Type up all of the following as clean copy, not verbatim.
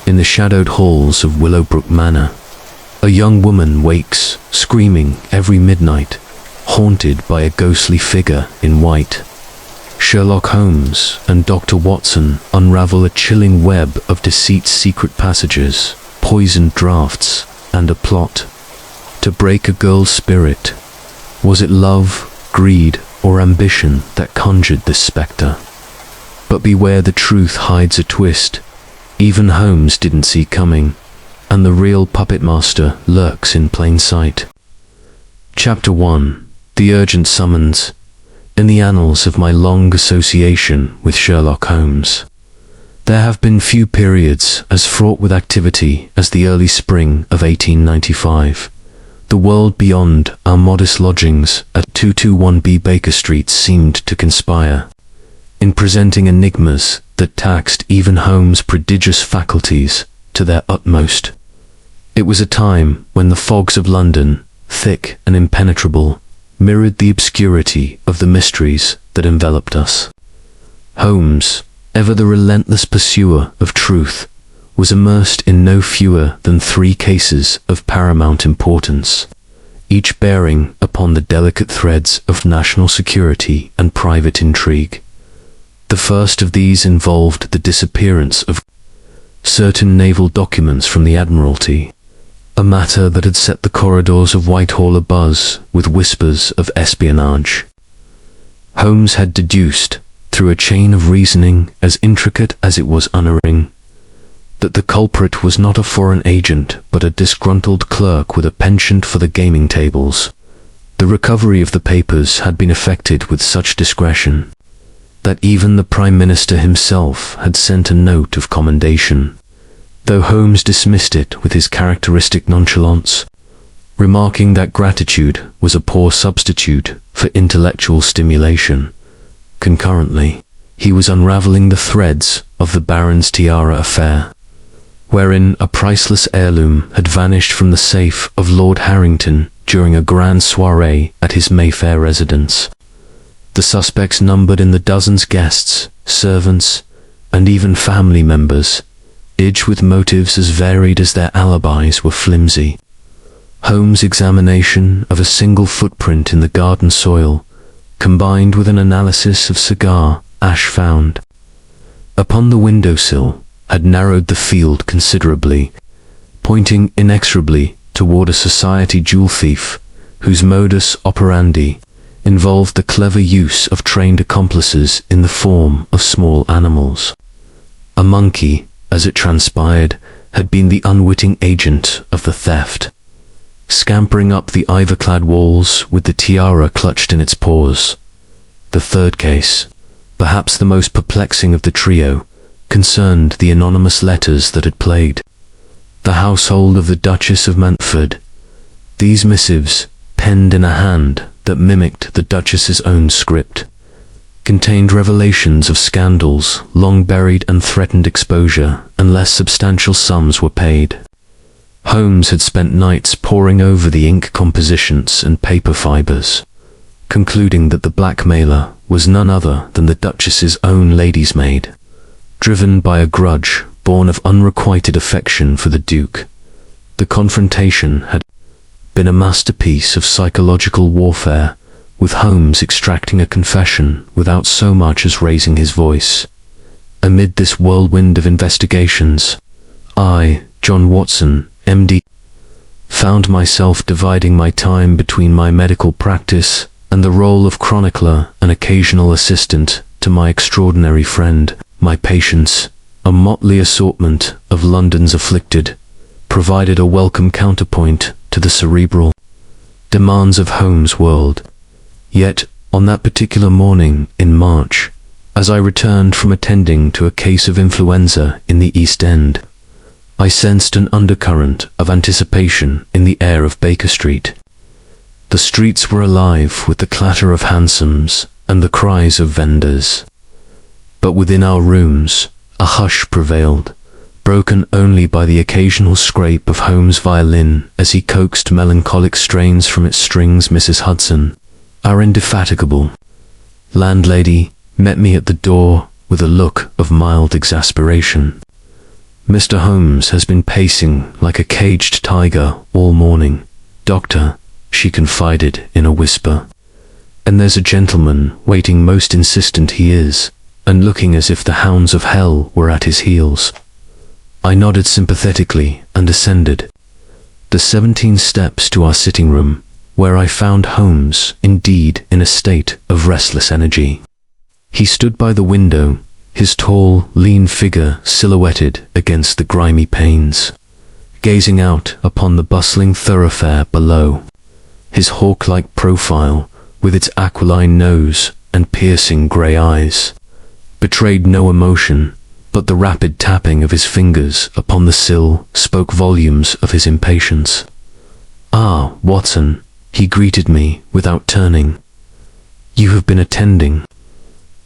In the shadowed halls of Willowbrook Manor, a young woman wakes, screaming every midnight, haunted by a ghostly figure in white. Sherlock Holmes and Dr. Watson unravel a chilling web of deceit's secret passages, poisoned draughts, and a plot to break a girl's spirit. Was it love, greed, or ambition that conjured this spectre? But beware, the truth hides a twist even Holmes didn't see coming, and the real puppet master lurks in plain sight. Chapter 1. The Urgent Summons. In the annals of my long association with Sherlock Holmes, there have been few periods as fraught with activity as the early spring of 1895. The world beyond our modest lodgings at 221B Baker Street seemed to conspire in presenting enigmas that taxed even Holmes' prodigious faculties to their utmost. It was a time when the fogs of London, thick and impenetrable, mirrored the obscurity of the mysteries that enveloped us. Holmes, ever the relentless pursuer of truth, was immersed in no fewer than 3 cases of paramount importance, each bearing upon the delicate threads of national security and private intrigue. The first of these involved the disappearance of certain naval documents from the Admiralty, a matter that had set the corridors of Whitehall abuzz with whispers of espionage. Holmes had deduced, through a chain of reasoning as intricate as it was unerring, that the culprit was not a foreign agent but a disgruntled clerk with a penchant for the gaming tables. The recovery of the papers had been effected with such discretion that even the Prime Minister himself had sent a note of commendation, though Holmes dismissed it with his characteristic nonchalance, remarking that gratitude was a poor substitute for intellectual stimulation. Concurrently, he was unraveling the threads of the Baron's tiara affair, wherein a priceless heirloom had vanished from the safe of Lord Harrington during a grand soirée at his Mayfair residence. The suspects numbered in the dozens: guests, servants, and even family members, each with motives as varied as their alibis were flimsy. Holmes' examination of a single footprint in the garden soil, combined with an analysis of cigar ash found upon the windowsill, had narrowed the field considerably, pointing inexorably toward a society jewel thief whose modus operandi involved the clever use of trained accomplices in the form of small animals. A monkey, as it transpired, had been the unwitting agent of the theft, scampering up the ivy-clad walls with the tiara clutched in its paws. The third case, perhaps the most perplexing of the trio, concerned the anonymous letters that had plagued the household of the Duchess of Mountford. These missives, penned in a hand that mimicked the Duchess's own script, contained revelations of scandals long buried and threatened exposure unless substantial sums were paid. Holmes had spent nights poring over the ink compositions and paper fibers, concluding that the blackmailer was none other than the Duchess's own lady's maid, driven by a grudge born of unrequited affection for the Duke. The confrontation had been a masterpiece of psychological warfare, with Holmes extracting a confession without so much as raising his voice. Amid this whirlwind of investigations, I, John Watson, MD, found myself dividing my time between my medical practice and the role of chronicler and occasional assistant to my extraordinary friend. My patients, a motley assortment of London's afflicted, provided a welcome counterpoint to the cerebral demands of Holmes' world. Yet, on that particular morning in March, as I returned from attending to a case of influenza in the East End, I sensed an undercurrent of anticipation in the air of Baker Street. The streets were alive with the clatter of hansoms and the cries of vendors. But within our rooms, a hush prevailed, broken only by the occasional scrape of Holmes' violin as he coaxed melancholic strains from its strings. Mrs. Hudson, our indefatigable landlady, met me at the door with a look of mild exasperation. Mr. Holmes has been pacing like a caged tiger all morning, Doctor, she confided in a whisper. And there's a gentleman waiting, most insistent he is, and looking as if the hounds of hell were at his heels. I nodded sympathetically and ascended the 17 steps to our sitting room, where I found Holmes indeed in a state of restless energy. He stood by the window, his tall, lean figure silhouetted against the grimy panes, gazing out upon the bustling thoroughfare below. His hawk-like profile, with its aquiline nose and piercing grey eyes, betrayed no emotion, but the rapid tapping of his fingers upon the sill spoke volumes of his impatience. "Ah, Watson," he greeted me without turning. "You have been attending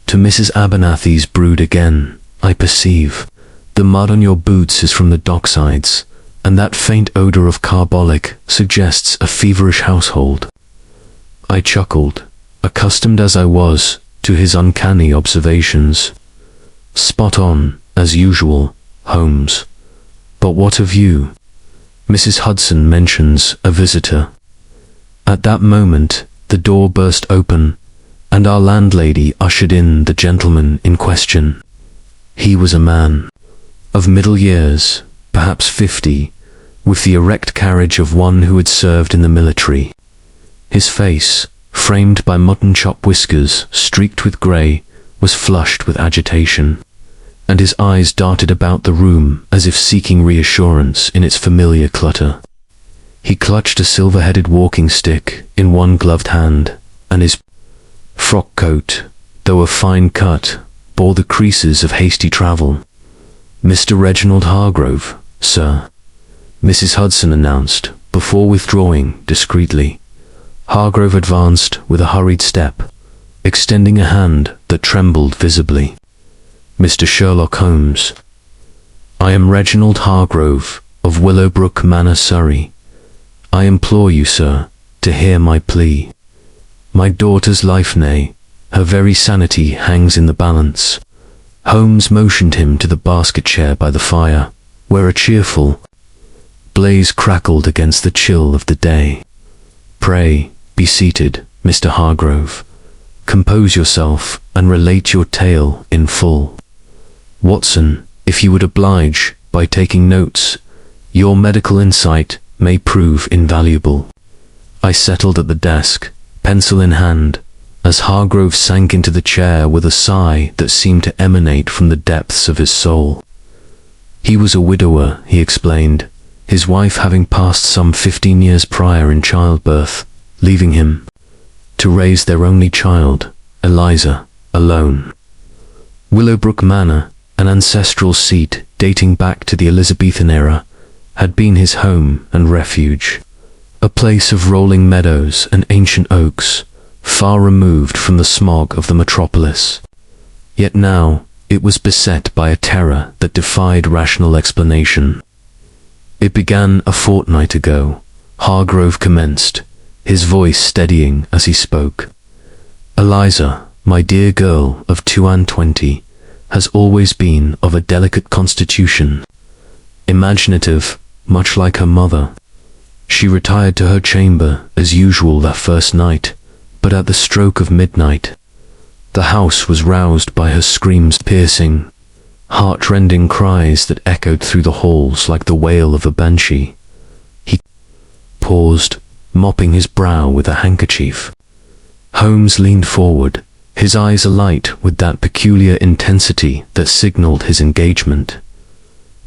to Mrs. Abernathy's brood again, I perceive. The mud on your boots is from the docksides, and that faint odour of carbolic suggests a feverish household." I chuckled, accustomed as I was to his uncanny observations. "Spot on, as usual, Holmes. But what of you? Mrs. Hudson mentions a visitor." At that moment, the door burst open, and our landlady ushered in the gentleman in question. He was a man of middle years, perhaps 50, with the erect carriage of one who had served in the military. His face, framed by mutton chop whiskers streaked with grey, was flushed with agitation, and his eyes darted about the room as if seeking reassurance in its familiar clutter. He clutched a silver-headed walking stick in one gloved hand, and his frock coat, though of fine cut, bore the creases of hasty travel. "Mr. Reginald Hargrove, sir," Mrs. Hudson announced, before withdrawing discreetly. Hargrove advanced with a hurried step, extending a hand that trembled visibly. "Mr. Sherlock Holmes, I am Reginald Hargrove of Willowbrook Manor, Surrey. I implore you, sir, to hear my plea. My daughter's life, nay, her very sanity hangs in the balance." Holmes motioned him to the basket chair by the fire, where a cheerful blaze crackled against the chill of the day. "Pray, be seated, Mr. Hargrove. Compose yourself and relate your tale in full. Watson, if you would oblige by taking notes, your medical insight may prove invaluable." I settled at the desk, pencil in hand, as Hargrove sank into the chair with a sigh that seemed to emanate from the depths of his soul. He was a widower, he explained, his wife having passed some 15 years prior in childbirth, leaving him to raise their only child, Eliza, alone. Willowbrook Manor, an ancestral seat dating back to the Elizabethan era, had been his home and refuge, a place of rolling meadows and ancient oaks, far removed from the smog of the metropolis. Yet now it was beset by a terror that defied rational explanation. "It began a fortnight ago," Hargrove commenced, his voice steadying as he spoke. "Eliza, my dear girl of 22, has always been of a delicate constitution, imaginative, much like her mother. She retired to her chamber as usual that first night, but at the stroke of midnight, the house was roused by her screams, piercing, heart-rending cries that echoed through the halls like the wail of a banshee." He paused, mopping his brow with a handkerchief. Holmes leaned forward, his eyes alight with that peculiar intensity that signalled his engagement.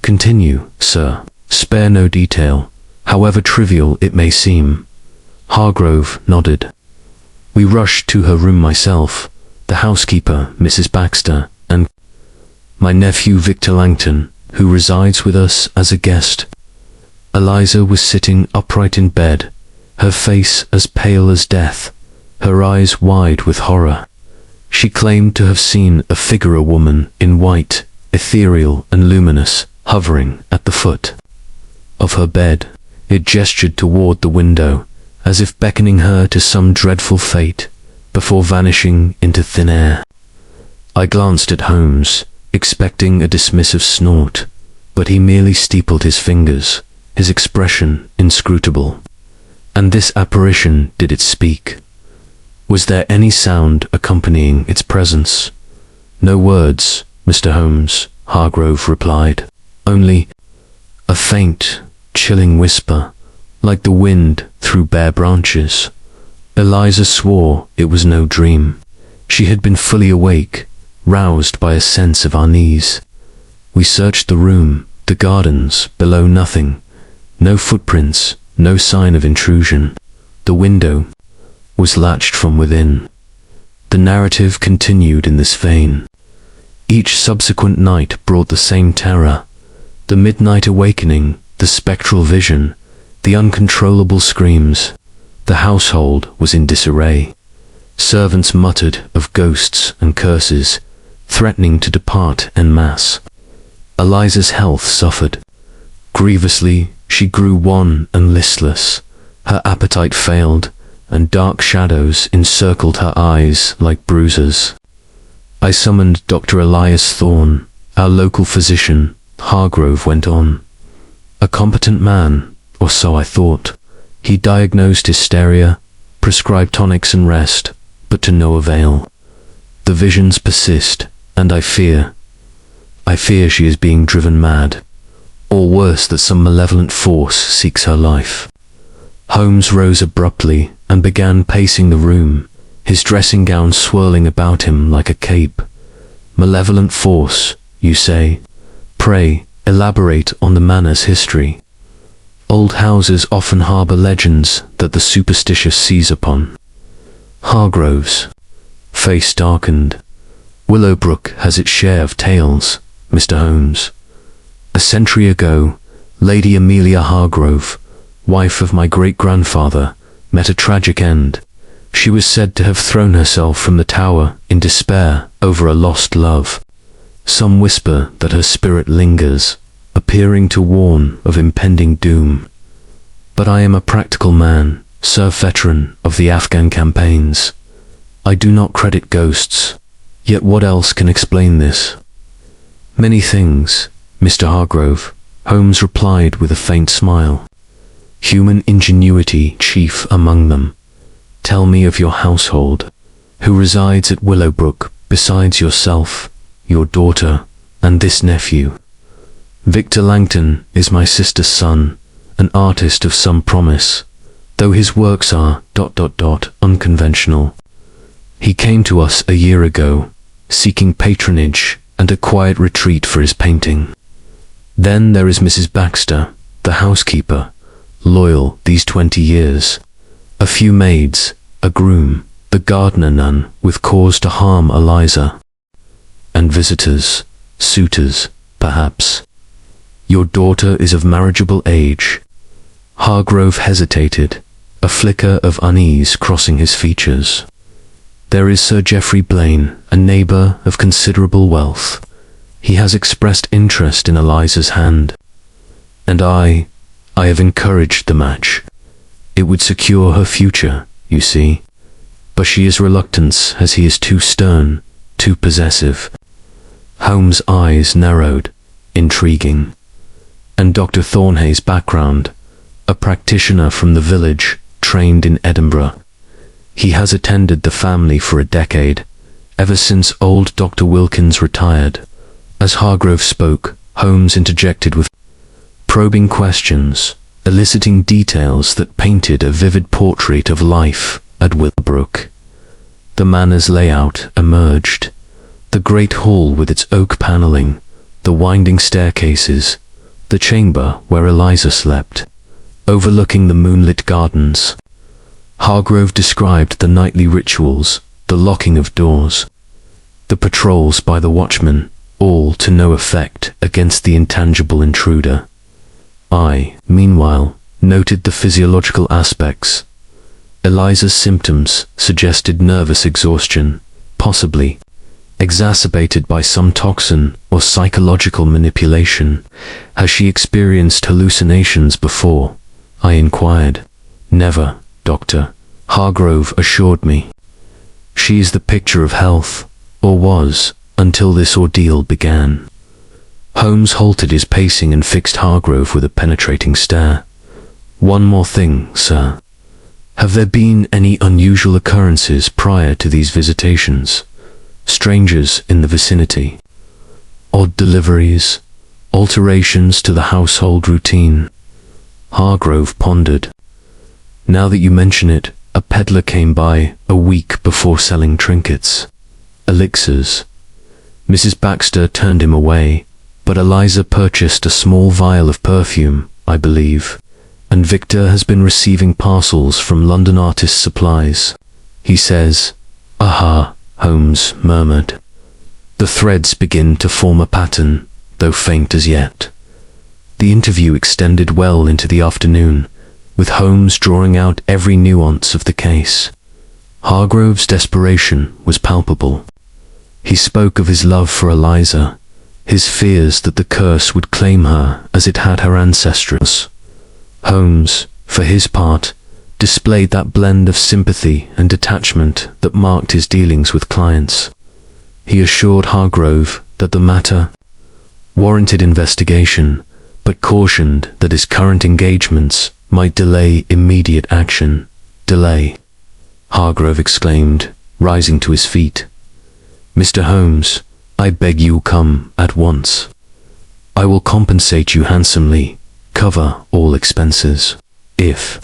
"Continue, sir. Spare no detail, however trivial it may seem." Hargrove nodded. "We rushed to her room, myself, the housekeeper, Mrs. Baxter, and my nephew Victor Langton, who resides with us as a guest." Eliza was sitting upright in bed, her face as pale as death, her eyes wide with horror. She claimed to have seen a figure, a woman in white, ethereal and luminous, hovering at the foot of her bed. It gestured toward the window, as if beckoning her to some dreadful fate, before vanishing into thin air. I glanced at Holmes, expecting a dismissive snort, but he merely steepled his fingers, his expression inscrutable. And this apparition, did it speak? Was there any sound accompanying its presence? No words, Mr. Holmes, Hargrove replied. Only a faint, chilling whisper, like the wind through bare branches. Eliza swore it was no dream. She had been fully awake, roused by a sense of unease. We searched the room, the gardens, below nothing. No footprints, no sign of intrusion. The window was latched from within. The narrative continued in this vein. Each subsequent night brought the same terror. The midnight awakening, the spectral vision, the uncontrollable screams. The household was in disarray. Servants muttered of ghosts and curses, threatening to depart en masse. Eliza's health suffered. Grievously, she grew wan and listless. Her appetite failed, and dark shadows encircled her eyes like bruises. I summoned Dr. Elias Thorne, our local physician. Hargrove went on. A competent man, or so I thought. He diagnosed hysteria, prescribed tonics and rest, but to no avail. The visions persist, and I fear she is being driven mad, or worse, that some malevolent force seeks her life. Holmes rose abruptly and began pacing the room, his dressing gown swirling about him like a cape. Malevolent force, you say? Pray, elaborate on the manor's history. Old houses often harbour legends that the superstitious seize upon. Hargrove's face darkened. Willowbrook has its share of tales, Mr. Holmes. A century ago, Lady Amelia Hargrove, wife of my great-grandfather, met a tragic end. She was said to have thrown herself from the tower in despair over a lost love. Some whisper that her spirit lingers, appearing to warn of impending doom. But I am a practical man, veteran of the Afghan campaigns. I do not credit ghosts. Yet what else can explain this? Many things, Mr. Hargrove, Holmes replied with a faint smile. Human ingenuity chief among them. Tell me of your household. Who resides at Willowbrook besides yourself, your daughter, and this nephew? Victor Langton is my sister's son, an artist of some promise, though his works are ... unconventional. He came to us a year ago, seeking patronage and a quiet retreat for his painting. Then there is Mrs. Baxter, the housekeeper, loyal these 20 years. A few maids, a groom, the gardener nun with cause to harm Eliza. And visitors, suitors, perhaps. Your daughter is of marriageable age. Hargrove hesitated, a flicker of unease crossing his features. There is Sir Geoffrey Blaine, a neighbour of considerable wealth. He has expressed interest in Eliza's hand. And I have encouraged the match. It would secure her future, you see. But she is reluctant, as he is too stern, too possessive. Holmes' eyes narrowed, intriguing. And Dr. Thornhay's background, a practitioner from the village, trained in Edinburgh. He has attended the family for a decade, ever since old Dr. Wilkins retired. As Hargrove spoke, Holmes interjected with probing questions, eliciting details that painted a vivid portrait of life at Willowbrook. The manor's layout emerged. The great hall with its oak panelling, the winding staircases, the chamber where Eliza slept, overlooking the moonlit gardens. Hargrove described the nightly rituals, the locking of doors, the patrols by the watchmen, all to no effect against the intangible intruder. I, meanwhile, noted the physiological aspects. Eliza's symptoms suggested nervous exhaustion, possibly exacerbated by some toxin or psychological manipulation. Has she experienced hallucinations before? I inquired. Never, Doctor, Hargrove assured me. She is the picture of health, or was, until this ordeal began. Holmes halted his pacing and fixed Hargrove with a penetrating stare. "One more thing, sir. Have there been any unusual occurrences prior to these visitations? Strangers in the vicinity? Odd deliveries? Alterations to the household routine?" Hargrove pondered. "Now that you mention it, a peddler came by a week before selling trinkets. Elixirs. Mrs. Baxter turned him away, but Eliza purchased a small vial of perfume, I believe, and Victor has been receiving parcels from London artist supplies. He says." "Aha," Holmes murmured. "The threads begin to form a pattern, though faint as yet." The interview extended well into the afternoon, with Holmes drawing out every nuance of the case. Hargrove's desperation was palpable. He spoke of his love for Eliza, his fears that the curse would claim her as it had her ancestors. Holmes, for his part, displayed that blend of sympathy and detachment that marked his dealings with clients. He assured Hargrove that the matter warranted investigation, but cautioned that his current engagements might delay immediate action. "Delay?" Hargrove exclaimed, rising to his feet. "Mr. Holmes, I beg you'll come at once. I will compensate you handsomely, cover all expenses. If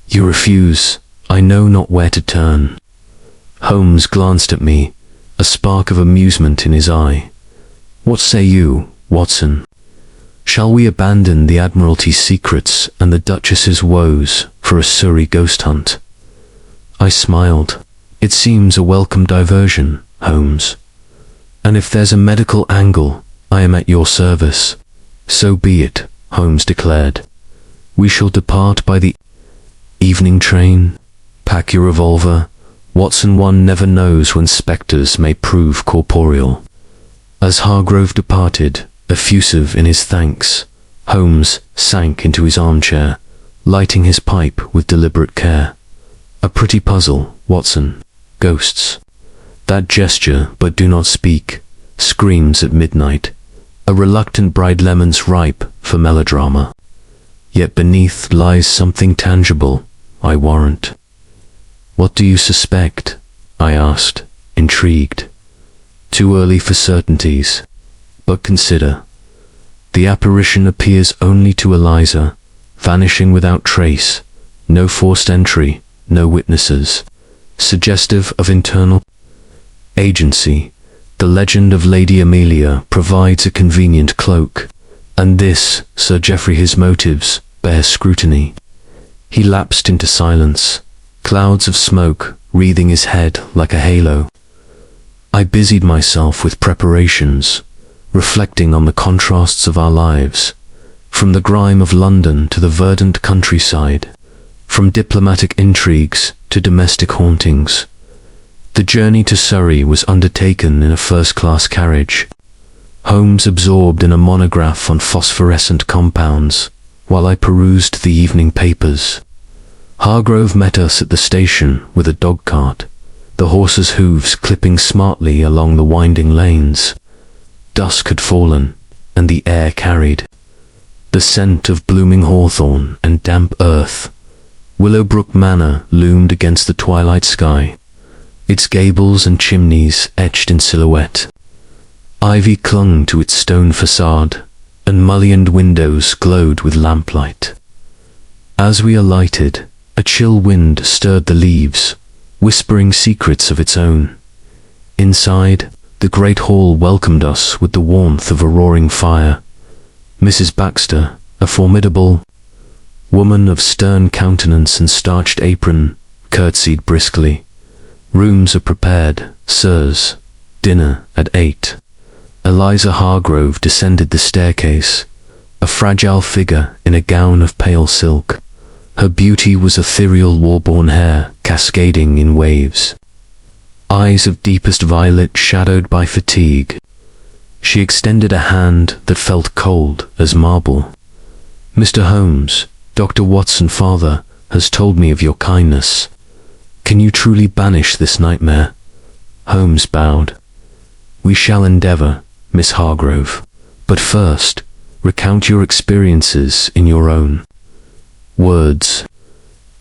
you refuse, I know not where to turn." Holmes glanced at me, a spark of amusement in his eye. "What say you, Watson? Shall we abandon the Admiralty's secrets and the Duchess's woes for a Surrey ghost hunt?" I smiled. "It seems a welcome diversion, Holmes. And if there's a medical angle, I am at your service." "So be it," Holmes declared. "We shall depart by the evening train. Pack your revolver, Watson. One never knows when spectres may prove corporeal." As Hargrove departed, effusive in his thanks, Holmes sank into his armchair, lighting his pipe with deliberate care. "A pretty puzzle, Watson. Ghosts. That gesture, but do not speak, screams at midnight. A reluctant bride, lemons ripe for melodrama. Yet beneath lies something tangible, I warrant." "What do you suspect?" I asked, intrigued. "Too early for certainties. But consider. The apparition appears only to Eliza, vanishing without trace, no forced entry, no witnesses, suggestive of internal agency. The legend of Lady Amelia provides a convenient cloak, and this, Sir Geoffrey, his motives, bear scrutiny." He lapsed into silence, clouds of smoke wreathing his head like a halo. I busied myself with preparations, reflecting on the contrasts of our lives, from the grime of London to the verdant countryside, from diplomatic intrigues to domestic hauntings. The journey to Surrey was undertaken in a first-class carriage. Holmes absorbed in a monograph on phosphorescent compounds, while I perused the evening papers. Hargrove met us at the station with a dog-cart, the horses' hooves clipping smartly along the winding lanes. Dusk had fallen, and the air carried the scent of blooming hawthorn and damp earth. Willowbrook Manor loomed against the twilight sky, its gables and chimneys etched in silhouette. Ivy clung to its stone facade, and mullioned windows glowed with lamplight. As we alighted, a chill wind stirred the leaves, whispering secrets of its own. Inside, the great hall welcomed us with the warmth of a roaring fire. Mrs. Baxter, a formidable woman of stern countenance and starched apron, curtsied briskly. "Rooms are prepared, sirs. Dinner at 8. Eliza Hargrove descended the staircase, a fragile figure in a gown of pale silk. Her beauty was ethereal war-born hair cascading in waves, eyes of deepest violet shadowed by fatigue. She extended a hand that felt cold as marble. "Mr. Holmes, Dr. Watson, father, has told me of your kindness. Can you truly banish this nightmare?" Holmes bowed. "We shall endeavour, Miss Hargrove, But first, recount your experiences in your own words.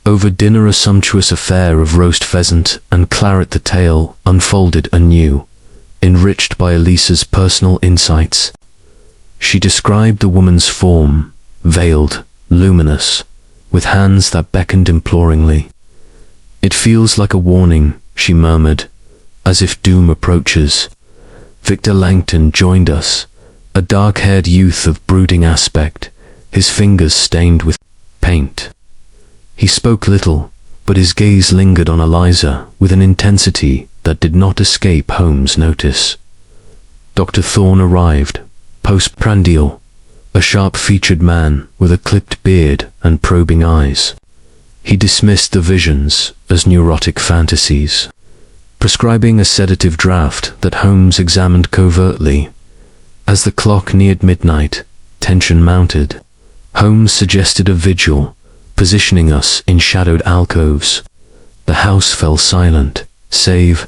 Over dinner, a sumptuous affair of roast pheasant and claret, the tale unfolded anew, enriched by Elisa's personal insights. She described the woman's form, veiled, luminous, with hands that beckoned imploringly. "It feels like a warning," she murmured, "as if doom approaches." Victor Langton joined us, a dark-haired youth of brooding aspect, his fingers stained with paint. He spoke little, but his gaze lingered on Eliza with an intensity that did not escape Holmes' notice. Dr. Thorne arrived, postprandial, a sharp-featured man with a clipped beard and probing eyes. He dismissed the visions as neurotic fantasies, prescribing a sedative draught that Holmes examined covertly. As the clock neared midnight, tension mounted. Holmes suggested a vigil, positioning us in shadowed alcoves. The house fell silent, save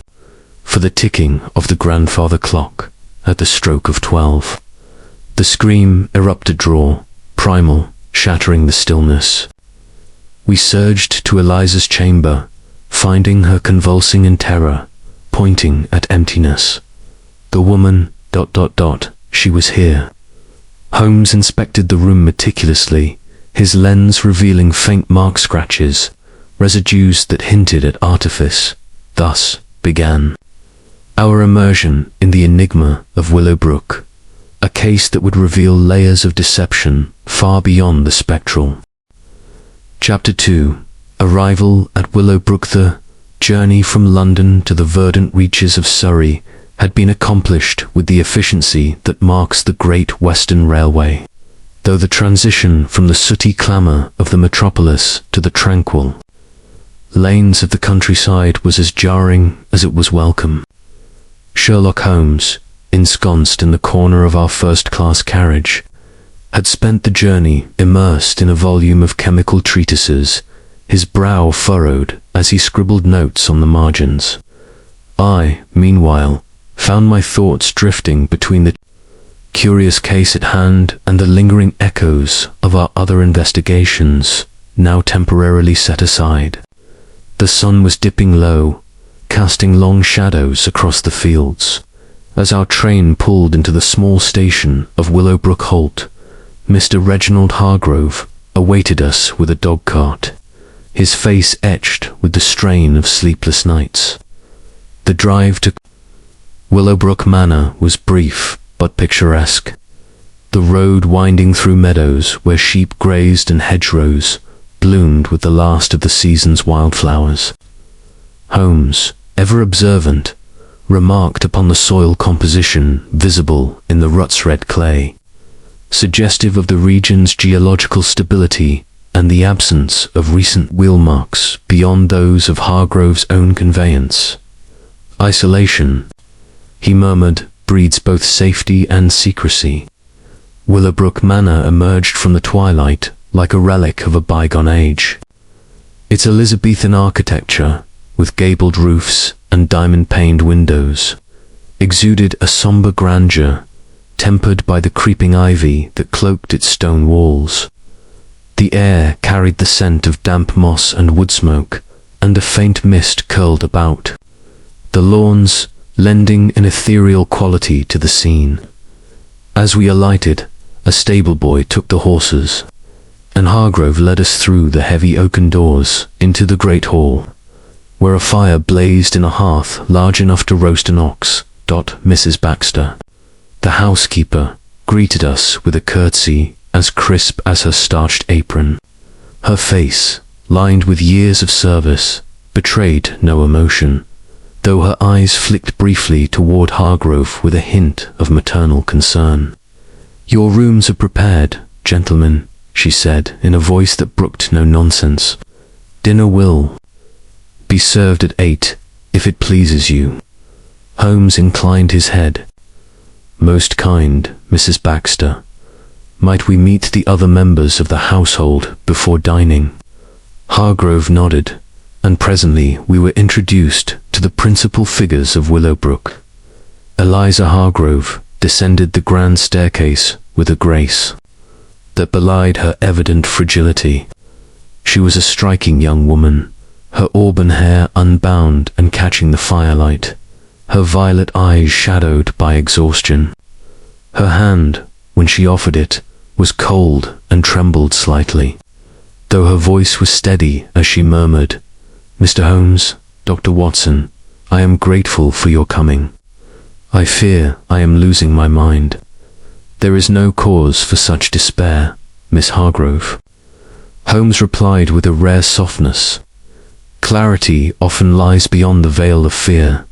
for the ticking of the grandfather clock at the stroke of 12. The scream erupted raw, primal, shattering the stillness. We surged to Eliza's chamber, finding her convulsing in terror, pointing at emptiness. The woman, ... she was here. Holmes inspected the room meticulously, his lens revealing faint mark scratches, residues that hinted at artifice. Thus began our immersion in the enigma of Willowbrook, a case that would reveal layers of deception far beyond the spectral. Chapter 2. Arrival at Willowbrook. The journey from London to the verdant reaches of Surrey had been accomplished with the efficiency that marks the Great Western Railway, though the transition from the sooty clamour of the metropolis to the tranquil lanes of the countryside was as jarring as it was welcome. Sherlock Holmes, ensconced in the corner of our first-class carriage, had spent the journey immersed in a volume of chemical treatises, his brow furrowed as he scribbled notes on the margins. I, meanwhile, found my thoughts drifting between the curious case at hand and the lingering echoes of our other investigations, now temporarily set aside. The sun was dipping low, casting long shadows across the fields. As our train pulled into the small station of Willowbrook Holt, Mr. Reginald Hargrove awaited us with a dog-cart, his face etched with the strain of sleepless nights. The drive to Willowbrook Manor was brief but picturesque, the road winding through meadows where sheep grazed and hedgerows bloomed with the last of the season's wildflowers. Holmes, ever observant, remarked upon the soil composition visible in the rut's-red clay, suggestive of the region's geological stability and the absence of recent wheel marks beyond those of Hargrove's own conveyance. Isolation, he murmured, breeds both safety and secrecy. Willowbrook Manor emerged from the twilight like a relic of a bygone age. Its Elizabethan architecture, with gabled roofs and diamond-paned windows, exuded a sombre grandeur, tempered by the creeping ivy that cloaked its stone walls. The air carried the scent of damp moss and wood smoke, and a faint mist curled about the lawns, lending an ethereal quality to the scene. As we alighted, a stable-boy took the horses, and Hargrove led us through the heavy oaken doors into the great hall, where a fire blazed in a hearth large enough to roast an ox. Mrs. Baxter, the housekeeper, greeted us with a curtsy as crisp as her starched apron. Her face, lined with years of service, betrayed no emotion, though her eyes flicked briefly toward Hargrove with a hint of maternal concern. "Your rooms are prepared, gentlemen," she said in a voice that brooked no nonsense. "Dinner will be served at 8, if it pleases you." Holmes inclined his head. "Most kind, Mrs. Baxter. Might we meet the other members of the household before dining?" Hargrove nodded, and presently we were introduced to the principal figures of Willowbrook. Eliza Hargrove, descended the grand staircase with a grace that belied her evident fragility. She was a striking young woman, her auburn hair unbound and catching the firelight, her violet eyes shadowed by exhaustion. Her hand, when she offered it, was cold and trembled slightly, though her voice was steady as she murmured, "Mr. Holmes, Dr. Watson, I am grateful for your coming. I fear I am losing my mind." "There is no cause for such despair, Miss Hargrove," Holmes replied with a rare softness. "Clarity often lies beyond the veil of fear.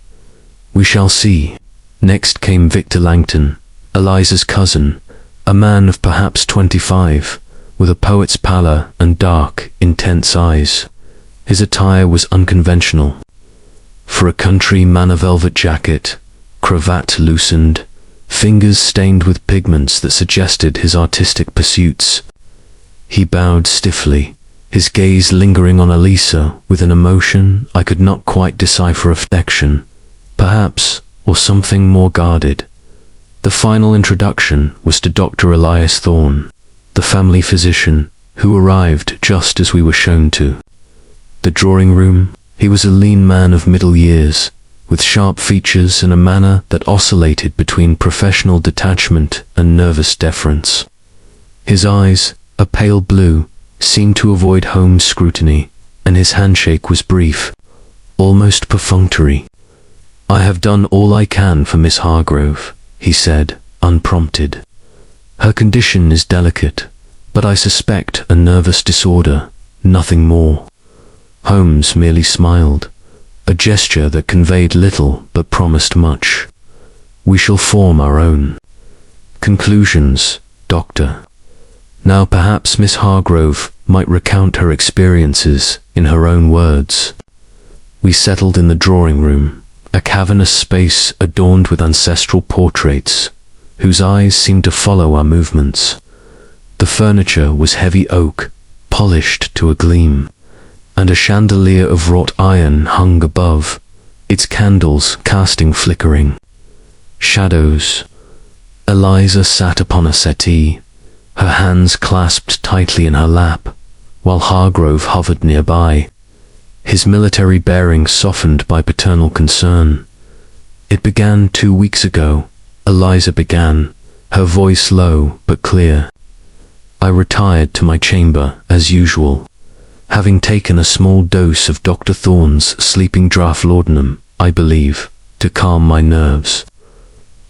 We shall see." Next came Victor Langton, Eliza's cousin, a man of perhaps 25, with a poet's pallor and dark, intense eyes. His attire was unconventional. For a country man, a velvet jacket, cravat loosened, fingers stained with pigments that suggested his artistic pursuits. He bowed stiffly, his gaze lingering on Eliza with an emotion I could not quite decipher, affection, perhaps, or something more guarded. The final introduction was to Dr. Elias Thorne, the family physician, who arrived just as we were shown to the drawing room. He was a lean man of middle years, with sharp features and a manner that oscillated between professional detachment and nervous deference. His eyes, a pale blue, seemed to avoid Holmes' scrutiny, and his handshake was brief, almost perfunctory. "I have done all I can for Miss Hargrove," he said, unprompted. "Her condition is delicate, but I suspect a nervous disorder, nothing more." Holmes merely smiled, a gesture that conveyed little but promised much. "We shall form our own conclusions, Doctor. Now perhaps Miss Hargrove might recount her experiences in her own words." We settled in the drawing room, a cavernous space adorned with ancestral portraits, whose eyes seemed to follow our movements. The furniture was heavy oak, polished to a gleam, and a chandelier of wrought iron hung above, its candles casting flickering shadows. Eliza sat upon a settee, her hands clasped tightly in her lap, while Hargrove hovered nearby, his military bearing softened by paternal concern. "It began 2 weeks ago," Eliza began, her voice low but clear. "I retired to my chamber as usual, having taken a small dose of Dr. Thorne's sleeping draught, laudanum, I believe, to calm my nerves.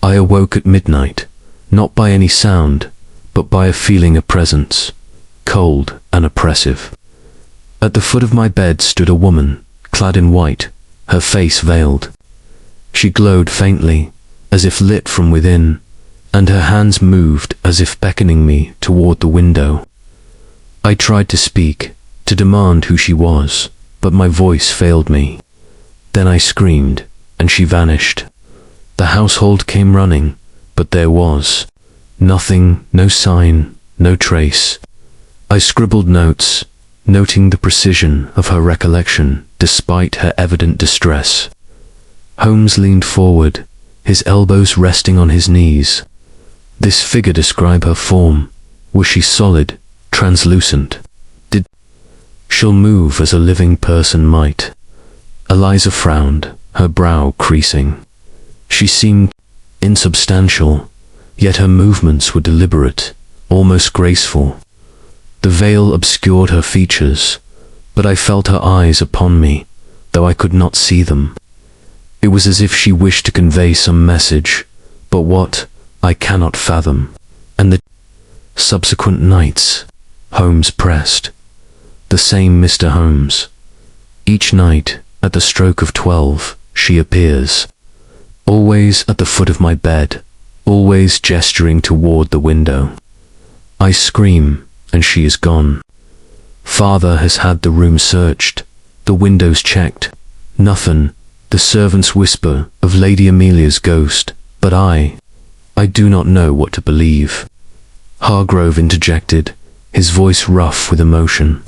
I awoke at midnight, not by any sound, but by a feeling of presence, cold and oppressive. At the foot of my bed stood a woman, clad in white, her face veiled. She glowed faintly, as if lit from within, and her hands moved as if beckoning me toward the window. I tried to speak, to demand who she was, but my voice failed me. Then I screamed, and she vanished. The household came running, but there was nothing, no sign, no trace. I scribbled notes, noting the precision of her recollection despite her evident distress. Holmes leaned forward, his elbows resting on his knees. "This figure, describe her form. Was she solid, translucent? She'll move as a living person might." Eliza frowned, her brow creasing. She seemed insubstantial, yet her movements were deliberate, almost graceful. The veil obscured her features, but I felt her eyes upon me, though I could not see them. It was as if she wished to convey some message, but what, I cannot fathom. "And the subsequent nights?" Holmes pressed. "The same, Mr. Holmes. Each night, at the stroke of 12, she appears. Always at the foot of my bed, always gesturing toward the window. I scream, and she is gone. Father has had the room searched, the windows checked. Nothing, the servants whisper of Lady Amelia's ghost, but I do not know what to believe." Hargrove interjected, his voice rough with emotion.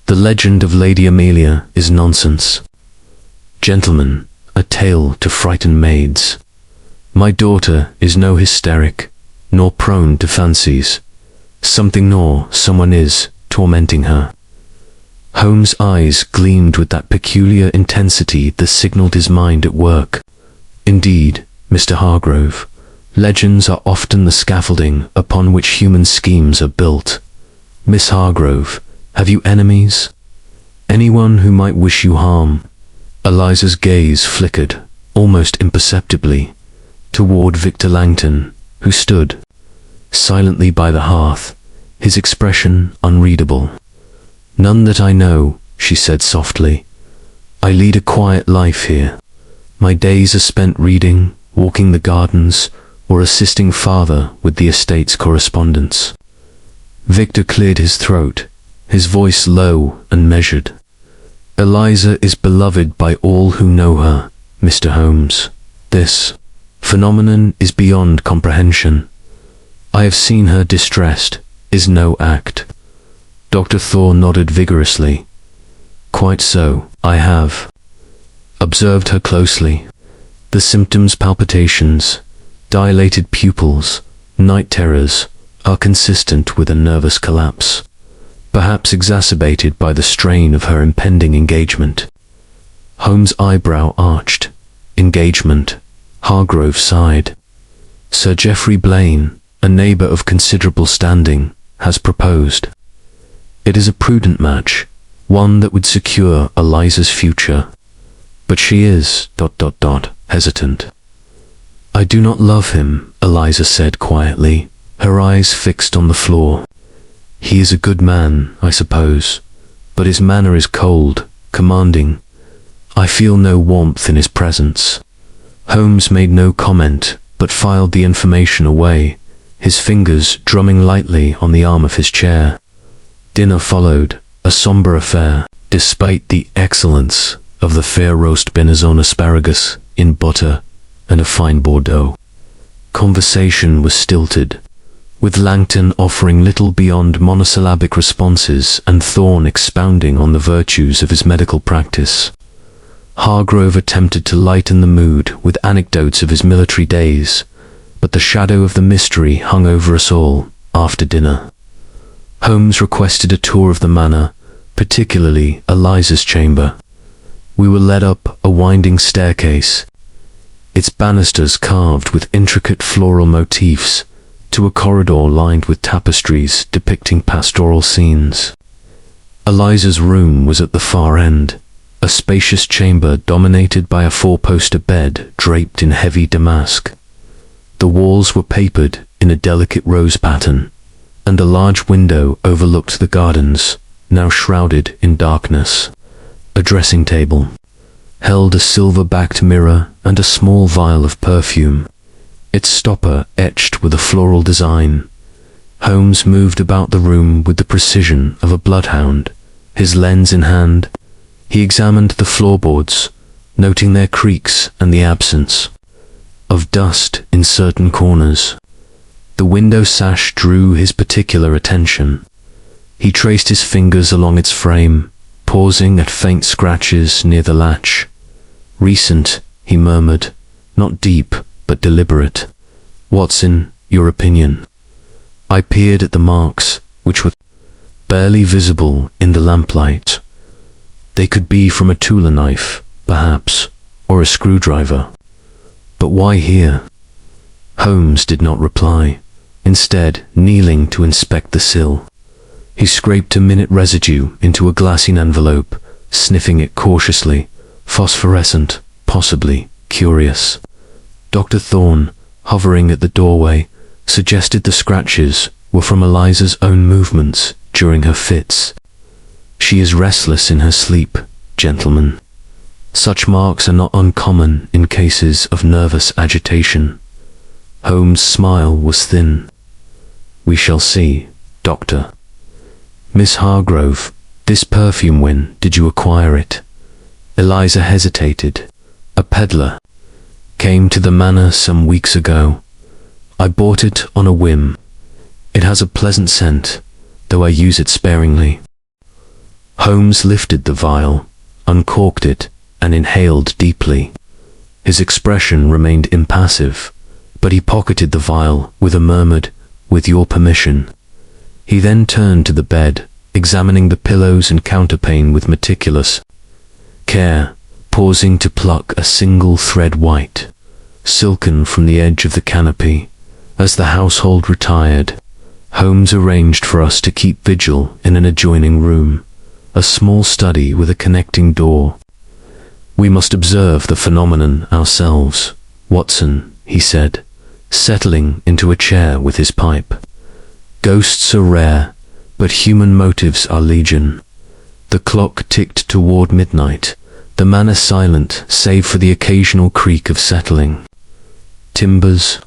"The legend of Lady Amelia is nonsense. Gentlemen, a tale to frighten maids. My daughter is no hysteric, nor prone to fancies. Something nor someone is tormenting her. Holmes' eyes gleamed with that peculiar intensity that signaled his mind at work. Indeed, Mr. Hargrove, legends are often the scaffolding upon which human schemes are built. Miss Hargrove, have you enemies? Anyone who might wish you harm? Eliza's gaze flickered, almost imperceptibly, toward Victor Langton, who stood silently by the hearth, his expression unreadable. None that I know, she said softly. I lead a quiet life here. My days are spent reading, walking the gardens, or assisting father with the estate's correspondence. Victor cleared his throat, his voice low and measured. Eliza is beloved by all who know her, Mr. Holmes. This phenomenon is beyond comprehension. I have seen her distressed, is no act. Dr. Thorne nodded vigorously. Quite so, I have. Observed her closely. The symptoms, palpitations, dilated pupils, night terrors, are consistent with a nervous collapse, perhaps exacerbated by the strain of her impending engagement. Holmes' eyebrow arched. Engagement. Hargrove sighed. Sir Geoffrey Blaine, a neighbour of considerable standing, has proposed. It is a prudent match, one that would secure Eliza's future. But she is ... hesitant. I do not love him, Eliza said quietly, her eyes fixed on the floor. He is a good man, I suppose, but his manner is cold, commanding. I feel no warmth in his presence. Holmes made no comment, but filed the information away, his fingers drumming lightly on the arm of his chair. Dinner followed, a sombre affair, despite the excellence of the fair roast Benazon asparagus in butter and a fine Bordeaux. Conversation was stilted, with Langton offering little beyond monosyllabic responses and Thorne expounding on the virtues of his medical practice. Hargrove attempted to lighten the mood with anecdotes of his military days, but the shadow of the mystery hung over us all after dinner. Holmes requested a tour of the manor, particularly Eliza's chamber. We were led up a winding staircase, its banisters carved with intricate floral motifs, to a corridor lined with tapestries depicting pastoral scenes. Eliza's room was at the far end, a spacious chamber dominated by a four-poster bed draped in heavy damask. The walls were papered in a delicate rose pattern, and a large window overlooked the gardens, now shrouded in darkness. A dressing table held a silver-backed mirror and a small vial of perfume, its stopper etched with a floral design. Holmes moved about the room with the precision of a bloodhound, his lens in hand. He examined the floorboards, noting their creaks and the absence of dust in certain corners. The window sash drew his particular attention. He traced his fingers along its frame, pausing at faint scratches near the latch. Recent, he murmured, not deep, but deliberate. What's in your opinion? I peered at the marks, which were barely visible in the lamplight. They could be from a Tula knife, perhaps, or a screwdriver. But why here? Holmes did not reply, instead kneeling to inspect the sill. He scraped a minute residue into a glassine envelope, sniffing it cautiously. Phosphorescent, possibly curious. Dr. Thorne, hovering at the doorway, suggested the scratches were from Eliza's own movements during her fits. She is restless in her sleep, gentlemen. Such marks are not uncommon in cases of nervous agitation. Holmes' smile was thin. We shall see, Doctor. Miss Hargrove, this perfume, when did you acquire it? Eliza hesitated. A peddler came to the manor some weeks ago. I bought it on a whim. It has a pleasant scent, though I use it sparingly. Holmes lifted the vial, uncorked it, and inhaled deeply. His expression remained impassive, but he pocketed the vial with a murmured, "With your permission." He then turned to the bed, examining the pillows and counterpane with meticulous care, pausing to pluck a single thread white, silken from the edge of the canopy. As the household retired, Holmes arranged for us to keep vigil in an adjoining room, a small study with a connecting door. "We must observe the phenomenon ourselves, Watson," he said, settling into a chair with his pipe. "Ghosts are rare, but human motives are legion." The clock ticked toward midnight, the manor silent save for the occasional creak of settling timbers.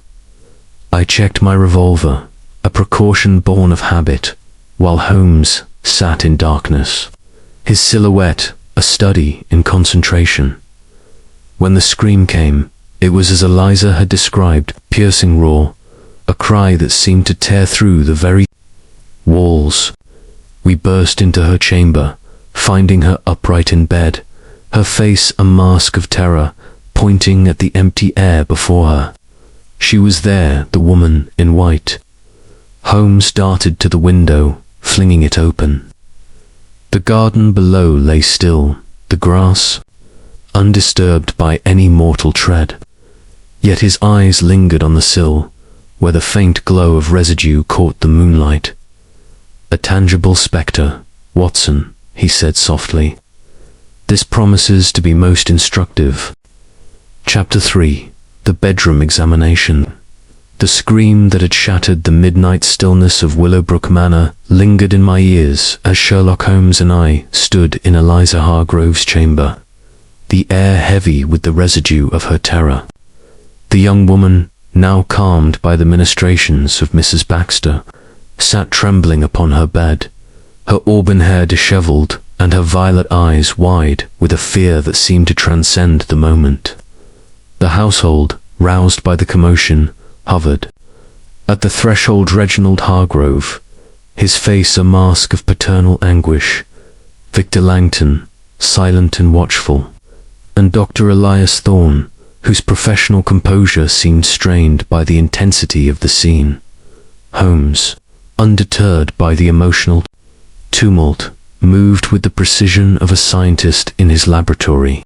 I checked my revolver, a precaution born of habit, while Holmes sat in darkness, his silhouette a study in concentration. When the scream came, it was as Eliza had described, piercing roar, a cry that seemed to tear through the very walls. We burst into her chamber, finding her upright in bed, her face a mask of terror, pointing at the empty air before her. She was there, the woman in white. Holmes darted to the window, flinging it open. The garden below lay still, the grass undisturbed by any mortal tread. Yet his eyes lingered on the sill, where the faint glow of residue caught the moonlight. "A tangible spectre, Watson," he said softly. "This promises to be most instructive." Chapter 3. The Bedroom Examination. The scream that had shattered the midnight stillness of Willowbrook Manor lingered in my ears as Sherlock Holmes and I stood in Eliza Hargrove's chamber, the air heavy with the residue of her terror. The young woman, now calmed by the ministrations of Mrs. Baxter, sat trembling upon her bed, her auburn hair dishevelled and her violet eyes wide with a fear that seemed to transcend the moment. The household, roused by the commotion, hovered. At the threshold Reginald Hargrove, his face a mask of paternal anguish, Victor Langton, silent and watchful, and Dr. Elias Thorne, whose professional composure seemed strained by the intensity of the scene. Holmes, undeterred by the emotional tumult, moved with the precision of a scientist in his laboratory.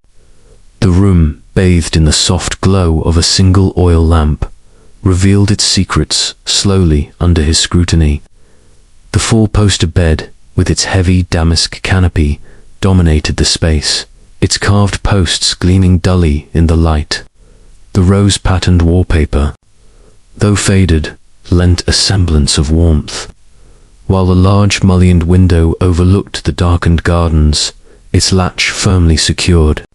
The room, bathed in the soft glow of a single oil lamp, revealed its secrets slowly under his scrutiny. The four-poster bed, with its heavy damask canopy, dominated the space, its carved posts gleaming dully in the light. The rose-patterned wallpaper, though faded, lent a semblance of warmth, while the large mullioned window overlooked the darkened gardens, its latch firmly secured.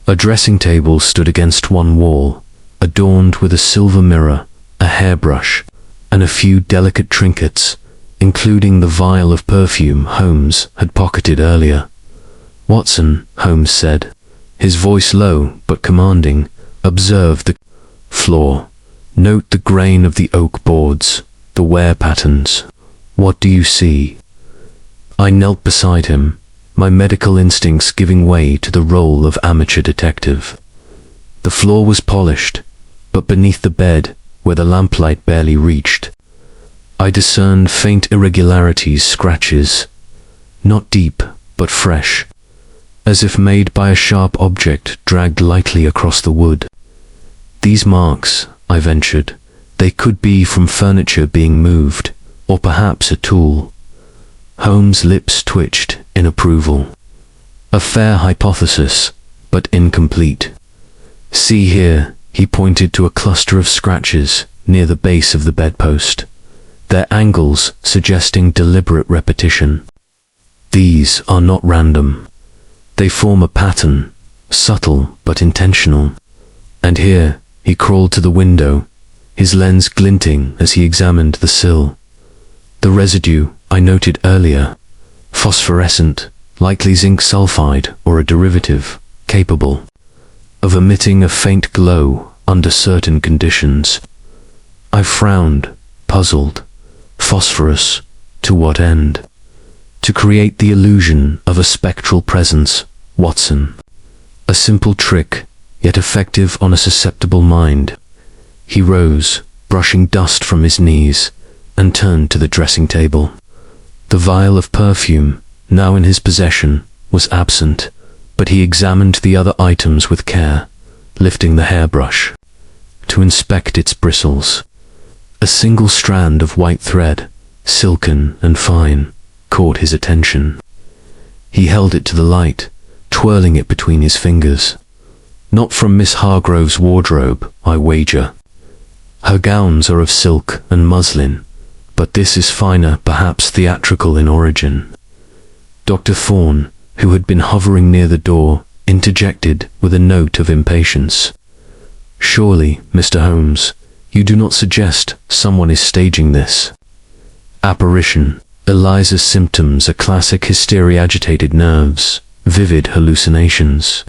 A dressing table stood against one wall, adorned with a silver mirror, a hairbrush, and a few delicate trinkets, including the vial of perfume Holmes had pocketed earlier. "Watson," Holmes said, his voice low but commanding, "observe the floor. Note the grain of the oak boards, the wear patterns. What do you see?" I knelt beside him, my medical instincts giving way to the role of amateur detective. The floor was polished, but beneath the bed, where the lamplight barely reached, I discerned faint irregularities, scratches, not deep, but fresh, as if made by a sharp object dragged lightly across the wood. "These marks," I ventured, "they could be from furniture being moved, or perhaps a tool." Holmes' lips twitched in approval. "A fair hypothesis, but incomplete. See here," he pointed to a cluster of scratches near the base of the bedpost, their angles suggesting deliberate repetition. "These are not random. They form a pattern, subtle but intentional." And here, he crawled to the window, his lens glinting as he examined the sill. The residue I noted earlier, phosphorescent, likely zinc sulfide or a derivative, capable of emitting a faint glow under certain conditions. I frowned, puzzled. Phosphorus, to what end? To create the illusion of a spectral presence, Watson. A simple trick, yet effective on a susceptible mind. He rose, brushing dust from his knees, and turned to the dressing table. The vial of perfume, now in his possession, was absent, but he examined the other items with care, lifting the hairbrush to inspect its bristles. A single strand of white thread, silken and fine, caught his attention. He held it to the light, twirling it between his fingers. Not from Miss Hargrove's wardrobe, I wager. Her gowns are of silk and muslin, but this is finer, perhaps theatrical in origin. Dr. Thorne, who had been hovering near the door, interjected with a note of impatience. Surely, Mr. Holmes, you do not suggest someone is staging this? Apparition. Eliza's symptoms are classic hysteria, agitated nerves, vivid hallucinations.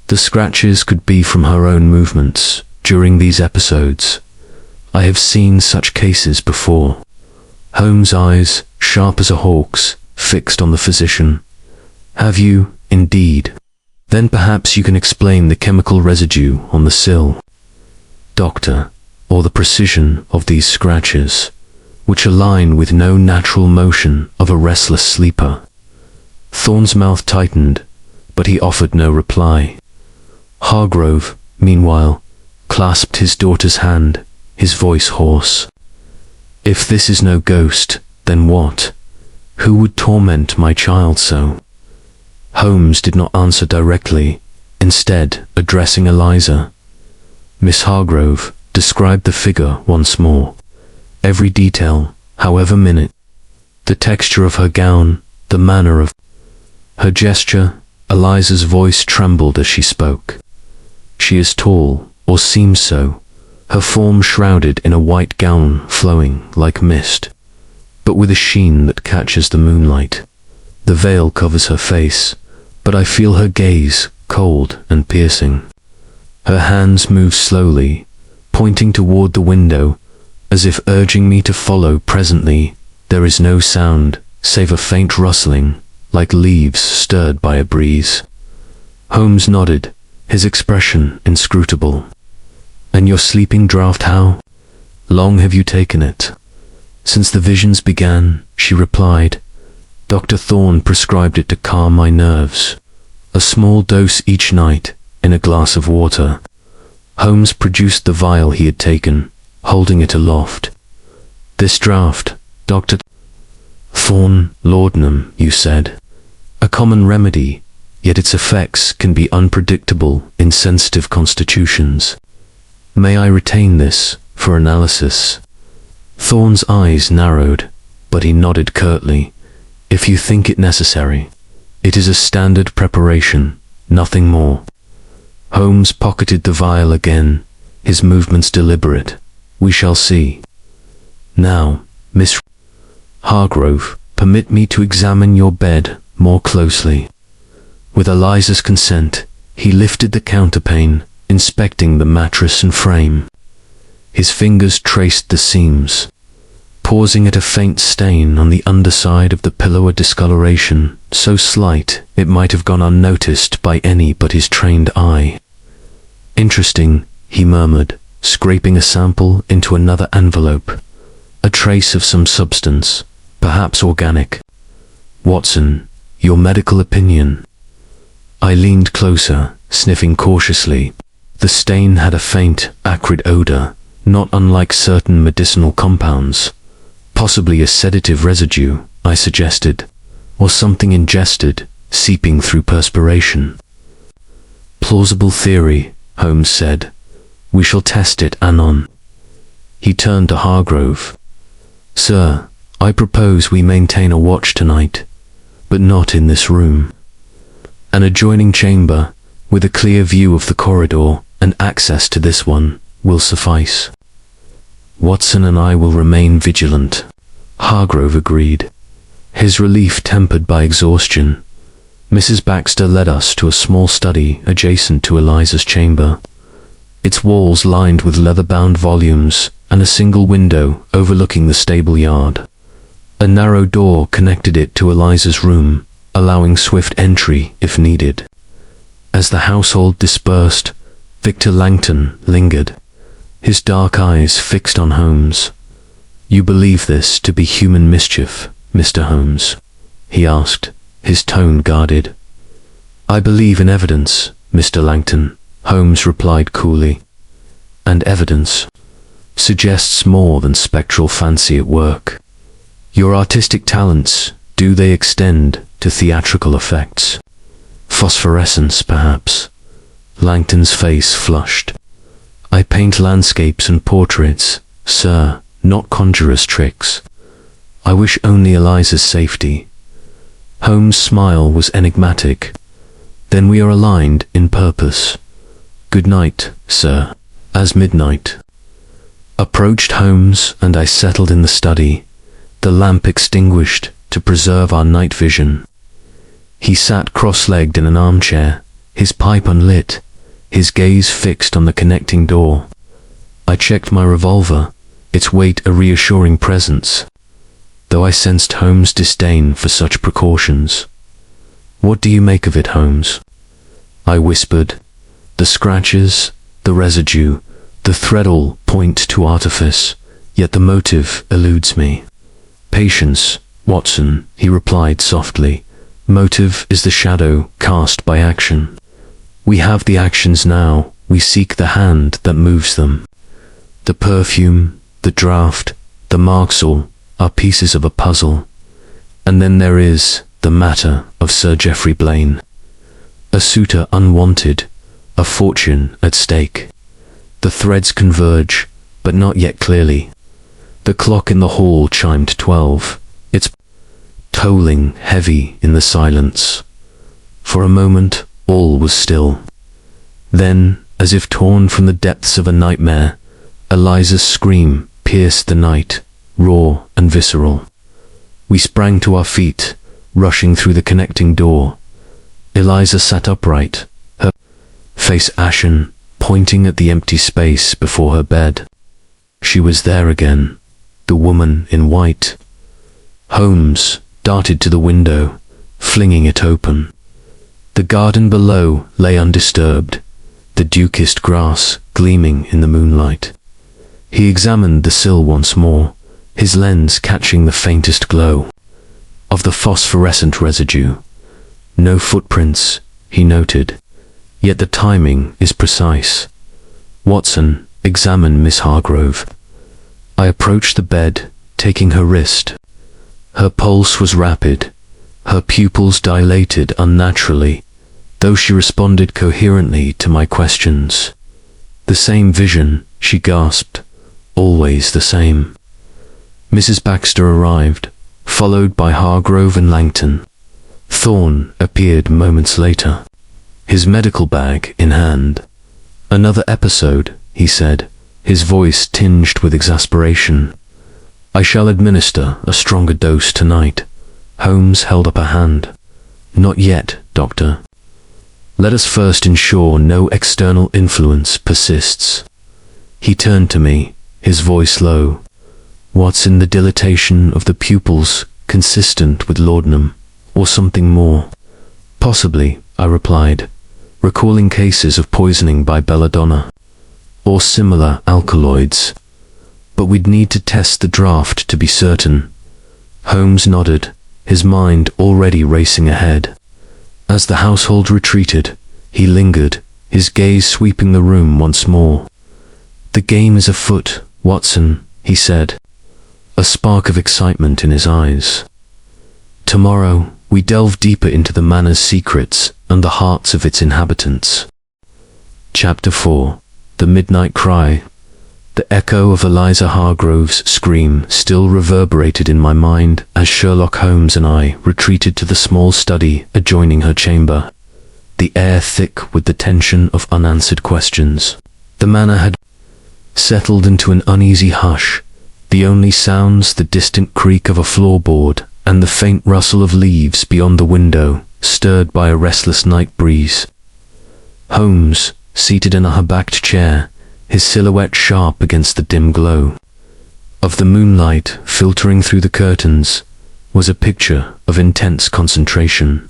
The scratches could be from her own movements during these episodes. I have seen such cases before. Holmes' eyes, sharp as a hawk's, fixed on the physician. Have you, indeed? Then perhaps you can explain the chemical residue on the sill, doctor, or the precision of these scratches, which align with no natural motion of a restless sleeper. Thorne's mouth tightened, but he offered no reply. Hargrove, meanwhile, clasped his daughter's hand, his voice hoarse. If this is no ghost, then what? Who would torment my child so? Holmes did not answer directly, instead addressing Eliza. Miss Hargrove described the figure once more. Every detail, however minute. The texture of her gown, the manner of her gesture. Eliza's voice trembled as she spoke. She is tall, or seems so, her form shrouded in a white gown flowing like mist, but with a sheen that catches the moonlight. The veil covers her face, but I feel her gaze cold and piercing. Her hands move slowly, pointing toward the window, as if urging me to follow. Presently, there is no sound, save a faint rustling, like leaves stirred by a breeze. Holmes nodded, his expression inscrutable. And your sleeping draught, how long have you taken it? Since the visions began, she replied. Dr. Thorne prescribed it to calm my nerves. A small dose each night, in a glass of water. Holmes produced the vial he had taken, holding it aloft. This draught, Dr. Thorne, laudanum, you said. A common remedy, yet its effects can be unpredictable in sensitive constitutions. May I retain this for analysis? Thorne's eyes narrowed, but he nodded curtly. If you think it necessary. It is a standard preparation, nothing more. Holmes pocketed the vial again, his movements deliberate. We shall see. Now, Miss Hargrove, permit me to examine your bed more closely. With Eliza's consent, he lifted the counterpane, inspecting the mattress and frame. His fingers traced the seams, pausing at a faint stain on the underside of the pillow, a discoloration so slight it might have gone unnoticed by any but his trained eye. Interesting, he murmured, scraping a sample into another envelope. A trace of some substance, perhaps organic. Watson, your medical opinion? I leaned closer, sniffing cautiously. The stain had a faint, acrid odor, not unlike certain medicinal compounds. Possibly a sedative residue, I suggested, or something ingested, seeping through perspiration. Plausible theory, Holmes said. We shall test it anon. He turned to Hargrove. Sir, I propose we maintain a watch tonight, but not in this room. An adjoining chamber, with a clear view of the corridor and access to this one, will suffice. Watson and I will remain vigilant, Hargrove agreed, his relief tempered by exhaustion. Mrs. Baxter led us to a small study adjacent to Eliza's chamber, its walls lined with leather-bound volumes and a single window overlooking the stable yard. A narrow door connected it to Eliza's room, allowing swift entry if needed. As the household dispersed, Victor Langton lingered, his dark eyes fixed on Holmes. "You believe this to be human mischief, Mr. Holmes?" he asked, his tone guarded. "I believe in evidence, Mr. Langton," Holmes replied coolly. "And evidence suggests more than spectral fancy at work. Your artistic talents, do they extend to theatrical effects? Phosphorescence, perhaps?" Langton's face flushed. "I paint landscapes and portraits, sir, not conjurer's tricks. I wish only Eliza's safety." Holmes' smile was enigmatic. "Then we are aligned in purpose. Good night, sir." As midnight approached Holmes and I settled in the study, the lamp extinguished to preserve our night vision. He sat cross-legged in an armchair, his pipe unlit, his gaze fixed on the connecting door. I checked my revolver, its weight a reassuring presence, though I sensed Holmes' disdain for such precautions. "What do you make of it, Holmes?" I whispered. "The scratches, the residue, the thread all point to artifice, yet the motive eludes me." "Patience, Watson," he replied softly. "Motive is the shadow cast by action. We have the actions now, we seek the hand that moves them. The perfume, the draught, the marks all are pieces of a puzzle. And then there is the matter of Sir Geoffrey Blaine. A suitor unwanted, a fortune at stake. The threads converge, but not yet clearly. The clock in the hall chimed 12, its tolling heavy in the silence. For a moment, all was still. Then, as if torn from the depths of a nightmare, Eliza's scream pierced the night, raw and visceral. We sprang to our feet, rushing through the connecting door. Eliza sat upright, her face ashen, pointing at the empty space before her bed. She was there again, the woman in white. Holmes darted to the window, flinging it open. The garden below lay undisturbed, the dew-kissed grass gleaming in the moonlight. He examined the sill once more, his lens catching the faintest glow of the phosphorescent residue. No footprints, he noted, yet the timing is precise. "Watson, examine Miss Hargrove." I approached the bed, taking her wrist. Her pulse was rapid, her pupils dilated unnaturally, though she responded coherently to my questions. "The same vision," she gasped, "always the same." Mrs. Baxter arrived, followed by Hargrove and Langton. Thorne appeared moments later, his medical bag in hand. "Another episode," he said, his voice tinged with exasperation. "I shall administer a stronger dose tonight." Holmes held up a hand. "Not yet, Doctor. Let us first ensure no external influence persists." He turned to me, his voice low. "What's in the dilatation of the pupils consistent with laudanum, or something more?" "Possibly," I replied, recalling cases of poisoning by belladonna, or similar alkaloids. "But we'd need to test the draught to be certain." Holmes nodded, his mind already racing ahead. As the household retreated, he lingered, his gaze sweeping the room once more. "The game is afoot, Watson," he said, a spark of excitement in his eyes. "Tomorrow, we delve deeper into the manor's secrets and the hearts of its inhabitants." Chapter 4. The Midnight Cry. The echo of Eliza Hargrove's scream still reverberated in my mind as Sherlock Holmes and I retreated to the small study adjoining her chamber, the air thick with the tension of unanswered questions. The manor had settled into an uneasy hush, the only sounds the distant creak of a floorboard and the faint rustle of leaves beyond the window, stirred by a restless night breeze. Holmes, seated in a high-backed chair, his silhouette sharp against the dim glow of the moonlight filtering through the curtains, was a picture of intense concentration.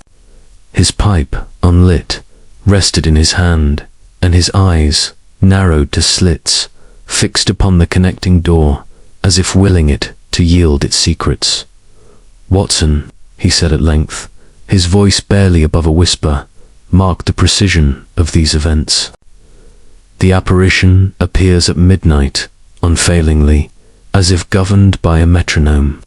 His pipe, unlit, rested in his hand, and his eyes, narrowed to slits, fixed upon the connecting door, as if willing it to yield its secrets. "Watson," he said at length, his voice barely above a whisper, marked the precision of these events. "The apparition appears at midnight, unfailingly, as if governed by a metronome.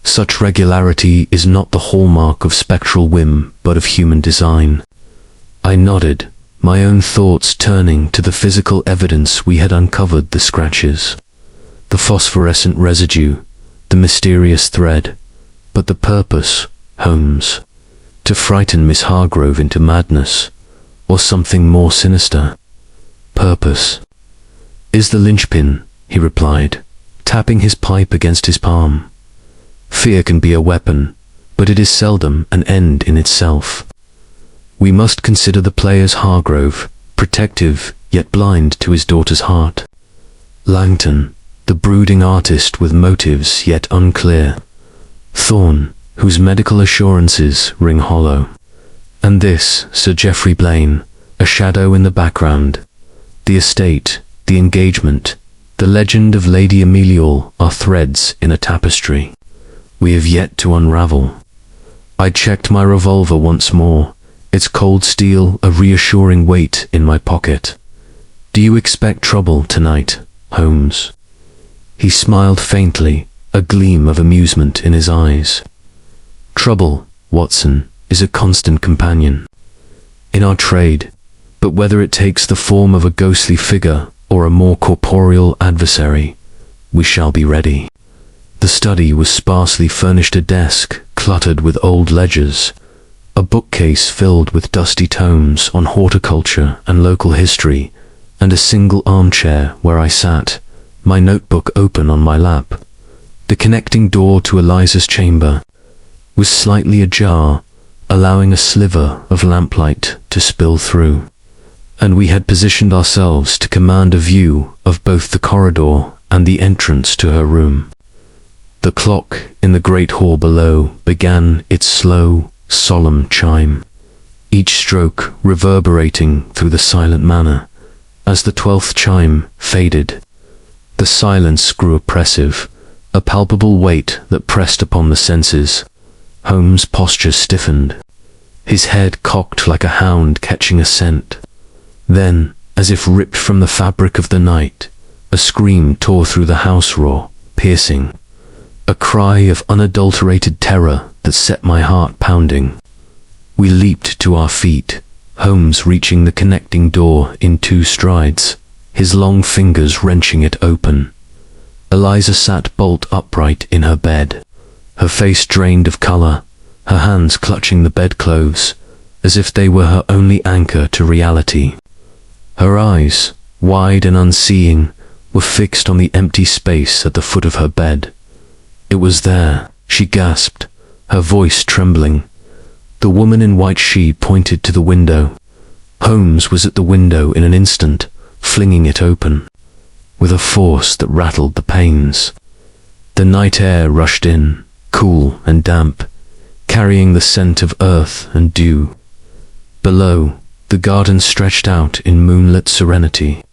Such regularity is not the hallmark of spectral whim, but of human design." I nodded, my own thoughts turning to the physical evidence we had uncovered: the scratches, the phosphorescent residue, the mysterious thread. But the purpose, Holmes? To frighten Miss Hargrove into madness, or something more sinister? "Purpose is the linchpin," he replied, tapping his pipe against his palm. "Fear can be a weapon, but it is seldom an end in itself. We must consider the player's Hargrove, protective yet blind to his daughter's heart. Langton, the brooding artist with motives yet unclear. Thorne, whose medical assurances ring hollow. And this, Sir Geoffrey Blaine, a shadow in the background. The estate, the engagement, the legend of Lady Emiliol are threads in a tapestry we have yet to unravel." I checked my revolver once more, its cold steel a reassuring weight in my pocket. "Do you expect trouble tonight, Holmes?" He smiled faintly, a gleam of amusement in his eyes. "Trouble, Watson, is a constant companion in our trade, but whether it takes the form of a ghostly figure or a more corporeal adversary, we shall be ready." The study was sparsely furnished: a desk cluttered with old ledgers, a bookcase filled with dusty tomes on horticulture and local history, and a single armchair where I sat, my notebook open on my lap. The connecting door to Eliza's chamber was slightly ajar, allowing a sliver of lamplight to spill through, and we had positioned ourselves to command a view of both the corridor and the entrance to her room. The clock in the great hall below began its slow, solemn chime, each stroke reverberating through the silent manor. As the 12th chime faded, the silence grew oppressive, a palpable weight that pressed upon the senses. Holmes' posture stiffened, his head cocked like a hound catching a scent. Then, as if ripped from the fabric of the night, a scream tore through the house, raw, piercing, a cry of unadulterated terror that set my heart pounding. We leaped to our feet, Holmes reaching the connecting door in 2 strides, his long fingers wrenching it open. Eliza sat bolt upright in her bed, her face drained of color, her hands clutching the bedclothes, as if they were her only anchor to reality. Her eyes, wide and unseeing, were fixed on the empty space at the foot of her bed. "It was there," she gasped, her voice trembling. The woman in white sheet pointed to the window. Holmes was at the window in an instant, flinging it open, with a force that rattled the panes. The night air rushed in, cool and damp, carrying the scent of earth and dew. Below, the garden stretched out in moonlit serenity,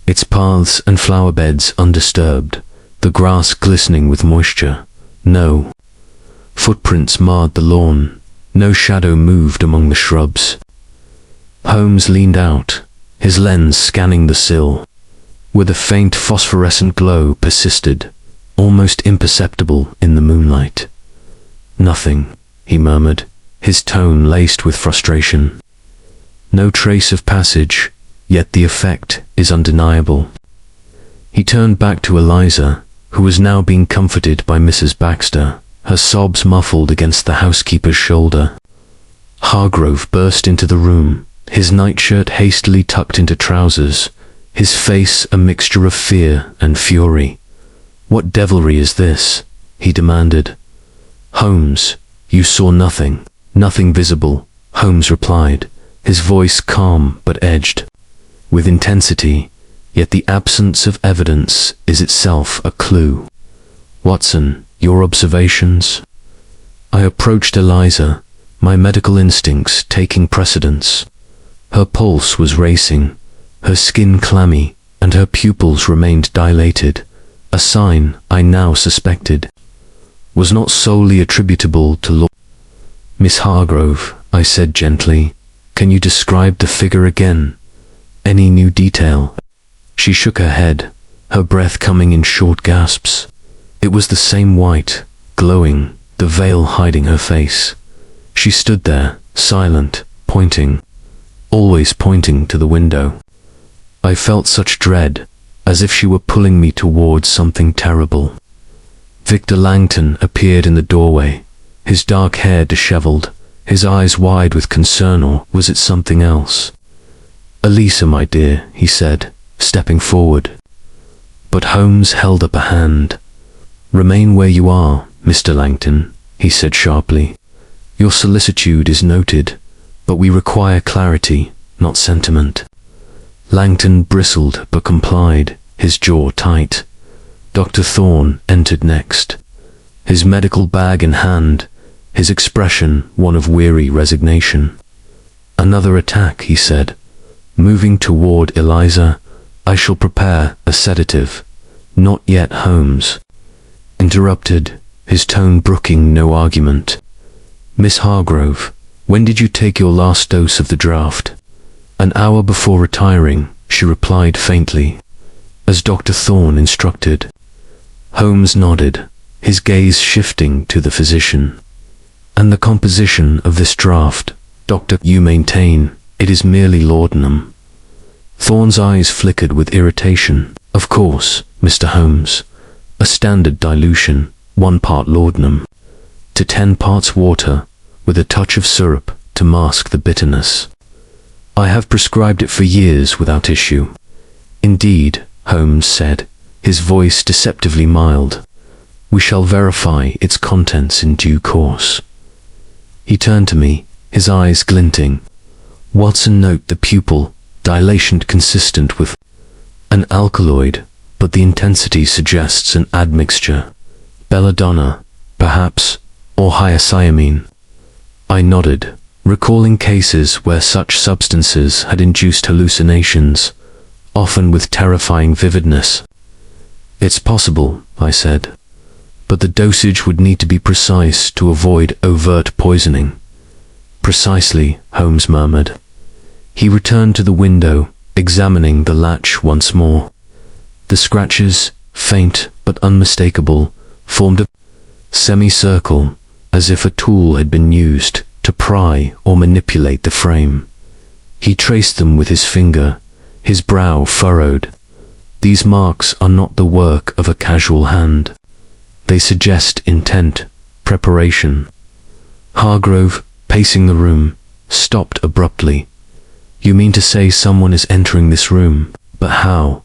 its paths and flower beds undisturbed, the grass glistening with moisture. No footprints marred the lawn, no shadow moved among the shrubs. Holmes leaned out, his lens scanning the sill, where the faint phosphorescent glow persisted, almost imperceptible in the moonlight. "Nothing," he murmured, his tone laced with frustration. "No trace of passage, yet the effect is undeniable." He turned back to Eliza, who was now being comforted by Mrs. Baxter, her sobs muffled against the housekeeper's shoulder. Hargrove burst into the room, his nightshirt hastily tucked into trousers, his face a mixture of fear and fury. "What devilry is this?" he demanded. "Holmes, you saw nothing, nothing visible," Holmes replied, his voice calm but edged with intensity. "Yet the absence of evidence is itself a clue. Watson, your observations?" I approached Eliza, my medical instincts taking precedence. Her pulse was racing, her skin clammy, and her pupils remained dilated, a sign I now suspected was not solely attributable to Miss Hargrove, I said gently, can you describe the figure again? Any new detail? She shook her head, her breath coming in short gasps. It was the same white, glowing, the veil hiding her face. She stood there, silent, pointing, always pointing to the window. I felt such dread, as if she were pulling me towards something terrible. Victor Langton appeared in the doorway, his dark hair disheveled, his eyes wide with concern, or was it something else? Eliza, my dear, he said, stepping forward. But Holmes held up a hand. Remain where you are, Mr. Langton, he said sharply. Your solicitude is noted, but we require clarity, not sentiment. Langton bristled but complied, his jaw tight. Dr. Thorne entered next, his medical bag in hand, his expression one of weary resignation. Another attack, he said, moving toward Eliza. I shall prepare a sedative. Not yet, Holmes interrupted, his tone brooking no argument. Miss Hargrove, when did you take your last dose of the draught? An hour before retiring, she replied faintly, as Dr. Thorne instructed. Holmes nodded, his gaze shifting to the physician. And the composition of this draught, Doctor, you maintain, it is merely laudanum. Thorne's eyes flickered with irritation. Of course, Mr. Holmes. A standard dilution, 1 part laudanum to 10 parts water, with a touch of syrup to mask the bitterness. I have prescribed it for years without issue. Indeed, Holmes said, his voice deceptively mild. We shall verify its contents in due course. He turned to me, his eyes glinting. Watson, note the pupil dilation consistent with an alkaloid, but the intensity suggests an admixture. Belladonna, perhaps, or hyoscyamine. I nodded, recalling cases where such substances had induced hallucinations, often with terrifying vividness. It's possible, I said, but the dosage would need to be precise to avoid overt poisoning. Precisely, Holmes murmured. He returned to the window, examining the latch once more. The scratches, faint but unmistakable, formed a semicircle, as if a tool had been used to pry or manipulate the frame. He traced them with his finger, his brow furrowed. These marks are not the work of a casual hand. They suggest intent, preparation. Hargrove, pacing the room, stopped abruptly. You mean to say someone is entering this room? But how?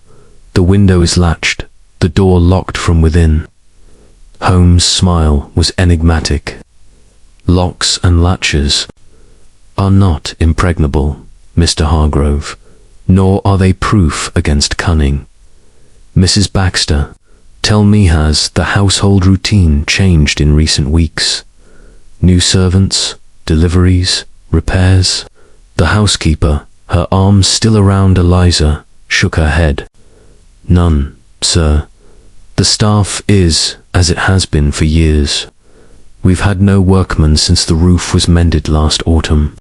The window is latched, the door locked from within. Holmes' smile was enigmatic. Locks and latches are not impregnable, Mr. Hargrove, nor are they proof against cunning. Mrs. Baxter, tell me, has the household routine changed in recent weeks? New servants, deliveries, repairs? The housekeeper, her arms still around Eliza, shook her head. None, sir. The staff is, as it has been for years. We've had no workmen since the roof was mended last autumn.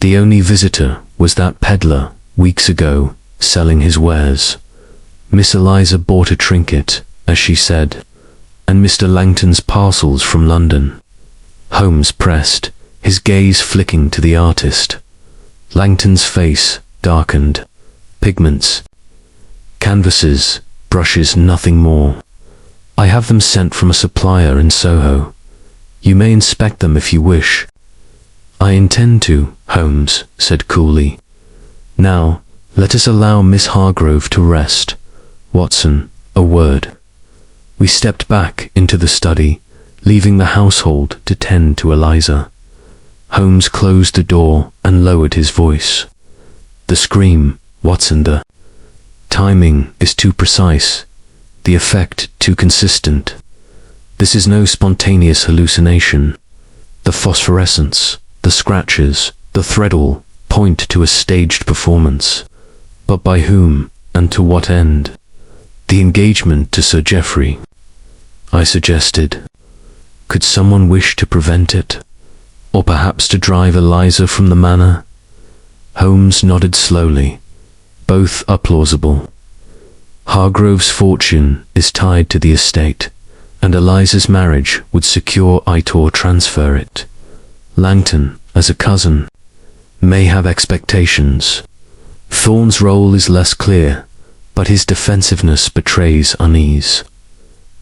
The only visitor was that peddler, weeks ago, selling his wares. Miss Eliza bought a trinket, as she said, and Mr. Langton's parcels from London. Holmes pressed, his gaze flicking to the artist. Langton's face darkened. Pigments, canvases, brushes, nothing more. I have them sent from a supplier in Soho. You may inspect them if you wish. I intend to, Holmes said coolly. Now, let us allow Miss Hargrove to rest. Watson, a word. We stepped back into the study, leaving the household to tend to Eliza. Holmes closed the door and lowered his voice. The scream, Watson, the timing is too precise, the effect too consistent. This is no spontaneous hallucination. The phosphorescence, the scratches, the thread all point to a staged performance. But by whom And to what end? The engagement to Sir Geoffrey, I suggested. Could someone wish to prevent it? Or perhaps to drive Eliza from the manor? Holmes nodded slowly. Both are plausible. Hargrove's fortune is tied to the estate, and Eliza's marriage would secure it or transfer it. Langton, as a cousin, may have expectations. Thorne's role is less clear, but his defensiveness betrays unease.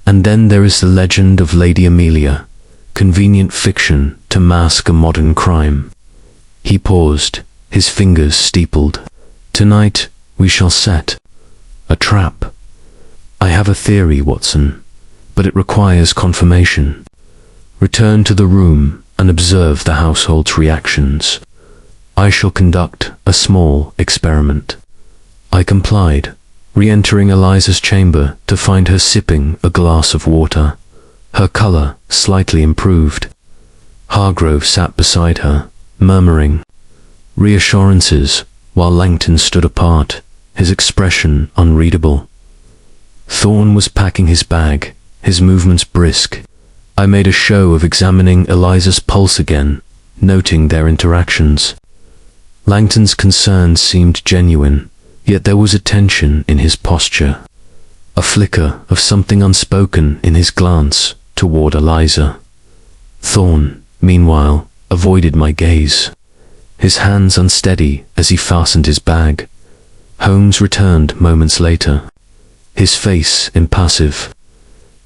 And then there is the legend of Lady Amelia, convenient fiction to mask a modern crime. He paused, his fingers steepled. Tonight we shall set a trap. I have a theory, Watson, but it requires confirmation. Return to the room and observe the household's reactions. I shall conduct a small experiment. I complied, re-entering Eliza's chamber to find her sipping a glass of water, her colour slightly improved. Hargrove sat beside her, murmuring reassurances, while Langton stood apart, his expression unreadable. Thorne was packing his bag, his movements brisk. I made a show of examining Eliza's pulse again, noting their interactions. Langton's concern seemed genuine, yet there was a tension in his posture, a flicker of something unspoken in his glance toward Eliza. Thorne, meanwhile, avoided my gaze, his hands unsteady as he fastened his bag. Holmes returned moments later, his face impassive.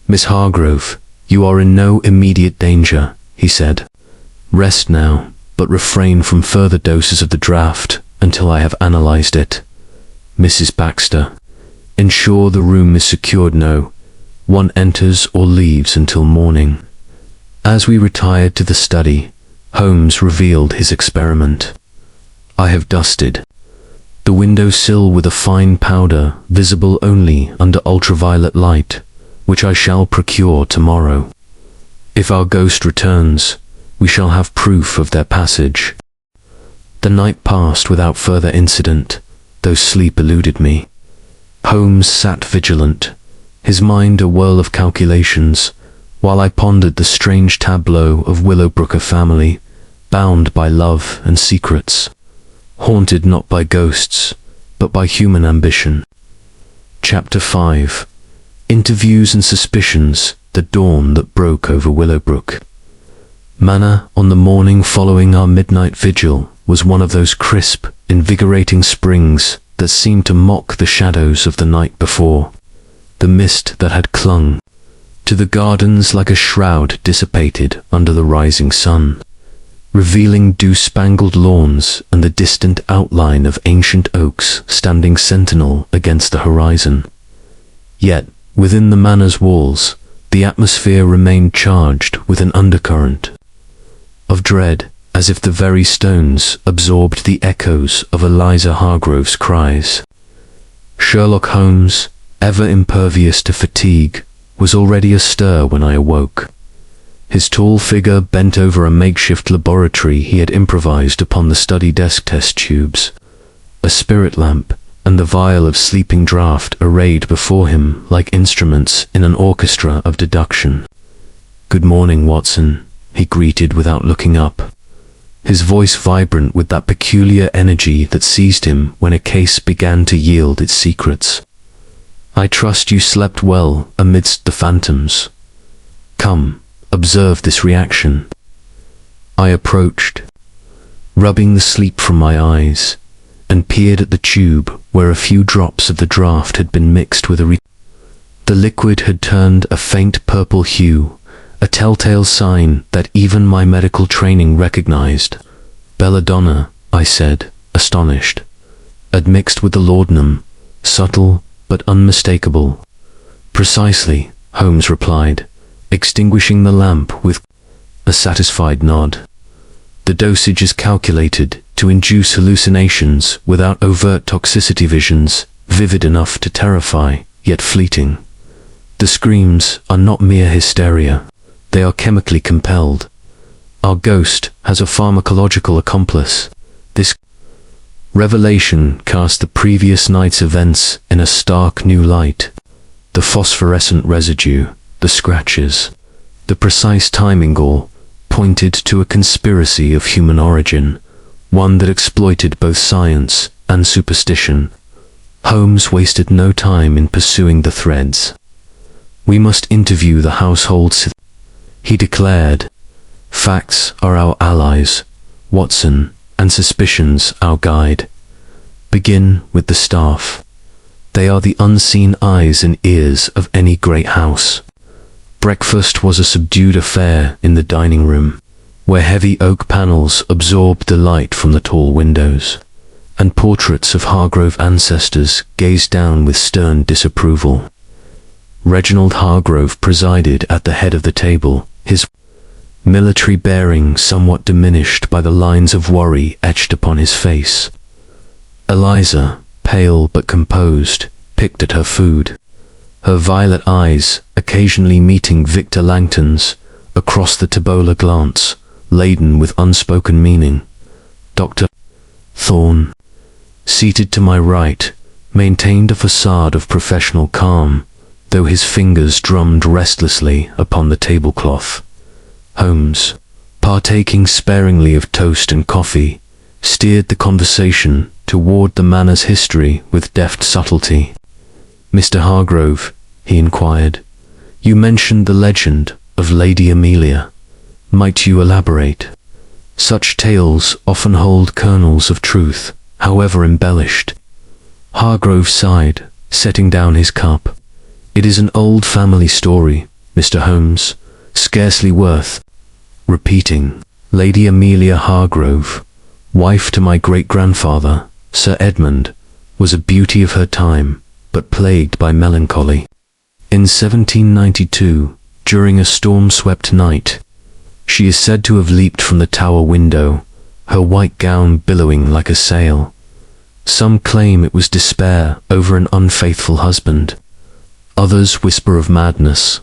Miss Hargrove, you are in no immediate danger, he said. Rest now, but refrain from further doses of the draught until I have analyzed it. Mrs. Baxter, ensure the room is secured. No one enters or leaves until morning. As we retired to the study, Holmes revealed his experiment. I have dusted the window-sill with a fine powder visible only under ultraviolet light, which I shall procure tomorrow. If our ghost returns, we shall have proof of their passage. The night passed without further incident, though sleep eluded me. Holmes sat vigilant, his mind a whirl of calculations, while I pondered the strange tableau of Willowbrook family, bound by love and secrets, haunted not by ghosts, but by human ambition. Chapter 5. Interviews and Suspicions, the Dawn That Broke Over Willowbrook Manor on the morning following our midnight vigil was one of those crisp, invigorating springs that seemed to mock the shadows of the night before. The mist that had clung to the gardens like a shroud dissipated under the rising sun, revealing dew-spangled lawns and the distant outline of ancient oaks standing sentinel against the horizon. Yet, within the manor's walls, the atmosphere remained charged with an undercurrent of dread, as if the very stones absorbed the echoes of Eliza Hargrove's cries. Sherlock Holmes, ever impervious to fatigue, was already astir when I awoke. His tall figure bent over a makeshift laboratory he had improvised upon the study desk test tubes, a spirit lamp and the vial of sleeping draught arrayed before him like instruments in an orchestra of deduction. "Good morning, Watson," he greeted without looking up, his voice vibrant with that peculiar energy that seized him when a case began to yield its secrets. "I trust you slept well amidst the phantoms. Come, observe this reaction." I approached, rubbing the sleep from my eyes, and peered at the tube where a few drops of the draught had been mixed with the liquid had turned a faint purple hue, a telltale sign that even my medical training recognized. "Belladonna," I said, astonished, "admixed with the laudanum, subtle but unmistakable." "Precisely," Holmes replied, extinguishing the lamp with a satisfied nod. "The dosage is calculated to induce hallucinations without overt toxicity, visions vivid enough to terrify, yet fleeting. The screams are not mere hysteria, they are chemically compelled. Our ghost has a pharmacological accomplice, this Revelation cast the previous night's events in a stark new light. The phosphorescent residue, the scratches, the precise timing all pointed to a conspiracy of human origin, one that exploited both science and superstition. Holmes wasted no time in pursuing the threads. "We must interview the household," he declared. "Facts are our allies, Watson, and suspicions our guide. Begin with the staff. They are the unseen eyes and ears of any great house." Breakfast was a subdued affair in the dining room, where heavy oak panels absorbed the light from the tall windows, and portraits of Hargrove ancestors gazed down with stern disapproval. Reginald Hargrove presided at the head of the table, his military bearing somewhat diminished by the lines of worry etched upon his face. Eliza, pale but composed, picked at her food, her violet eyes occasionally meeting Victor Langton's across the Tabola glance, laden with unspoken meaning. Dr. Thorne, seated to my right, maintained a facade of professional calm, though his fingers drummed restlessly upon the tablecloth. Holmes, partaking sparingly of toast and coffee, steered the conversation toward the manor's history with deft subtlety. "Mr. Hargrove," he inquired, "you mentioned the legend of Lady Amelia. Might you elaborate? Such tales often hold kernels of truth, however embellished." Hargrove sighed, setting down his cup. "It is an old family story, Mr. Holmes, scarcely worth repeating. Lady Amelia Hargrove, wife to my great-grandfather, Sir Edmund, was a beauty of her time, but plagued by melancholy. In 1792, during a storm-swept night, she is said to have leaped from the tower window, her white gown billowing like a sail. Some claim it was despair over an unfaithful husband. Others whisper of madness.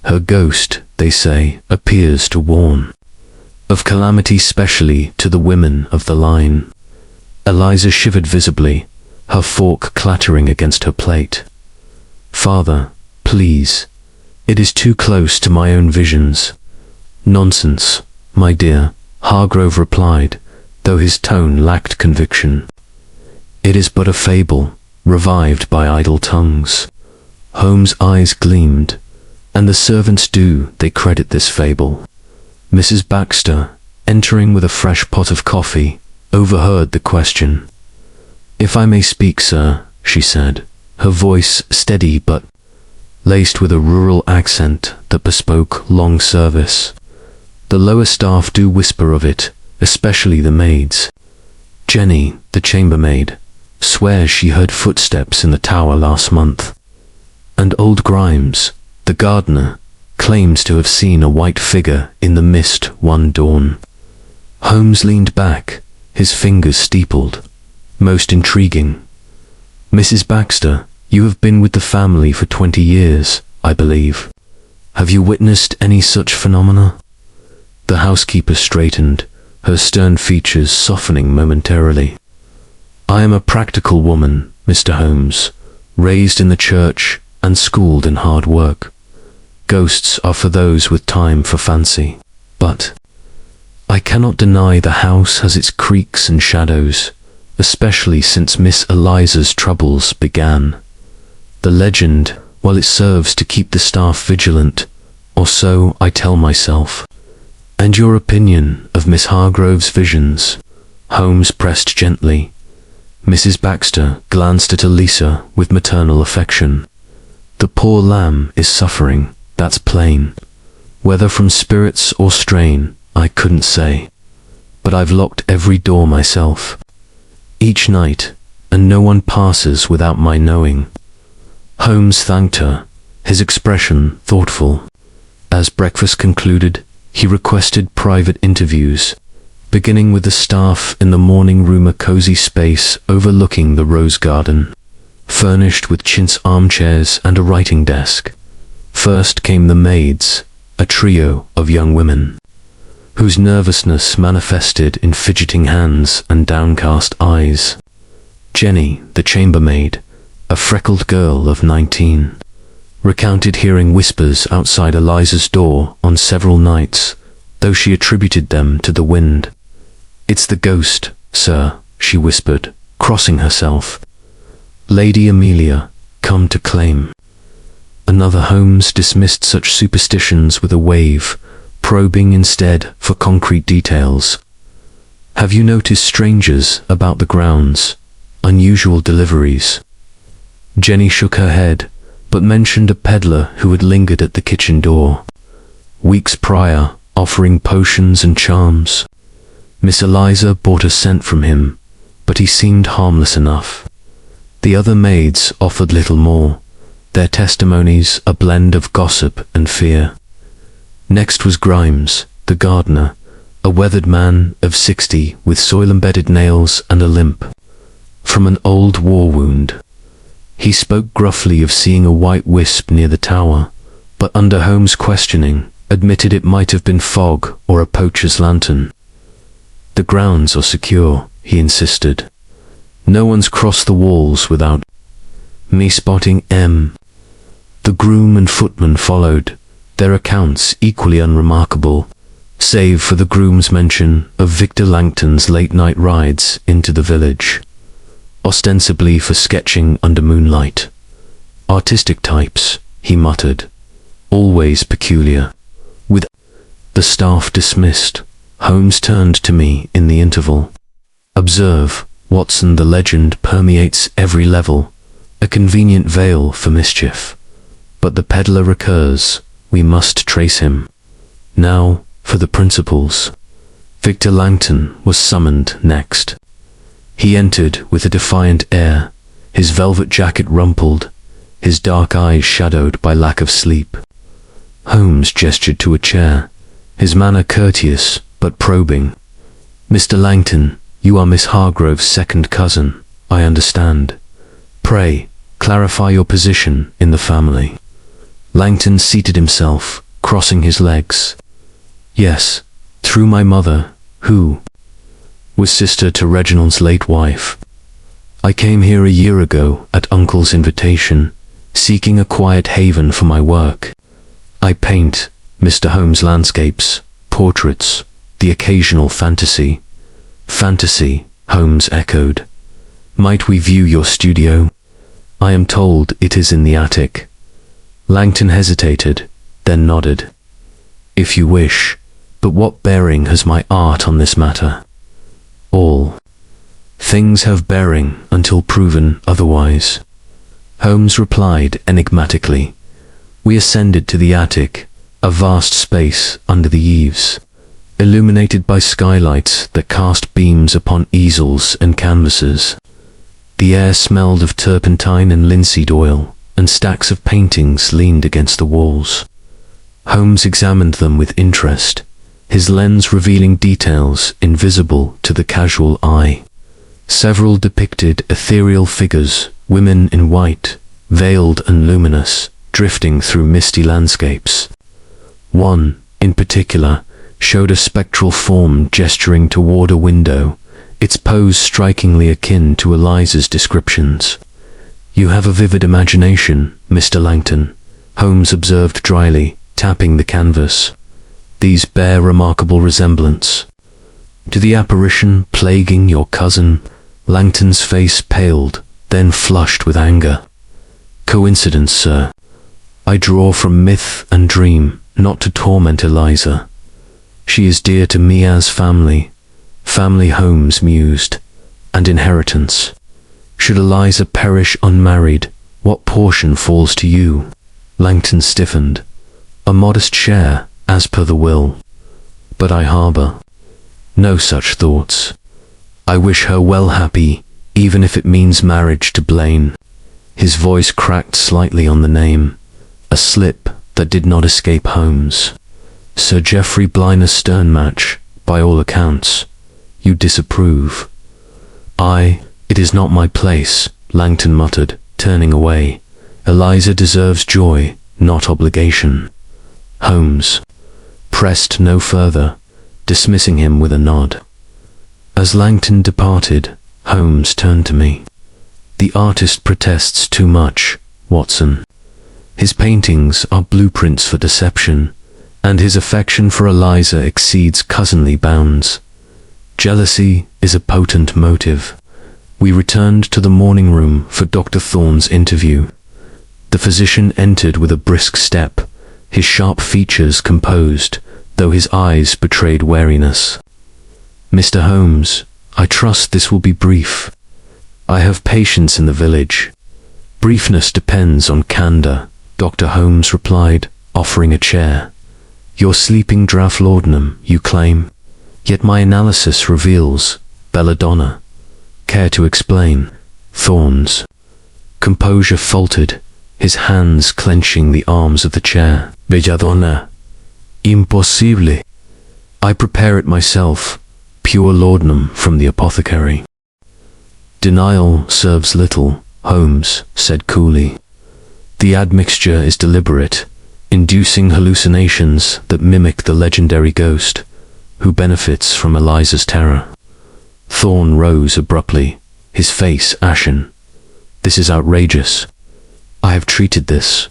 Her ghost, they say, appears to warn of calamity specially to the women of the line." Eliza shivered visibly, her fork clattering against her plate. "Father, please. It is too close to my own visions." "Nonsense, my dear," Hargrove replied, though his tone lacked conviction. "It is but a fable, revived by idle tongues." Holmes' eyes gleamed. "And the servants do they credit this fable?" Mrs. Baxter, entering with a fresh pot of coffee, overheard the question. "If I may speak, sir," she said, her voice steady but laced with a rural accent that bespoke long service. "The lower staff do whisper of it, especially the maids. Jenny, the chambermaid, swears she heard footsteps in the tower last month. And old Grimes, the gardener, claims to have seen a white figure in the mist one dawn." Holmes leaned back, his fingers steepled. "Most intriguing. Mrs. Baxter, you have been with the family for 20 years, I believe. Have you witnessed any such phenomena?" The housekeeper straightened, her stern features softening momentarily. "I am a practical woman, Mr. Holmes, raised in the church and schooled in hard work. Ghosts are for those with time for fancy. But I cannot deny the house has its creaks and shadows, especially since Miss Eliza's troubles began. The legend, while it serves to keep the staff vigilant, or so I tell myself." "And your opinion of Miss Hargrove's visions?" Holmes pressed gently. Mrs. Baxter glanced at Eliza with maternal affection. "The poor lamb is suffering, that's plain. Whether from spirits or strain, I couldn't say. But I've locked every door myself, each night, and no one passes without my knowing." Holmes thanked her, his expression thoughtful. As breakfast concluded, he requested private interviews, beginning with the staff in the morning room, a cozy space overlooking the rose garden, furnished with chintz armchairs and a writing desk. First came the maids, a trio of young women, whose nervousness manifested in fidgeting hands and downcast eyes. Jenny, the chambermaid, a freckled girl of 19, recounted hearing whispers outside Eliza's door on several nights, though she attributed them to the wind. "It's the ghost, sir," she whispered, crossing herself. "Lady Amelia, come to claim." Another Holmes dismissed such superstitions with a wave, probing instead for concrete details. "Have you noticed strangers about the grounds? Unusual deliveries?" Jenny shook her head, but mentioned a peddler who had lingered at the kitchen door weeks prior, offering potions and charms. Miss Eliza bought a scent from him, but he seemed harmless enough. The other maids offered little more, their testimonies a blend of gossip and fear. Next was Grimes, the gardener, a weathered man of 60 with soil-embedded nails and a limp from an old war wound. He spoke gruffly of seeing a white wisp near the tower, but under Holmes' questioning, admitted it might have been fog or a poacher's lantern. "The grounds are secure," he insisted. "No one's crossed the walls without me spotting M." The groom and footman followed, their accounts equally unremarkable, save for the groom's mention of Victor Langton's late-night rides into the village, ostensibly for sketching under moonlight. "Artistic types," he muttered, "always peculiar." With the staff dismissed, Holmes turned to me in the interval. "Observe, Watson, the legend permeates every level, a convenient veil for mischief. But the peddler recurs, we must trace him. Now, for the principals." Victor Langton was summoned next. He entered with a defiant air, his velvet jacket rumpled, his dark eyes shadowed by lack of sleep. Holmes gestured to a chair, his manner courteous but probing. "Mr. Langton, you are Miss Hargrove's second cousin, I understand. Pray, clarify your position in the family." Langton seated himself, crossing his legs. "Yes, through my mother, who was sister to Reginald's late wife. I came here a year ago at Uncle's invitation, seeking a quiet haven for my work. I paint, Mr. Holmes, landscapes, portraits, the occasional fantasy." "Fantasy," Holmes echoed. "Might we view your studio? I am told it is in the attic." Langton hesitated, then nodded. "If you wish, but what bearing has my art on this matter?" "All. Things have bearing until proven otherwise," Holmes replied enigmatically. We ascended to the attic, a vast space under the eaves, illuminated by skylights that cast beams upon easels and canvases. The air smelled of turpentine and linseed oil, and stacks of paintings leaned against the walls. Holmes examined them with interest, his lens revealing details invisible to the casual eye. Several depicted ethereal figures, women in white, veiled and luminous, drifting through misty landscapes. One, in particular, showed a spectral form gesturing toward a window, its pose strikingly akin to Eliza's descriptions. "You have a vivid imagination, Mr. Langton," Holmes observed dryly, tapping the canvas. "These bear remarkable resemblance to the apparition plaguing your cousin." Langton's face paled, then flushed with anger. "Coincidence, sir. I draw from myth and dream, not to torment Eliza. She is dear to me as family." Family, Holmes mused, and inheritance. Should Eliza perish unmarried, what portion falls to you? Langton stiffened. "A modest share, as per the will. But I harbour no such thoughts. I wish her well happy, even if it means marriage to Blaine." His voice cracked slightly on the name, a slip that did not escape Holmes. "Sir Geoffrey Blyner's stern match, by all accounts. You disapprove." It is not my place," Langton muttered, turning away. "Eliza deserves joy, not obligation." Holmes pressed no further, dismissing him with a nod. As Langton departed, Holmes turned to me. The artist protests too much, Watson. His paintings are blueprints for deception, and his affection for Eliza exceeds cousinly bounds. Jealousy is a potent motive. We returned to the morning room for Dr. Thorne's interview. The physician entered with a brisk step, his sharp features composed, though his eyes betrayed wariness. "Mr. Holmes, I trust this will be brief. I have patients in the village." "Briefness depends on candor," Dr. Holmes replied, offering a chair. "Your sleeping draught laudanum, you claim? Yet my analysis reveals belladonna. Care to explain?" Thorne's composure faltered, his hands clenching the arms of the chair. "Belladonna? Impossible. I prepare it myself, pure laudanum from the apothecary." "Denial serves little," Holmes said coolly. "The admixture is deliberate, inducing hallucinations that mimic the legendary ghost, who benefits from Eliza's terror." Thorne rose abruptly, his face ashen. "This is outrageous. I have treated this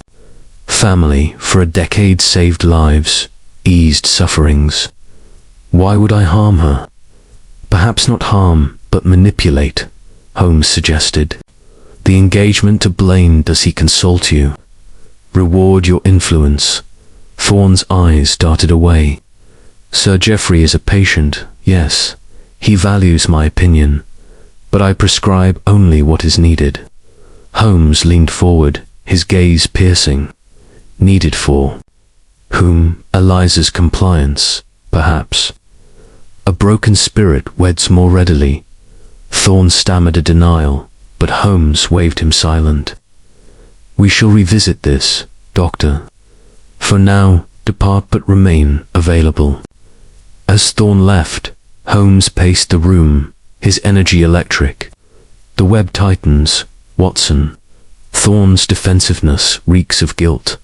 family for a decade, saved lives, eased sufferings. Why would I harm her?" "Perhaps not harm, but manipulate," Holmes suggested. "The engagement to Blaine, does he consult you? Reward your influence?" Thorne's eyes darted away. "Sir Geoffrey is a patient, yes. He values my opinion, but I prescribe only what is needed." Holmes leaned forward, his gaze piercing. "Needed for whom?" "Eliza's compliance, perhaps. A broken spirit weds more readily." Thorne stammered a denial, but Holmes waved him silent. "We shall revisit this, Doctor. For now, depart but remain available." As Thorne left, Holmes paced the room, his energy electric. "The web tightens, Watson. Thorne's defensiveness reeks of guilt.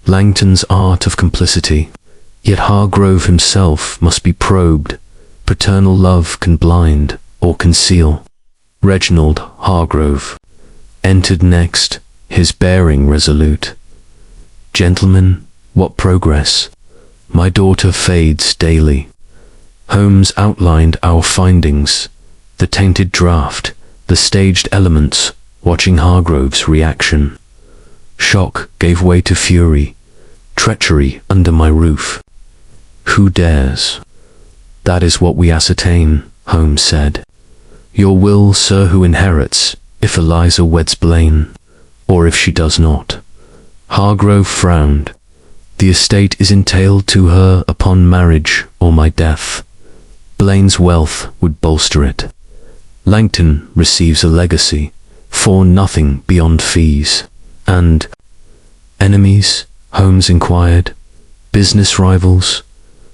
Langton's art of complicity. Yet Hargrove himself must be probed. Paternal love can blind or conceal." Reginald Hargrove entered next, his bearing resolute. "Gentlemen, what progress? My daughter fades daily." Holmes outlined our findings, the tainted draught, the staged elements, watching Hargrove's reaction. Shock gave way to fury. Treachery under my roof. "Who dares?" "That is what we ascertain," Holmes said. "Your will, sir, who inherits, if Eliza weds Blaine, or if she does not." Hargrove frowned. "The estate is entailed to her upon marriage or my death. Blaine's wealth would bolster it. Langton receives a legacy, for nothing beyond fees. And enemies?" Holmes inquired. "Business rivals?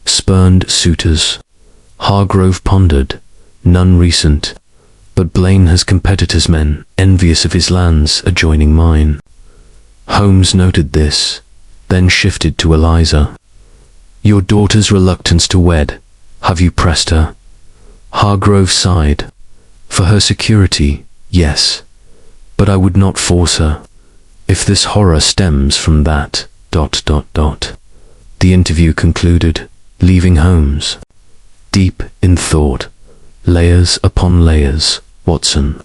Spurned suitors?" Hargrove pondered. "None recent, but Blaine has competitors' men envious of his lands adjoining mine." Holmes noted this, then shifted to Eliza. "Your daughter's reluctance to wed, have you pressed her?" Hargrove sighed. "For her security, yes, but I would not force her. If this horror stems from that, ... The interview concluded, leaving Holmes deep in thought. Layers upon layers, Watson.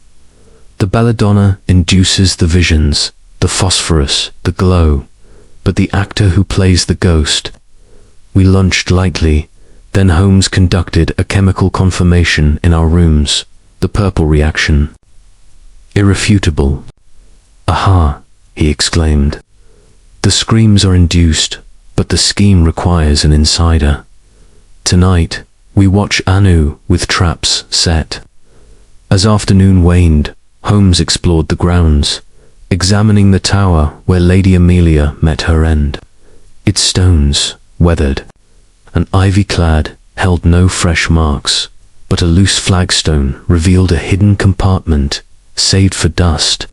The belladonna induces the visions, the phosphorus, the glow, but the actor who plays the ghost. We lunched lightly, then Holmes conducted a chemical confirmation in our rooms, the purple reaction. Irrefutable. "Aha!" he exclaimed. "The screams are induced, but the scheme requires an insider. Tonight, we watch Anu with traps set." As afternoon waned, Holmes explored the grounds, examining the tower where Lady Amelia met her end. Its stones, weathered, and ivy-clad, held no fresh marks, but a loose flagstone revealed a hidden compartment, saved for dust.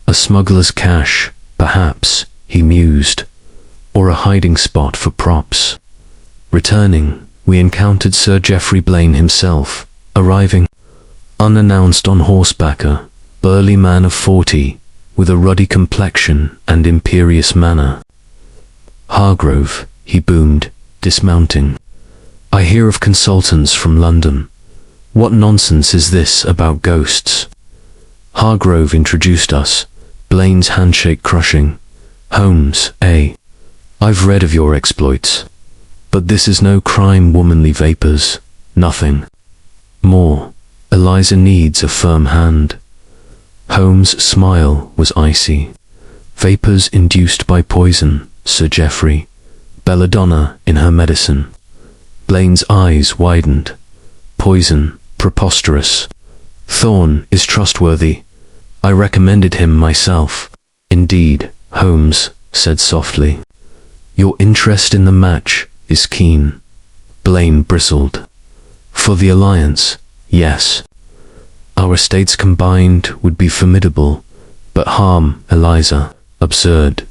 A smuggler's cache, perhaps, he mused, or a hiding spot for props. Returning, we encountered Sir Geoffrey Blaine himself, arriving unannounced on horseback, burly man of 40, with a ruddy complexion and imperious manner. "Hargrove," he boomed, dismounting. "I hear of consultants from London. What nonsense is this about ghosts?" Hargrove introduced us, Blaine's handshake crushing. "Holmes, eh? I've read of your exploits. But this is no crime, womanly vapors. Nothing. More. Eliza needs a firm hand." Holmes' smile was icy. "Vapors induced by poison, Sir Geoffrey. Belladonna in her medicine." Blaine's eyes widened. "Poison. Preposterous. Thorne is trustworthy. I recommended him myself." "Indeed," Holmes said softly. "Your interest in the match is keen." Blaine bristled. "For the alliance, yes. Our estates combined would be formidable, but harm Eliza, absurd."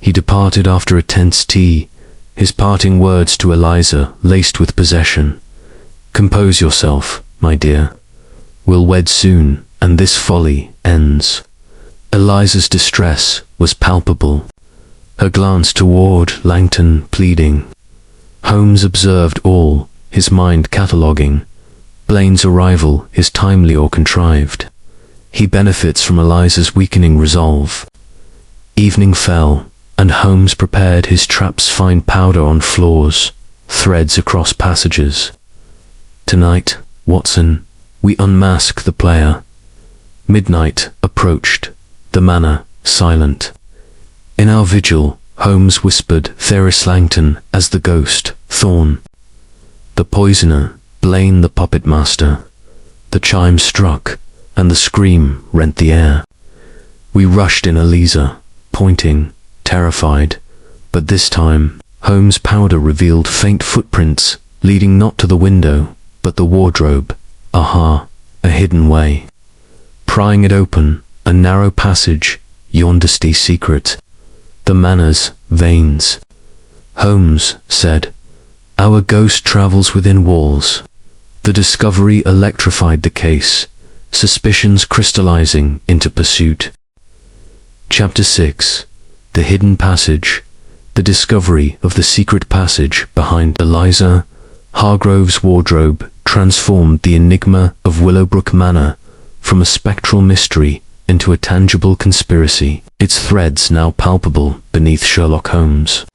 He departed after a tense tea, his parting words to Eliza laced with possession. "Compose yourself, my dear. We'll wed soon, and this folly ends." Eliza's distress was palpable, her glance toward Langton pleading. Holmes observed all, his mind cataloguing. Blaine's arrival is timely or contrived. He benefits from Eliza's weakening resolve. Evening fell, and Holmes prepared his trap's fine powder on floors, threads across passages. "Tonight, Watson, we unmask the player." Midnight approached, the manor silent. In our vigil, Holmes whispered Theris Langton as the ghost, Thorne the poisoner, Blaine the puppet master. The chime struck, and the scream rent the air. We rushed in Eliza, pointing, terrified, but this time, Holmes' powder revealed faint footprints, leading not to the window, but the wardrobe. Aha, a hidden way. Prying it open, a narrow passage, yondesty secret. The manor's veins. Holmes said, "Our ghost travels within walls." The discovery electrified the case, suspicions crystallizing into pursuit. Chapter 6. The Hidden Passage. The discovery of the secret passage behind Eliza Hargrove's wardrobe transformed the enigma of Willowbrook Manor from a spectral mystery into a tangible conspiracy, its threads now palpable beneath Sherlock Holmes'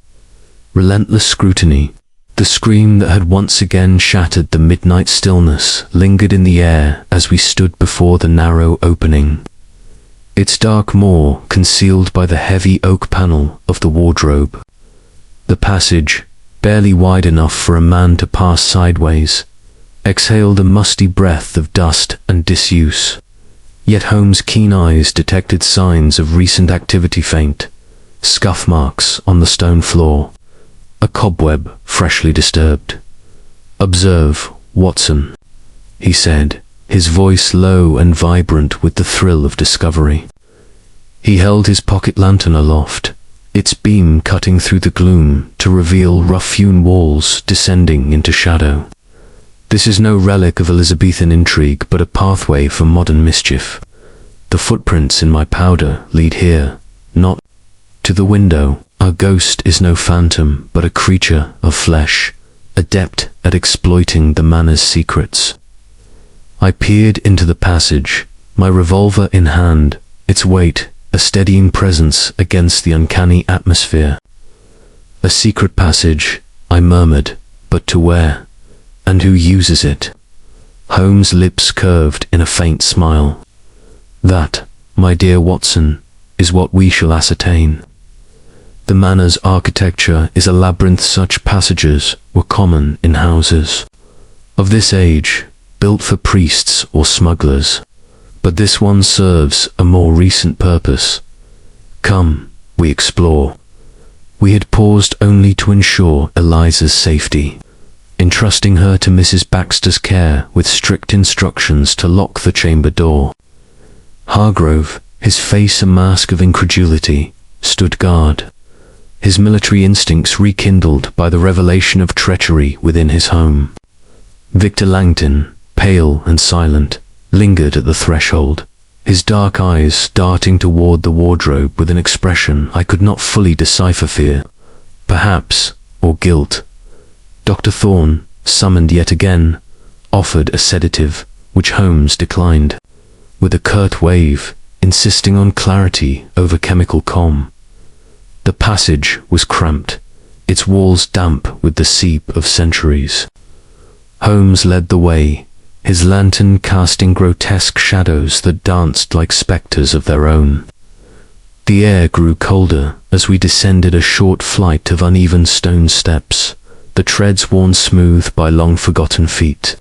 relentless scrutiny. The scream that had once again shattered the midnight stillness lingered in the air as we stood before the narrow opening, its dark maw concealed by the heavy oak panel of the wardrobe. The passage, barely wide enough for a man to pass sideways, exhaled a musty breath of dust and disuse. Yet Holmes' keen eyes detected signs of recent activity: faint scuff marks on the stone floor, a cobweb freshly disturbed. "Observe, Watson," he said, his voice low and vibrant with the thrill of discovery. He held his pocket lantern aloft, its beam cutting through the gloom to reveal rough-hewn walls descending into shadow. "This is no relic of Elizabethan intrigue, but a pathway for modern mischief. The footprints in my powder lead here, not to the window. Our ghost is no phantom, but a creature of flesh, adept at exploiting the manor's secrets." I peered into the passage, my revolver in hand, its weight a steadying presence against the uncanny atmosphere. "A secret passage," I murmured, "but to where? And who uses it?" Holmes' lips curved in a faint smile. "That, my dear Watson, is what we shall ascertain. The manor's architecture is a labyrinth. Such passages were common in houses of this age, built for priests or smugglers. But this one serves a more recent purpose. Come, we explore." We had paused only to ensure Eliza's safety, entrusting her to Mrs. Baxter's care with strict instructions to lock the chamber door. Hargrove, his face a mask of incredulity, stood guard, his military instincts rekindled by the revelation of treachery within his home. Victor Langton, pale and silent, lingered at the threshold, his dark eyes darting toward the wardrobe with an expression I could not fully decipher. Fear, perhaps, or guilt. Dr. Thorne, summoned yet again, offered a sedative, which Holmes declined, with a curt wave, insisting on clarity over chemical calm. The passage was cramped, its walls damp with the seep of centuries. Holmes led the way, his lantern casting grotesque shadows that danced like spectres of their own. The air grew colder as we descended a short flight of uneven stone steps, the treads worn smooth by long-forgotten feet.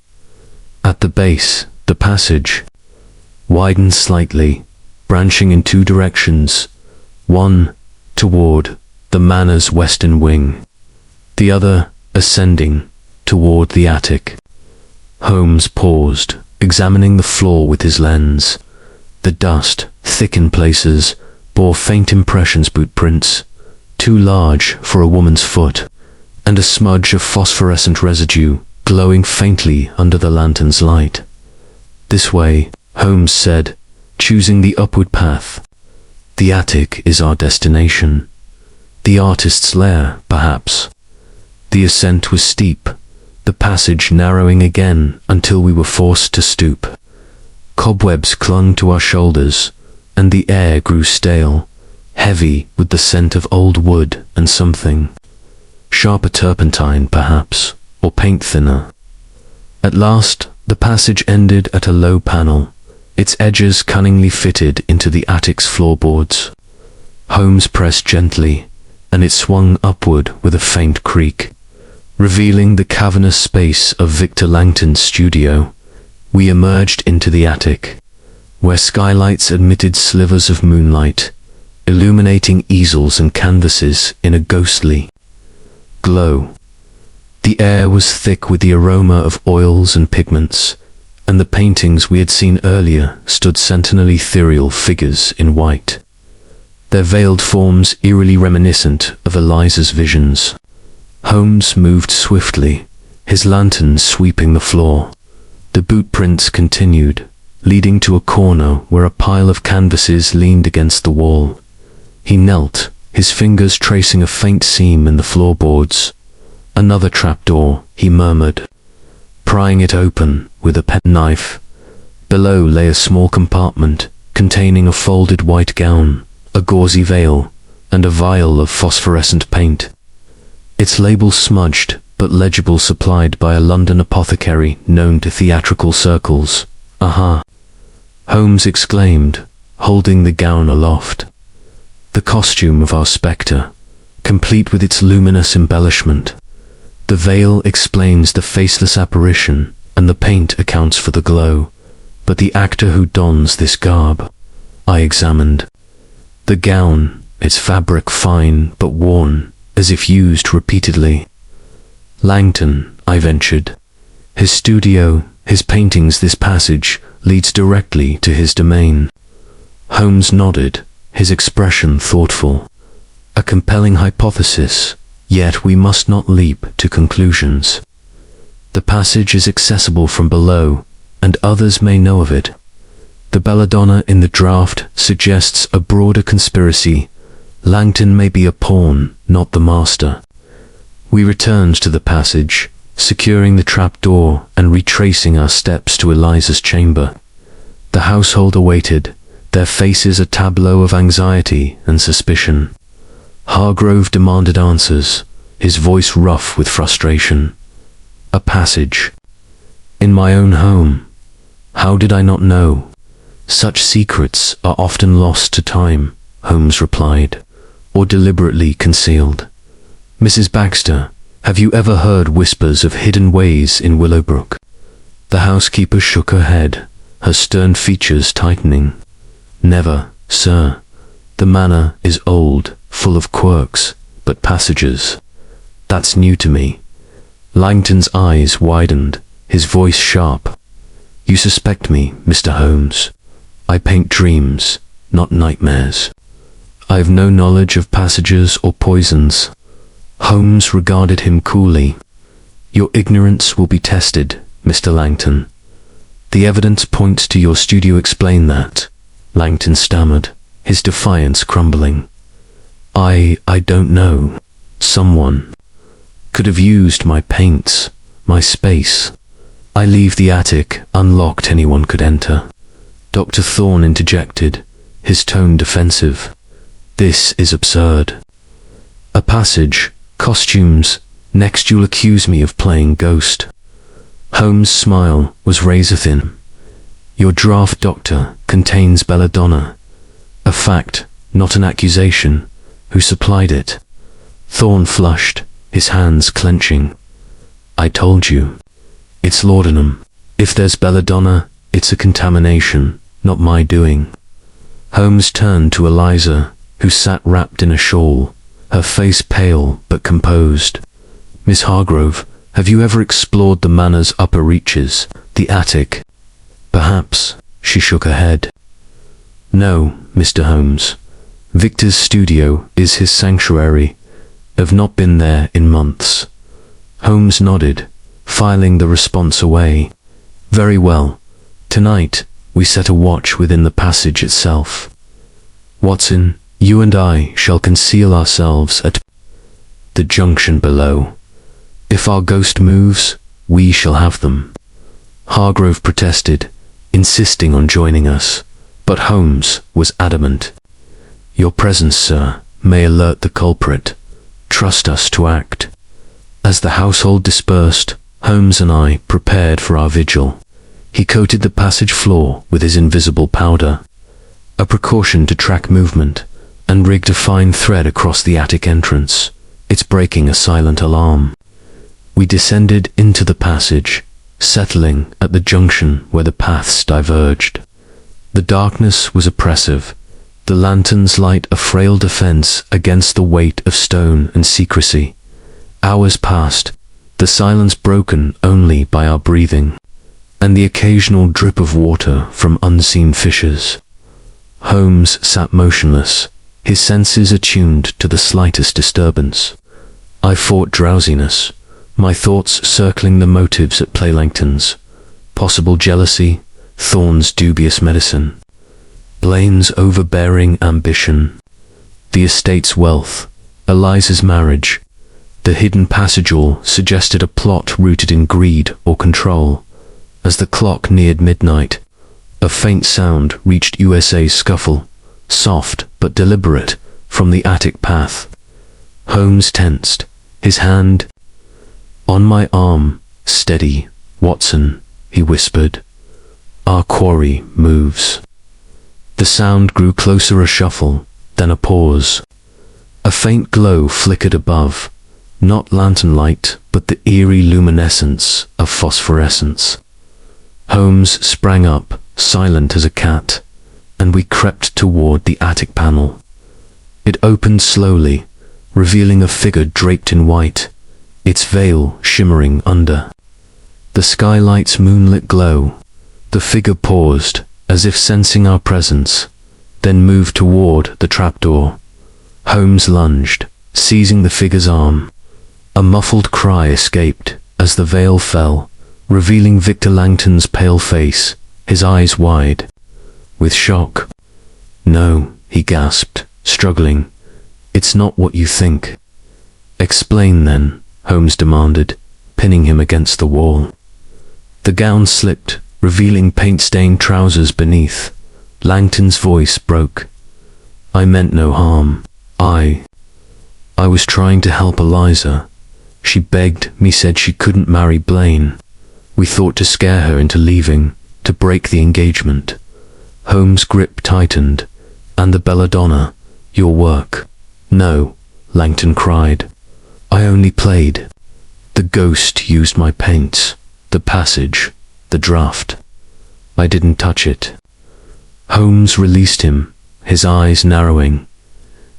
At the base, the passage widened slightly, branching in two directions, one toward the manor's western wing, the other ascending toward the attic. Holmes paused, examining the floor with his lens. The dust, thick in places, bore faint impressions, boot prints, too large for a woman's foot, and a smudge of phosphorescent residue glowing faintly under the lantern's light. This way, Holmes said, choosing the upward path. The attic is our destination. The artist's lair, perhaps. The ascent was steep, the passage narrowing again until we were forced to stoop. Cobwebs clung to our shoulders, and the air grew stale, heavy with the scent of old wood and something. Sharper turpentine, perhaps, or paint thinner. At last, the passage ended at a low panel, its edges cunningly fitted into the attic's floorboards. Holmes pressed gently, and it swung upward with a faint creak, revealing the cavernous space of Victor Langton's studio. We emerged into the attic, where skylights admitted slivers of moonlight, illuminating easels and canvases in a ghostly glow. The air was thick with the aroma of oils and pigments, and the paintings we had seen earlier stood sentinel ethereal figures in white, their veiled forms eerily reminiscent of Eliza's visions. Holmes moved swiftly, his lantern sweeping the floor. The boot prints continued, leading to a corner where a pile of canvases leaned against the wall. He knelt, his fingers tracing a faint seam in the floorboards. Another trapdoor, he murmured, prying it open with a penknife. Below lay a small compartment containing a folded white gown, a gauzy veil, and a vial of phosphorescent paint. Its label smudged, but legible, supplied by a London apothecary known to theatrical circles. "Aha!" Holmes exclaimed, holding the gown aloft. The costume of our spectre, complete with its luminous embellishment. The veil explains the faceless apparition, and the paint accounts for the glow. But the actor who dons this garb? I examined. The gown, its fabric fine but worn, as if used repeatedly. Langton, I ventured. His studio, his paintings, this passage leads directly to his domain. Holmes nodded, his expression thoughtful. A compelling hypothesis, yet we must not leap to conclusions. The passage is accessible from below, and others may know of it. The belladonna in the draught suggests a broader conspiracy. Langton may be a pawn, not the master. We returned to the passage, securing the trapdoor and retracing our steps to Eliza's chamber. The household awaited, their faces a tableau of anxiety and suspicion. Hargrove demanded answers, his voice rough with frustration. A passage. In my own home. How did I not know? Such secrets are often lost to time, Holmes replied, or deliberately concealed. Mrs. Baxter, have you ever heard whispers of hidden ways in Willowbrook? The housekeeper shook her head, her stern features tightening. Never, sir. The manor is old, full of quirks, but passages. That's new to me. Langton's eyes widened, his voice sharp. You suspect me, Mr. Holmes. I paint dreams, not nightmares. I have no knowledge of passages or poisons. Holmes regarded him coolly. Your ignorance will be tested, Mr. Langton. The evidence points to your studio. Explain that. Langton stammered, his defiance crumbling. I don't know. Someone could have used my paints, my space. I leave the attic unlocked, anyone could enter. Dr. Thorne interjected, his tone defensive. This is absurd. A passage, costumes, next you'll accuse me of playing ghost. Holmes' smile was razor thin. Your draft, doctor, contains belladonna. A fact, not an accusation. Who supplied it? Thorne flushed, his hands clenching. I told you. It's laudanum. If there's belladonna, it's a contamination, not my doing. Holmes turned to Eliza, who sat wrapped in a shawl, her face pale but composed. Miss Hargrove, have you ever explored the manor's upper reaches, the attic? Perhaps, she shook her head. No, Mr. Holmes. Victor's studio is his sanctuary. I've not been there in months. Holmes nodded, filing the response away. Very well. Tonight, we set a watch within the passage itself. Watson, you and I shall conceal ourselves at the junction below. If our ghost moves, we shall have them. Hargrove protested, insisting on joining us, but Holmes was adamant. Your presence, sir, may alert the culprit. Trust us to act. As the household dispersed, Holmes and I prepared for our vigil. He coated the passage floor with his invisible powder, a precaution to track movement, and rigged a fine thread across the attic entrance, its breaking a silent alarm. We descended into the passage, settling at the junction where the paths diverged. The darkness was oppressive, the lanterns light a frail defense against the weight of stone and secrecy. Hours passed, the silence broken only by our breathing, and the occasional drip of water from unseen fissures. Holmes sat motionless, his senses attuned to the slightest disturbance. I fought drowsiness, my thoughts circling the motives at play. Langton's possible jealousy, Thorne's dubious medicine, Blaine's overbearing ambition, the estate's wealth, Eliza's marriage. The hidden passage all suggested a plot rooted in greed or control. As the clock neared midnight, a faint sound reached USA's scuffle, soft but deliberate, from the attic path. Holmes tensed, his hand on my arm. Steady, Watson, he whispered. Our quarry moves. The sound grew closer, a shuffle, then a pause. A faint glow flickered above, not lantern light, but the eerie luminescence of phosphorescence. Holmes sprang up, silent as a cat, and we crept toward the attic panel. It opened slowly, revealing a figure draped in white, its veil shimmering under the skylight's moonlit glow. The figure paused, as if sensing our presence, then moved toward the trapdoor. Holmes lunged, seizing the figure's arm. A muffled cry escaped as the veil fell, revealing Victor Langton's pale face, his eyes wide with shock. No, he gasped, struggling. It's not what you think. Explain then, Holmes demanded, pinning him against the wall. The gown slipped, revealing paint-stained trousers beneath. Langton's voice broke. I meant no harm. I was trying to help Eliza. She begged me, said she couldn't marry Blaine. We thought to scare her into leaving, to break the engagement. Holmes' grip tightened. And the belladonna, your work. No, Langton cried. I only played. The ghost used my paints, the passage, the draft. I didn't touch it. Holmes released him, his eyes narrowing.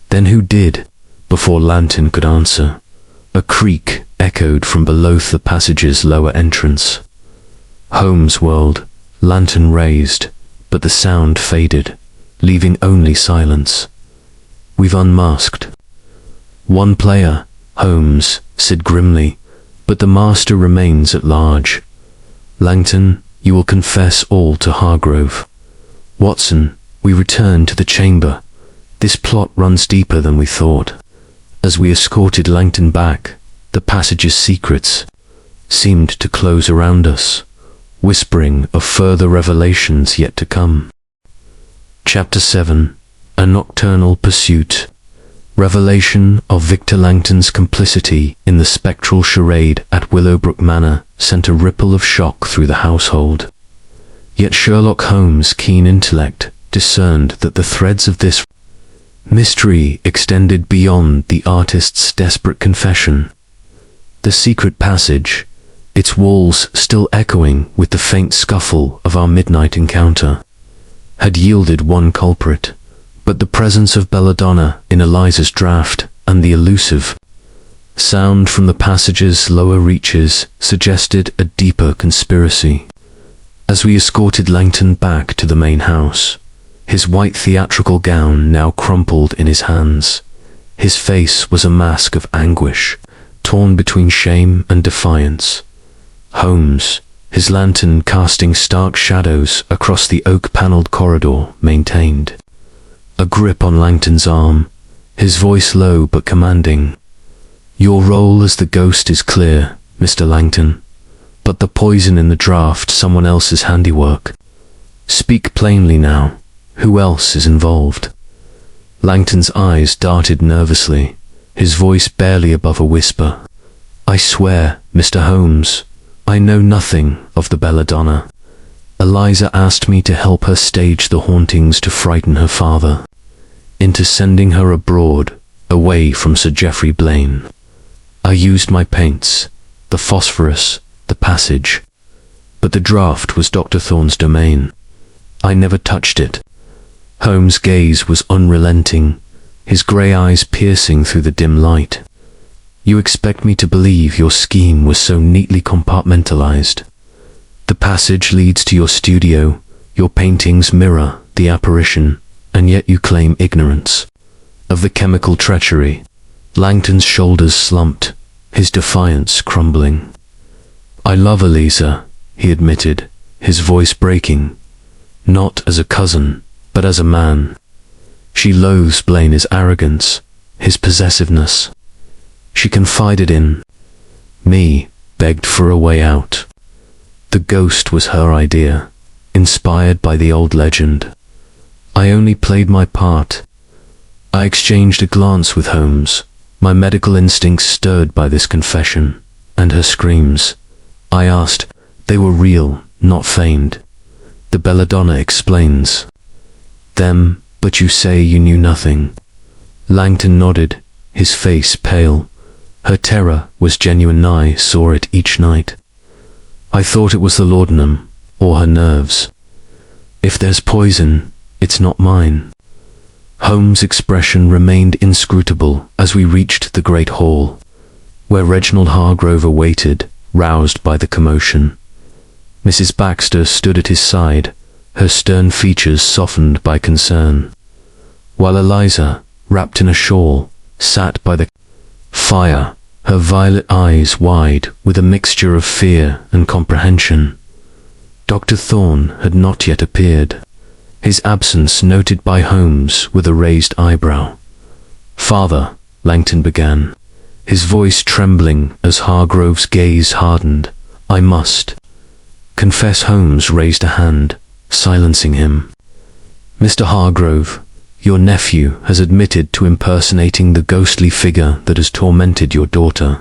Then who did? Before Langton could answer, a creak echoed from below the passage's lower entrance. Holmes whirled, lantern raised, but the sound faded, leaving only silence. We've unmasked. One player, Holmes said grimly, but the master remains at large. Langton, you will confess all to Hargrove. Watson, We return to the chamber. This plot runs deeper than we thought. As we escorted Langton back, the passage's secrets seemed to close around us, whispering of further revelations yet to come. Chapter 7. A Nocturnal Pursuit. Revelation of Victor Langton's complicity in the spectral charade at Willowbrook Manor sent a ripple of shock through the household. Yet Sherlock Holmes' keen intellect discerned that the threads of this mystery extended beyond the artist's desperate confession. The secret passage, its walls still echoing with the faint scuffle of our midnight encounter, had yielded one culprit, but the presence of belladonna in Eliza's draught and the elusive sound from the passage's lower reaches suggested a deeper conspiracy. As we escorted Langton back to the main house, his white theatrical gown now crumpled in his hands, his face was a mask of anguish, torn between shame and defiance. Holmes, his lantern casting stark shadows across the oak-panelled corridor, maintained a grip on Langton's arm, his voice low but commanding. "Your role as the ghost is clear, Mr. Langton, but the poison in the draught someone else's handiwork. Speak plainly now. Who else is involved?" Langton's eyes darted nervously, his voice barely above a whisper. "I swear, Mr. Holmes, I know nothing of the belladonna. Eliza asked me to help her stage the hauntings to frighten her father into sending her abroad, away from Sir Geoffrey Blaine. I used my paints, the phosphorus, the passage, but the draught was Dr. Thorne's domain. I never touched it." Holmes' gaze was unrelenting, his grey eyes piercing through the dim light. "You expect me to believe your scheme was so neatly compartmentalized? The passage leads to your studio, your paintings mirror the apparition, and yet you claim ignorance of the chemical treachery." Langton's shoulders slumped, his defiance crumbling. "I love Eliza," he admitted, his voice breaking, "not as a cousin, but as a man. She loathes Blaine's arrogance, his possessiveness. She confided in me, begged for a way out. The ghost was her idea, inspired by the old legend. I only played my part." I exchanged a glance with Holmes, my medical instincts stirred by this confession, and her screams. I asked, "They were real, not feigned. The belladonna explains them, but you say you knew nothing." Langton nodded, his face pale. Her terror was genuine. I saw it each night. I thought it was the laudanum, or her nerves. If there's poison, it's not mine. Holmes' expression remained inscrutable as we reached the great hall, where Reginald Hargrove awaited, roused by the commotion. Mrs. Baxter stood at his side, her stern features softened by concern, while Eliza, wrapped in a shawl, sat by the fire, her violet eyes wide with a mixture of fear and comprehension. Dr. Thorne had not yet appeared, his absence noted by Holmes with a raised eyebrow. "Father," Langton began, his voice trembling as Hargrove's gaze hardened, "I must confess." Holmes raised a hand, silencing him. "Mr. Hargrove, your nephew has admitted to impersonating the ghostly figure that has tormented your daughter.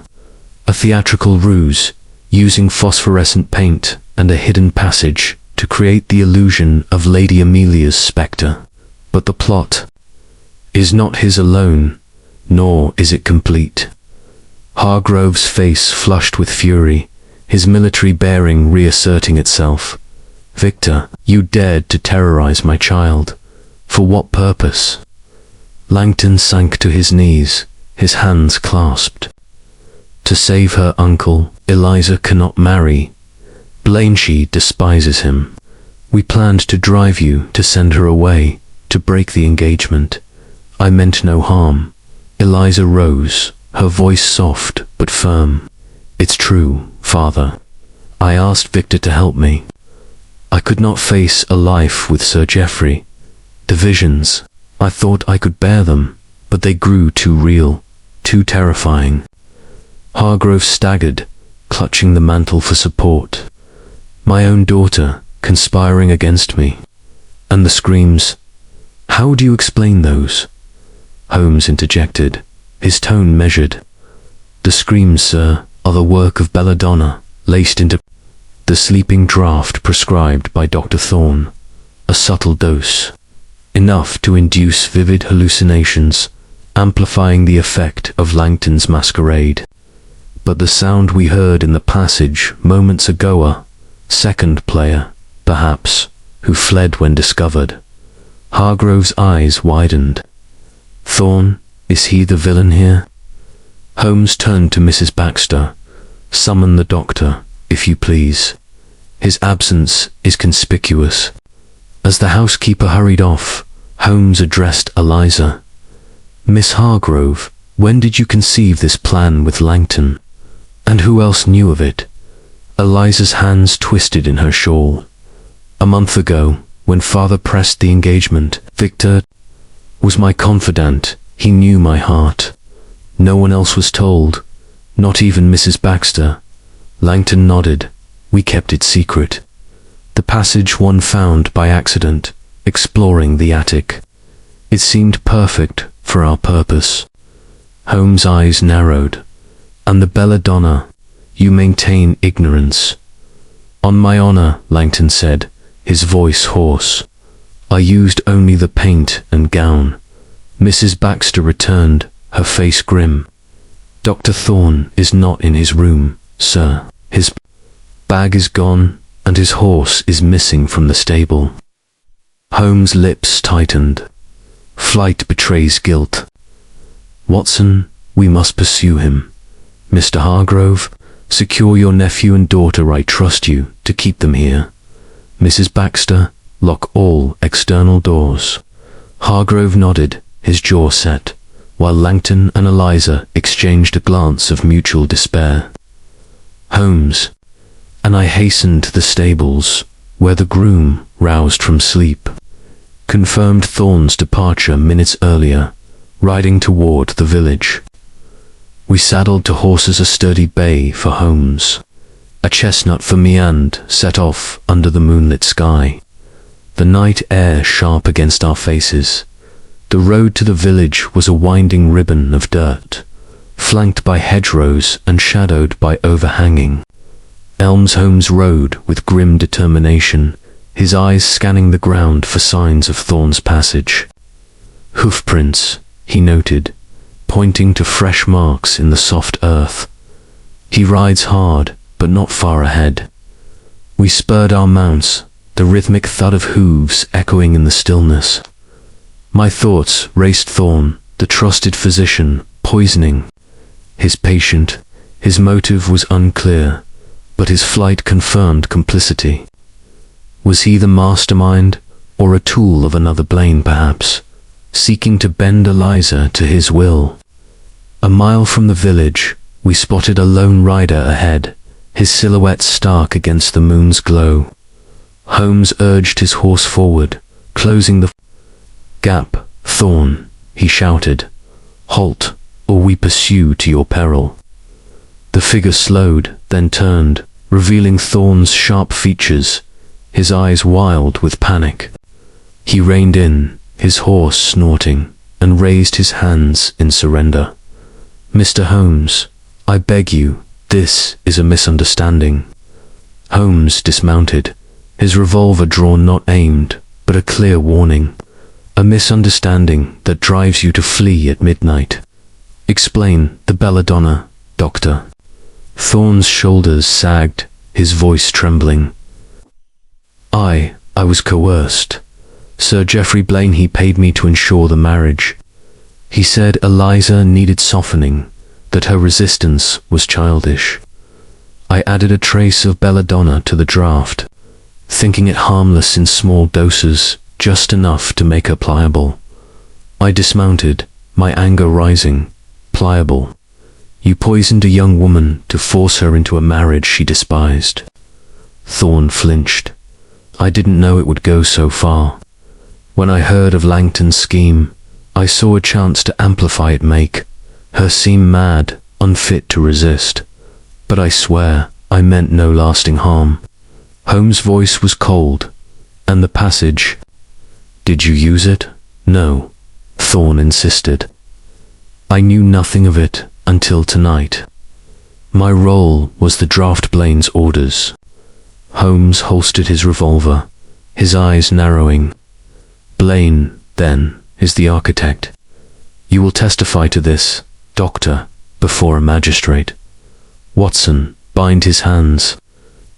A theatrical ruse, using phosphorescent paint and a hidden passage to create the illusion of Lady Amelia's spectre. But the plot is not his alone, nor is it complete." Hargrove's face flushed with fury, his military bearing reasserting itself. "Victor, you dared to terrorize my child. For what purpose?" Langton sank to his knees, his hands clasped. "To save her uncle. Eliza cannot marry Blaine. She despises him. We planned to drive you, to send her away, to break the engagement. I meant no harm." Eliza rose, her voice soft but firm. "It's true, Father. I asked Victor to help me. I could not face a life with Sir Geoffrey. The visions. I thought I could bear them, but they grew too real, too terrifying. Hargrove staggered, clutching the mantel for support. My own daughter, conspiring against me. And the screams. How do you explain those? Holmes interjected, his tone measured. The screams, sir, are the work of belladonna, laced into the sleeping draught prescribed by Dr. Thorne. A subtle dose. Enough to induce vivid hallucinations, amplifying the effect of Langton's masquerade. But the sound we heard in the passage moments ago, a second player, perhaps, who fled when discovered. Hargrove's eyes widened. Thorne, is he the villain here? Holmes turned to Mrs. Baxter. Summon the doctor, if you please. His absence is conspicuous. As the housekeeper hurried off, Holmes addressed Eliza. Miss Hargrove, when did you conceive this plan with Langton? And who else knew of it? Eliza's hands twisted in her shawl. A month ago, when father pressed the engagement, Victor was my confidant. He knew my heart. No one else was told, not even Mrs. Baxter. Langton nodded. We kept it secret. The passage one found by accident, exploring the attic. It seemed perfect for our purpose. Holmes' eyes narrowed. And the belladonna, you maintain ignorance. On my honor, Langton said, his voice hoarse. I used only the paint and gown. Mrs. Baxter returned, her face grim. Dr. Thorne is not in his room, sir. His bag is gone, and his horse is missing from the stable. Holmes' lips tightened. Flight betrays guilt. Watson, we must pursue him. Mr. Hargrove, secure your nephew and daughter. I trust you to keep them here. Mrs. Baxter, lock all external doors. Hargrove nodded, his jaw set, while Langton and Eliza exchanged a glance of mutual despair. Holmes, and I hastened to the stables, where the groom, roused from sleep, confirmed Thorne's departure minutes earlier, riding toward the village. We saddled to horses a sturdy bay for Holmes, a chestnut for me, and set off under the moonlit sky. The night air sharp against our faces. The road to the village was a winding ribbon of dirt, flanked by hedgerows and shadowed by overhanging elms. Holmes rode with grim determination, his eyes scanning the ground for signs of Thorne's passage. Hoofprints, he noted, pointing to fresh marks in the soft earth. He rides hard, but not far ahead. We spurred our mounts, the rhythmic thud of hooves echoing in the stillness. My thoughts raced. Thorne, the trusted physician, poisoning his patient. His motive was unclear, but his flight confirmed complicity. Was he the mastermind, or a tool of another Blaine perhaps, seeking to bend Eliza to his will? A mile from the village, we spotted a lone rider ahead, his silhouette stark against the moon's glow. Holmes urged his horse forward, closing the gap. Thorne, he shouted, halt, or we pursue to your peril. The figure slowed, then turned, revealing Thorne's sharp features, his eyes wild with panic. He reined in, his horse snorting, and raised his hands in surrender. Mr. Holmes, I beg you, this is a misunderstanding. Holmes dismounted, his revolver drawn, not aimed, but a clear warning. A misunderstanding that drives you to flee at midnight. Explain the belladonna, doctor. Thorne's shoulders sagged, his voice trembling. I was coerced. Sir Geoffrey Blaine, he paid me to ensure the marriage. He said Eliza needed softening, that her resistance was childish. I added a trace of belladonna to the draught, thinking it harmless in small doses, just enough to make her pliable. I dismounted, my anger rising. Pliable. You poisoned a young woman to force her into a marriage she despised. Thorne flinched. I didn't know it would go so far. When I heard of Langton's scheme, I saw a chance to amplify it, make her seem mad, unfit to resist. But I swear I meant no lasting harm. Holmes' voice was cold, and the passage, "Did you use it?" "No," Thorne insisted. "I knew nothing of it until tonight. My role was the draft Blaine's orders." Holmes holstered his revolver, his eyes narrowing. "Blaine, then, is the architect. You will testify to this, Doctor, before a magistrate." Watson, bind his hands.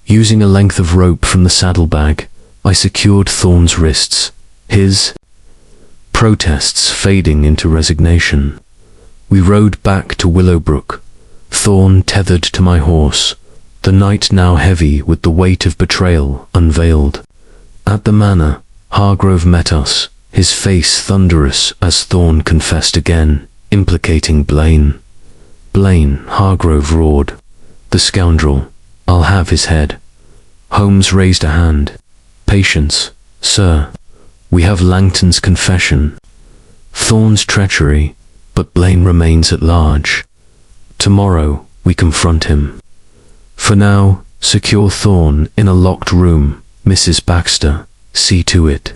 Using a length of rope from the saddlebag, I secured Thorne's wrists, his protests fading into resignation. We rode back to Willowbrook, Thorne tethered to my horse, the night now heavy with the weight of betrayal unveiled. At the manor, Hargrove met us, his face thunderous as Thorne confessed again, implicating Blaine. "Blaine," Hargrove roared. "The scoundrel. I'll have his head." Holmes raised a hand. "Patience, sir. We have Langton's confession, Thorne's treachery, but Blaine remains at large. Tomorrow we confront him. For now, secure Thorne in a locked room. Mrs. Baxter, see to it."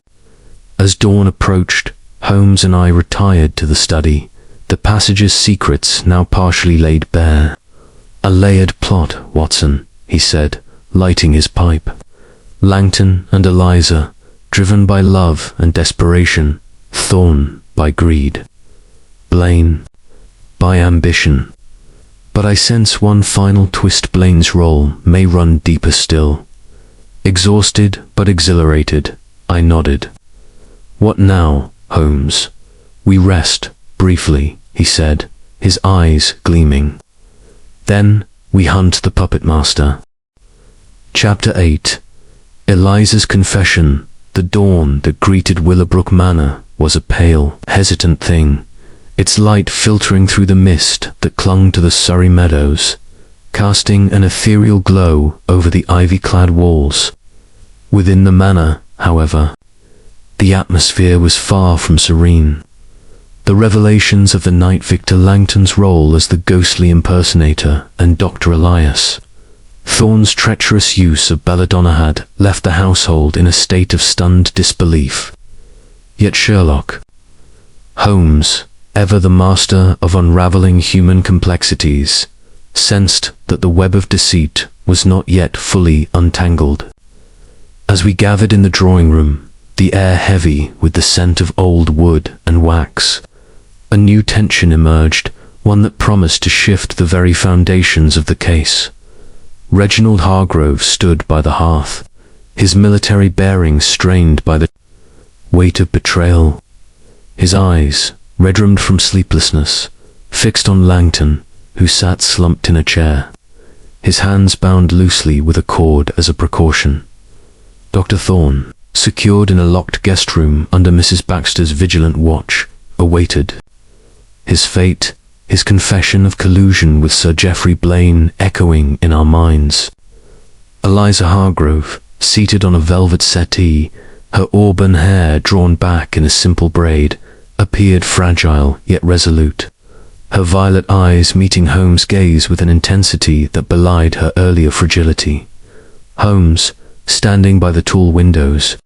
As dawn approached, Holmes and I retired to the study, the passage's secrets now partially laid bare. "A layered plot, Watson," he said, lighting his pipe. "Langton and Eliza, driven by love and desperation, Thorne by greed, Blaine by ambition. But I sense one final twist. Blaine's role may run deeper still." Exhausted but exhilarated, I nodded. "What now, Holmes?" "We rest, briefly," he said, his eyes gleaming. "Then we hunt the puppet master." Chapter 8. Eliza's confession. The dawn that greeted Willowbrook Manor was a pale, hesitant thing, its light filtering through the mist that clung to the Surrey meadows, casting an ethereal glow over the ivy-clad walls. Within the manor, however, the atmosphere was far from serene. The revelations of the night, Victor Langton's role as the ghostly impersonator, and Dr. Elias Thorne's treacherous use of belladonna had left the household in a state of stunned disbelief. Yet Sherlock Holmes, ever the master of unraveling human complexities, sensed that the web of deceit was not yet fully untangled. As we gathered in the drawing room, the air heavy with the scent of old wood and wax, a new tension emerged, one that promised to shift the very foundations of the case. Reginald Hargrove stood by the hearth, his military bearing strained by the weight of betrayal. His eyes, red-rimmed from sleeplessness, fixed on Langton, who sat slumped in a chair, his hands bound loosely with a cord as a precaution. Dr. Thorne, secured in a locked guest room under Mrs. Baxter's vigilant watch, awaited. His fate, his confession of collusion with Sir Geoffrey Blaine echoing in our minds. Eliza Hargrove, seated on a velvet settee, her auburn hair drawn back in a simple braid, appeared fragile yet resolute, her violet eyes meeting Holmes' gaze with an intensity that belied her earlier fragility. Holmes, standing by the tall windows,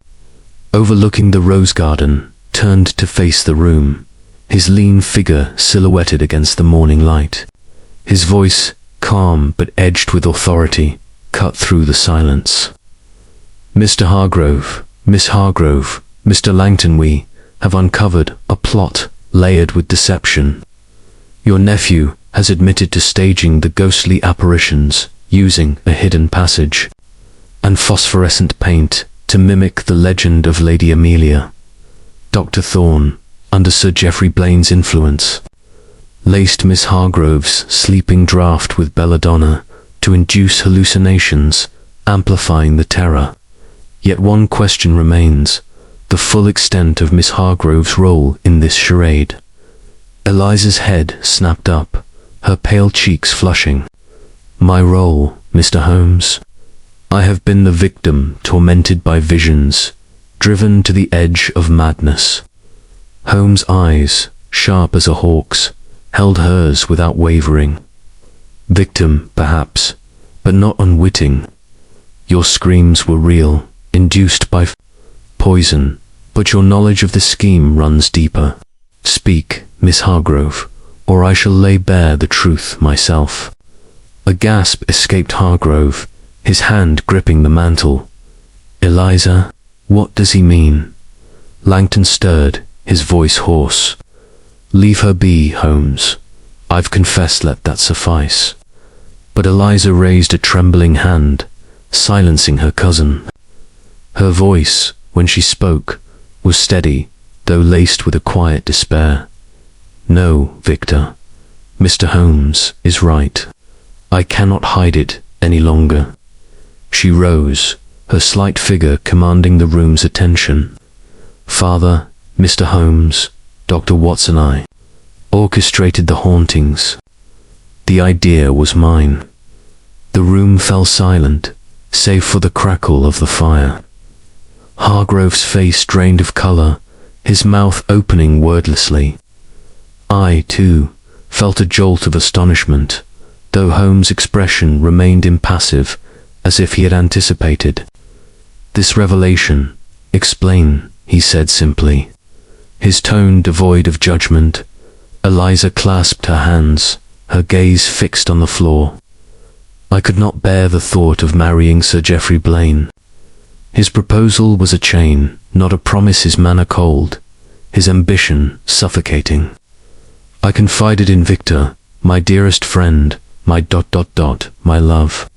overlooking the rose garden, turned to face the room, his lean figure silhouetted against the morning light. His voice, calm but edged with authority, cut through the silence. "Mr. Hargrove, Miss Hargrove, Mr. Langton, we have uncovered a plot layered with deception. Your nephew has admitted to staging the ghostly apparitions using a hidden passage and phosphorescent paint to mimic the legend of Lady Amelia. Dr. Thorne, under Sir Geoffrey Blaine's influence, laced Miss Hargrove's sleeping draught with belladonna to induce hallucinations, amplifying the terror. Yet one question remains, the full extent of Miss Hargrove's role in this charade." Eliza's head snapped up, her pale cheeks flushing. "My role, Mr. Holmes? I have been the victim tormented by visions, driven to the edge of madness. Holmes' eyes, sharp as a hawk's, held hers without wavering. Victim, perhaps, but not unwitting. Your screams were real, induced by poison, but your knowledge of the scheme runs deeper. Speak, Miss Hargrove, or I shall lay bare the truth myself. A gasp escaped Hargrove, his hand gripping the mantle. Eliza, what does he mean? Langton stirred, his voice hoarse. Leave her be, Holmes. I've confessed, let that suffice. But Eliza raised a trembling hand, silencing her cousin. Her voice, when she spoke, was steady, though laced with a quiet despair. No, Victor, Mr. Holmes is right. I cannot hide it any longer. She rose, her slight figure commanding the room's attention. Father, Mr. Holmes, Dr. Watts and I orchestrated the hauntings. The idea was mine. The room fell silent, save for the crackle of the fire. Hargrove's face drained of colour, his mouth opening wordlessly. I, too, felt a jolt of astonishment, though Holmes' expression remained impassive, as if he had anticipated. This revelation, explain, he said simply, his tone devoid of judgment. Eliza clasped her hands, her gaze fixed on the floor. I could not bear the thought of marrying Sir Geoffrey Blaine. His proposal was a chain, not a promise, his manner cold, his ambition suffocating. I confided in Victor, my dearest friend, my ... my love.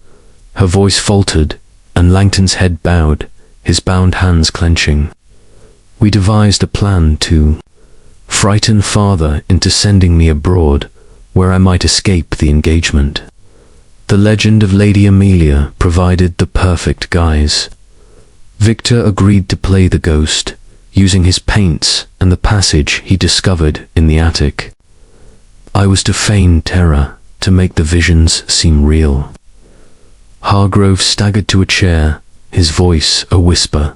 Her voice faltered, and Langton's head bowed, his bound hands clenching. We devised a plan to frighten father into sending me abroad, where I might escape the engagement. The legend of Lady Amelia provided the perfect guise. Victor agreed to play the ghost, using his paints and the passage he discovered in the attic. I was to feign terror, to make the visions seem real. Hargrove staggered to a chair, his voice a whisper.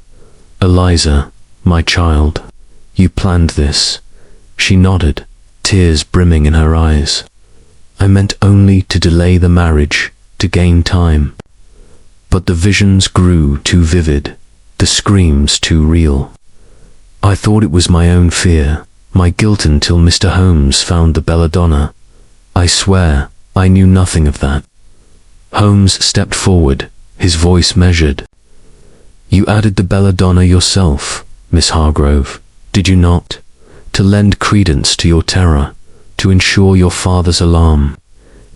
Eliza, my child, you planned this. She nodded, tears brimming in her eyes. I meant only to delay the marriage, to gain time. But the visions grew too vivid, the screams too real. I thought it was my own fear, my guilt, until Mr. Holmes found the belladonna. I swear, I knew nothing of that. Holmes stepped forward, his voice measured. You added the belladonna yourself, Miss Hargrove, did you not? To lend credence to your terror, to ensure your father's alarm.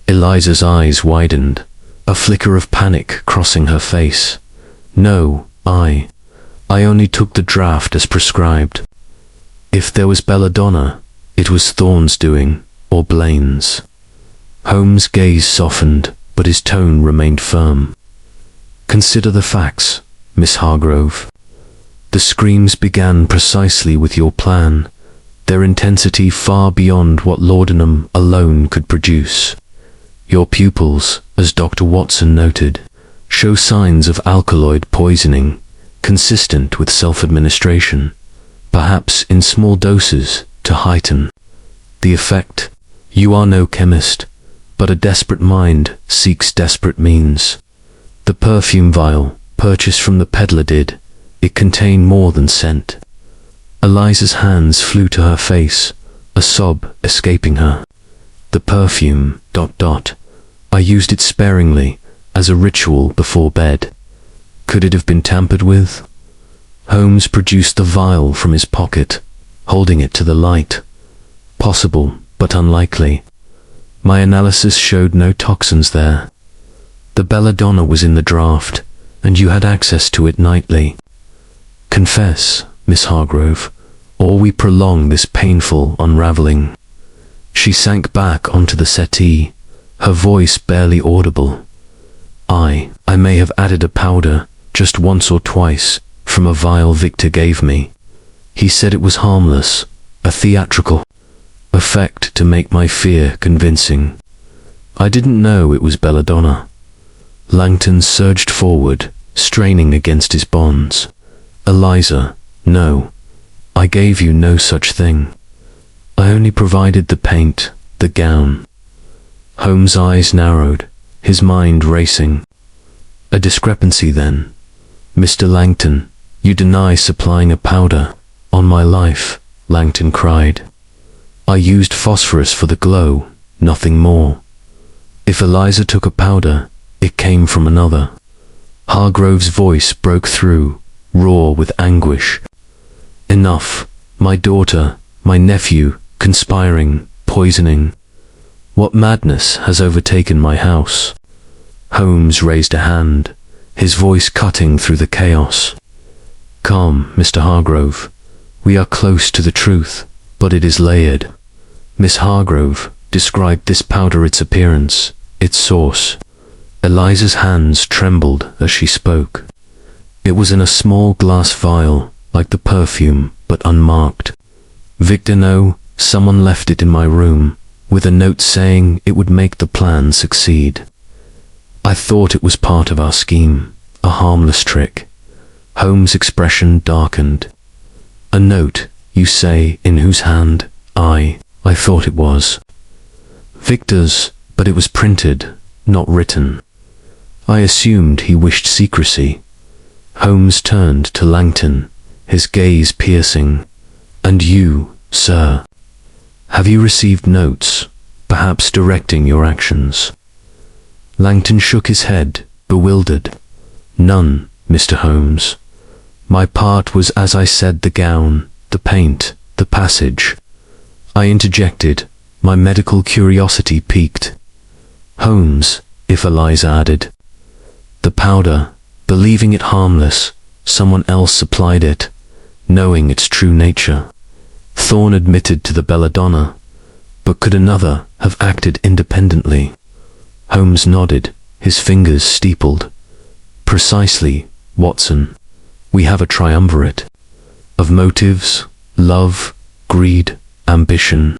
Eliza's eyes widened, a flicker of panic crossing her face. No, I only took the draught as prescribed. If there was belladonna, it was Thorne's doing, or Blaine's. Holmes' gaze softened, but his tone remained firm. Consider the facts, Miss Hargrove. The screams began precisely with your plan, their intensity far beyond what laudanum alone could produce. Your pupils, as Dr. Watson noted, show signs of alkaloid poisoning, consistent with self-administration, perhaps in small doses to heighten the effect. You are no chemist, but a desperate mind seeks desperate means. The perfume vial, purchased from the peddler, did. It contained more than scent. Eliza's hands flew to her face, a sob escaping her. The perfume, ... I used it sparingly, as a ritual before bed. Could it have been tampered with? Holmes produced the vial from his pocket, holding it to the light. Possible, but unlikely. My analysis showed no toxins there. The belladonna was in the draught, and you had access to it nightly. Confess, Miss Hargrove, or we prolong this painful unraveling. She sank back onto the settee, her voice barely audible. I may have added a powder, just once or twice, from a vial Victor gave me. He said it was harmless, a theatrical effect to make my fear convincing. I didn't know it was belladonna. Langton surged forward, straining against his bonds. Eliza, No, I gave you no such thing. I only provided the paint, the gown. Holmes' eyes narrowed, his mind racing. A discrepancy then. Mr. Langton, you deny supplying a powder. On my life, Langton cried. I used phosphorus for the glow, nothing more. If Eliza took a powder, it came from another. Hargrove's voice broke through, raw with anguish. Enough, my daughter, my nephew, conspiring, poisoning. What madness has overtaken my house? Holmes raised a hand, his voice cutting through the chaos. Calm, Mr. Hargrove. We are close to the truth, but it is layered. Miss Hargrove, describe this powder, its appearance, its source. Eliza's hands trembled as she spoke. It was in a small glass vial, like the perfume, but unmarked. Victor, no, someone left it in my room, with a note saying it would make the plan succeed. I thought it was part of our scheme, a harmless trick. Holmes' expression darkened. A note, you say, in whose hand? I thought it was. Victor's, but it was printed, not written. I assumed he wished secrecy. Holmes turned to Langton, his gaze piercing. And you, sir? Have you received notes, perhaps directing your actions? Langton shook his head, bewildered. None, Mr. Holmes. My part was, as I said, the gown, the paint, the passage. I interjected, my medical curiosity piqued. Holmes, if Eliza added. The powder, believing it harmless, someone else supplied it, knowing its true nature. Thorne admitted to the belladonna, but could another have acted independently? Holmes nodded, his fingers steepled. Precisely, Watson. We have a triumvirate of motives, love, greed, ambition.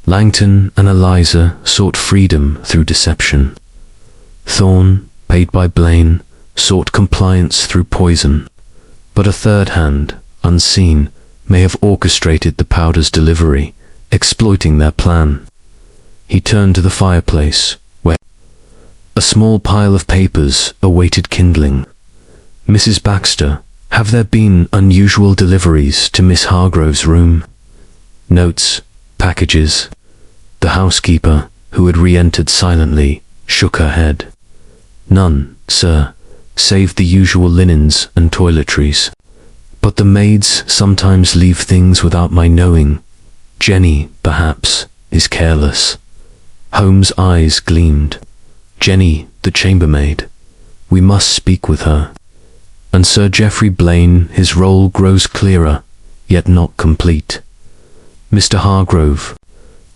Langton and Eliza sought freedom through deception. Thorne, paid by Blaine, sought compliance through poison. But a third hand, unseen, may have orchestrated the powder's delivery, exploiting their plan. He turned to the fireplace, where a small pile of papers awaited kindling. Mrs. Baxter, have there been unusual deliveries to Miss Hargrove's room? Notes, packages. The housekeeper, who had re-entered silently, shook her head. None, sir, save the usual linens and toiletries. But the maids sometimes leave things without my knowing. Jenny, perhaps, is careless. Holmes' eyes gleamed. Jenny, the chambermaid. We must speak with her. And Sir Geoffrey Blaine, his role grows clearer, yet not complete. Mr. Hargrove,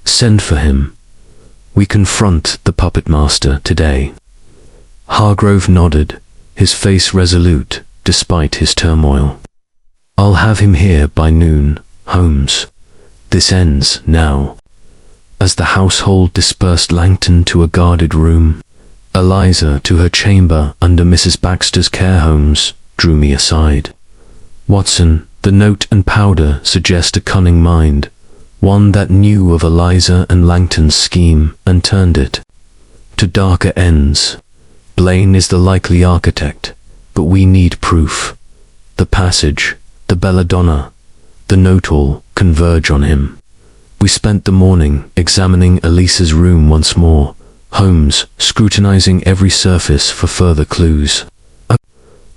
send for him. We confront the puppet master today. Hargrove nodded, his face resolute despite his turmoil. I'll have him here by noon, Holmes. This ends now. As the household dispersed, Langton to a guarded room, Eliza to her chamber under Mrs. Baxter's care. Holmes drew me aside. Watson, the note and powder suggest a cunning mind, one that knew of Eliza and Langton's scheme and turned it to darker ends. Blaine is the likely architect, but we need proof. The passage, the belladonna, the note all converge on him. We spent the morning examining Elisa's room once more, Holmes scrutinizing every surface for further clues. A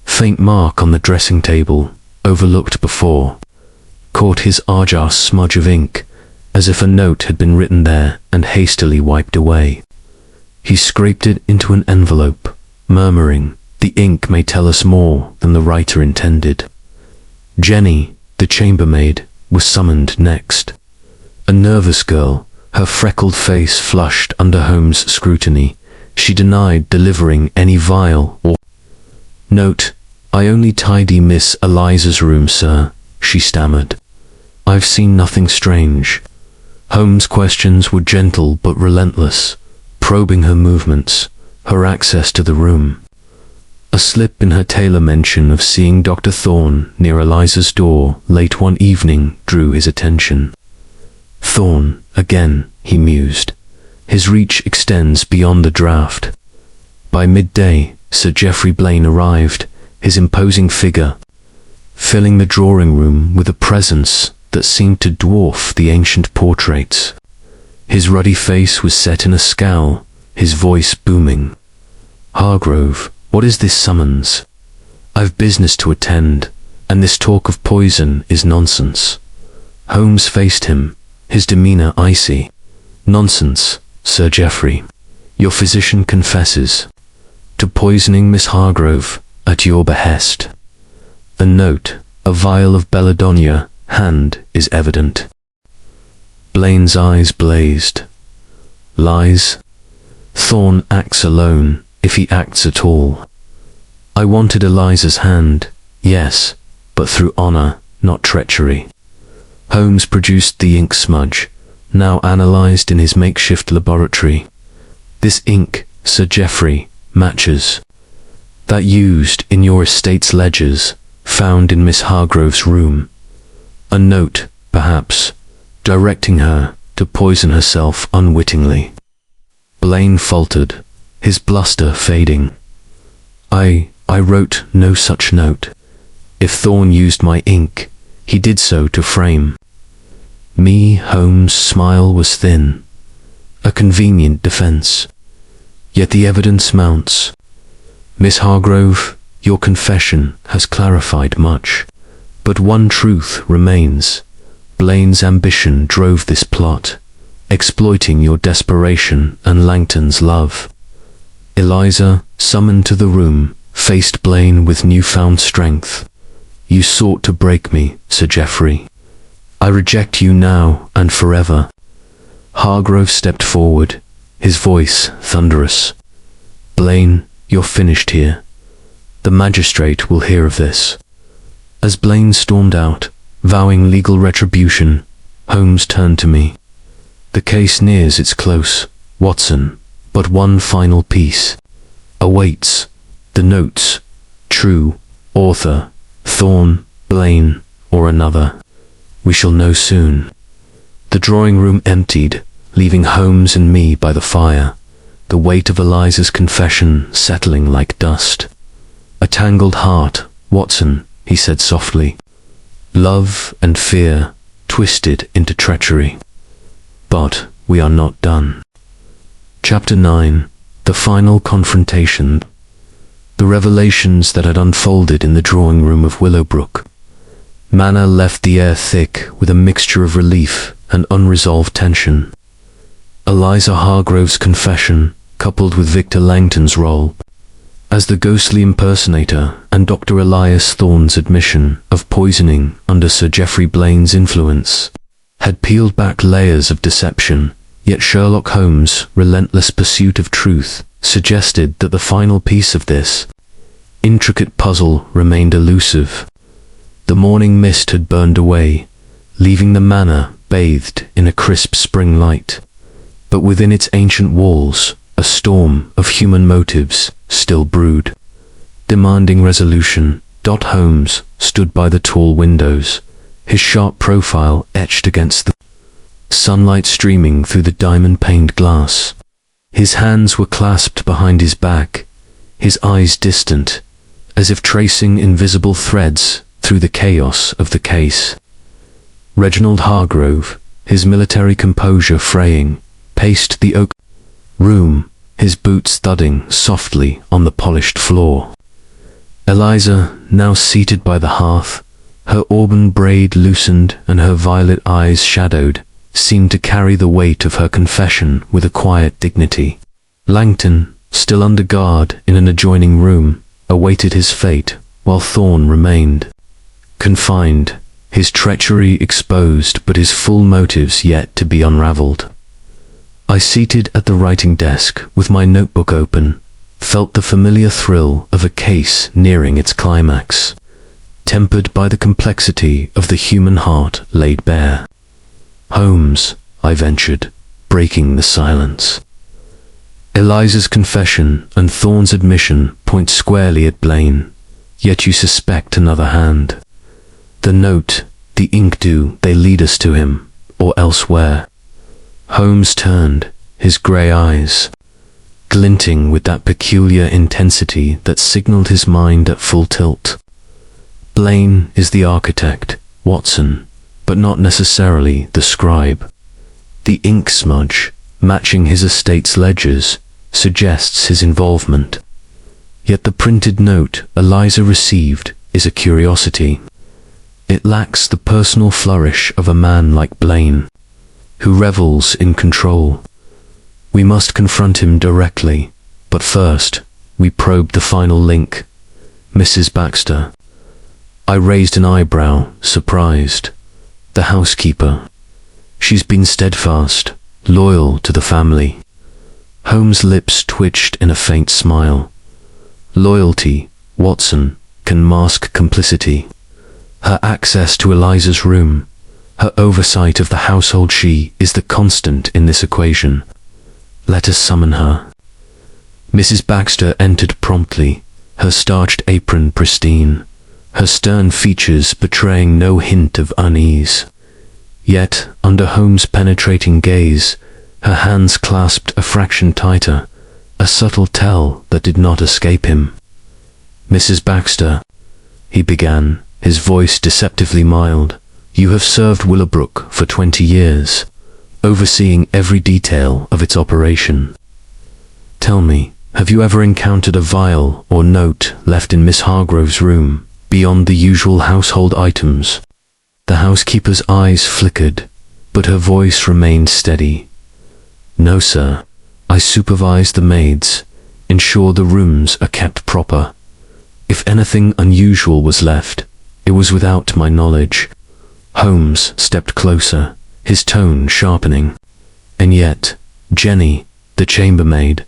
faint mark on the dressing table, overlooked before, caught his eye smudge of ink, as if a note had been written there and hastily wiped away. He scraped it into an envelope, murmuring, "The ink may tell us more than the writer intended." Jenny, the chambermaid, was summoned next. A nervous girl, her freckled face flushed under Holmes' scrutiny. She denied delivering any vial or note. "I only tidy Miss Eliza's room, sir," she stammered. "I've seen nothing strange." Holmes' questions were gentle but relentless, probing her movements, her access to the room. A slip in her tailor mention of seeing Dr. Thorne near Eliza's door late one evening drew his attention. Thorne, again, he mused. His reach extends beyond the draught. By midday, Sir Geoffrey Blaine arrived, his imposing figure filling the drawing room with a presence that seemed to dwarf the ancient portraits. His ruddy face was set in a scowl, his voice booming. "Hargrove, what is this summons? I've business to attend, and this talk of poison is nonsense." Holmes faced him, his demeanor icy. "Nonsense, Sir Geoffrey. Your physician confesses to poisoning Miss Hargrove at your behest. The note, a vial of belladonna, hand is evident." Blaine's eyes blazed. "Lies? Thorne acts alone, if he acts at all. I wanted Eliza's hand, yes, but through honor, not treachery." Holmes produced the ink smudge, now analyzed in his makeshift laboratory. "This ink, Sir Geoffrey, matches that used in your estate's ledgers, found in Miss Hargrove's room. A note, perhaps, directing her to poison herself unwittingly." Blaine faltered, his bluster fading. I wrote no such note. If Thorne used my ink, he did so to frame me." Holmes' smile was thin, a convenient defense. "Yet the evidence mounts. Miss Hargrove, your confession has clarified much, but one truth remains. Blaine's ambition drove this plot, exploiting your desperation and Langton's love." Eliza, summoned to the room, faced Blaine with newfound strength. "You sought to break me, Sir Geoffrey. I reject you now and forever." Hargrove stepped forward, his voice thunderous. "Blaine, you're finished here. The magistrate will hear of this." As Blaine stormed out, vowing legal retribution, Holmes turned to me. "The case nears its close, Watson, but one final piece awaits. The notes. True. Author. Thorne, Blaine, or another. We shall know soon." The drawing room emptied, leaving Holmes and me by the fire, the weight of Eliza's confession settling like dust. "A tangled heart, Watson," he said softly. "Love and fear twisted into treachery. But we are not done." Chapter 9. The Final Confrontation. The revelations that had unfolded in the drawing room of Willowbrook Manor left the air thick with a mixture of relief and unresolved tension. Eliza Hargrove's confession, coupled with Victor Langton's role as the ghostly impersonator, and Dr. Elias Thorne's admission of poisoning under Sir Geoffrey Blaine's influence, had peeled back layers of deception, yet Sherlock Holmes' relentless pursuit of truth suggested that the final piece of this intricate puzzle remained elusive. The morning mist had burned away, leaving the manor bathed in a crisp spring light, but within its ancient walls a storm of human motives still brewed, demanding resolution. Holmes stood by the tall windows, his sharp profile etched against the sunlight streaming through the diamond-paned glass. His hands were clasped behind his back, his eyes distant, as if tracing invisible threads through the chaos of the case. Reginald Hargrove, his military composure fraying, paced the oak room, his boots thudding softly on the polished floor. Eliza, now seated by the hearth, her auburn braid loosened and her violet eyes shadowed, seemed to carry the weight of her confession with a quiet dignity. Langton, still under guard in an adjoining room, awaited his fate, while Thorne remained confined, his treachery exposed but his full motives yet to be unraveled. I, seated at the writing desk with my notebook open, felt the familiar thrill of a case nearing its climax, tempered by the complexity of the human heart laid bare. "Holmes," I ventured, breaking the silence. Eliza's confession and Thorne's admission point squarely at Blaine, yet you suspect another hand. The note, the ink, do they lead us to him, or elsewhere? Holmes turned, his grey eyes glinting with that peculiar intensity that signalled his mind at full tilt. Blaine is the architect, Watson, but not necessarily the scribe. The ink smudge, matching his estate's ledgers, suggests his involvement. Yet the printed note Eliza received is a curiosity. It lacks the personal flourish of a man like Blaine, who revels in control. We must confront him directly, but first, we probe the final link. Mrs. Baxter. I raised an eyebrow, surprised. The housekeeper. She's been steadfast, loyal to the family. Holmes' lips twitched in a faint smile. Loyalty, Watson, can mask complicity. Her access to Eliza's room, her oversight of the household, she is the constant in this equation. Let us summon her. Mrs. Baxter entered promptly, her starched apron pristine, her stern features betraying no hint of unease. Yet, under Holmes' penetrating gaze, her hands clasped a fraction tighter, a subtle tell that did not escape him. Mrs. Baxter, he began, his voice deceptively mild, you have served Willowbrook for 20 years, overseeing every detail of its operation. Tell me, have you ever encountered a vial or note left in Miss Hargrove's room, beyond the usual household items? The housekeeper's eyes flickered, but her voice remained steady. No, sir. I supervise the maids, ensure the rooms are kept proper. If anything unusual was left, it was without my knowledge. Holmes stepped closer, his tone sharpening. And yet, Jenny, the chambermaid,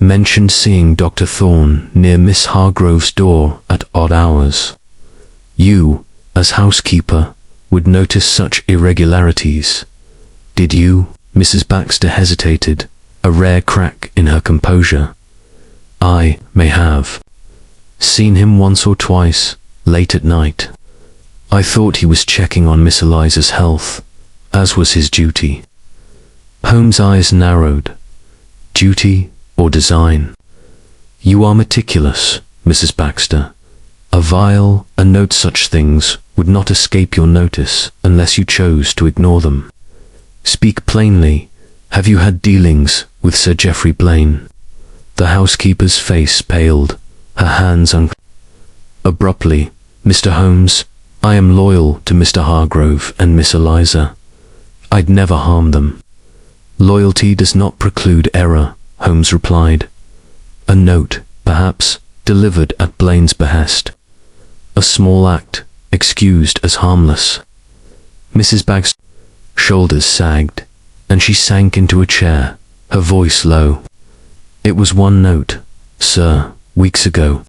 mentioned seeing Dr. Thorne near Miss Hargrove's door at odd hours. You, as housekeeper, would notice such irregularities. Did you? Mrs. Baxter hesitated, a rare crack in her composure. I may have seen him once or twice, late at night. I thought he was checking on Miss Eliza's health, as was his duty. Holmes' eyes narrowed. Duty or design? You are meticulous, Mrs. Baxter. A vial, a note, such things would not escape your notice unless you chose to ignore them. Speak plainly. Have you had dealings with Sir Geoffrey Blaine? The housekeeper's face paled, her hands Abruptly, Mr. Holmes, I am loyal to Mr. Hargrove and Miss Eliza. I'd never harm them. Loyalty does not preclude error, Holmes replied. A note, perhaps, delivered at Blaine's behest. A small act, excused as harmless. Mrs. Bag's shoulders sagged, and she sank into a chair, her voice low. It was one note, sir, weeks ago.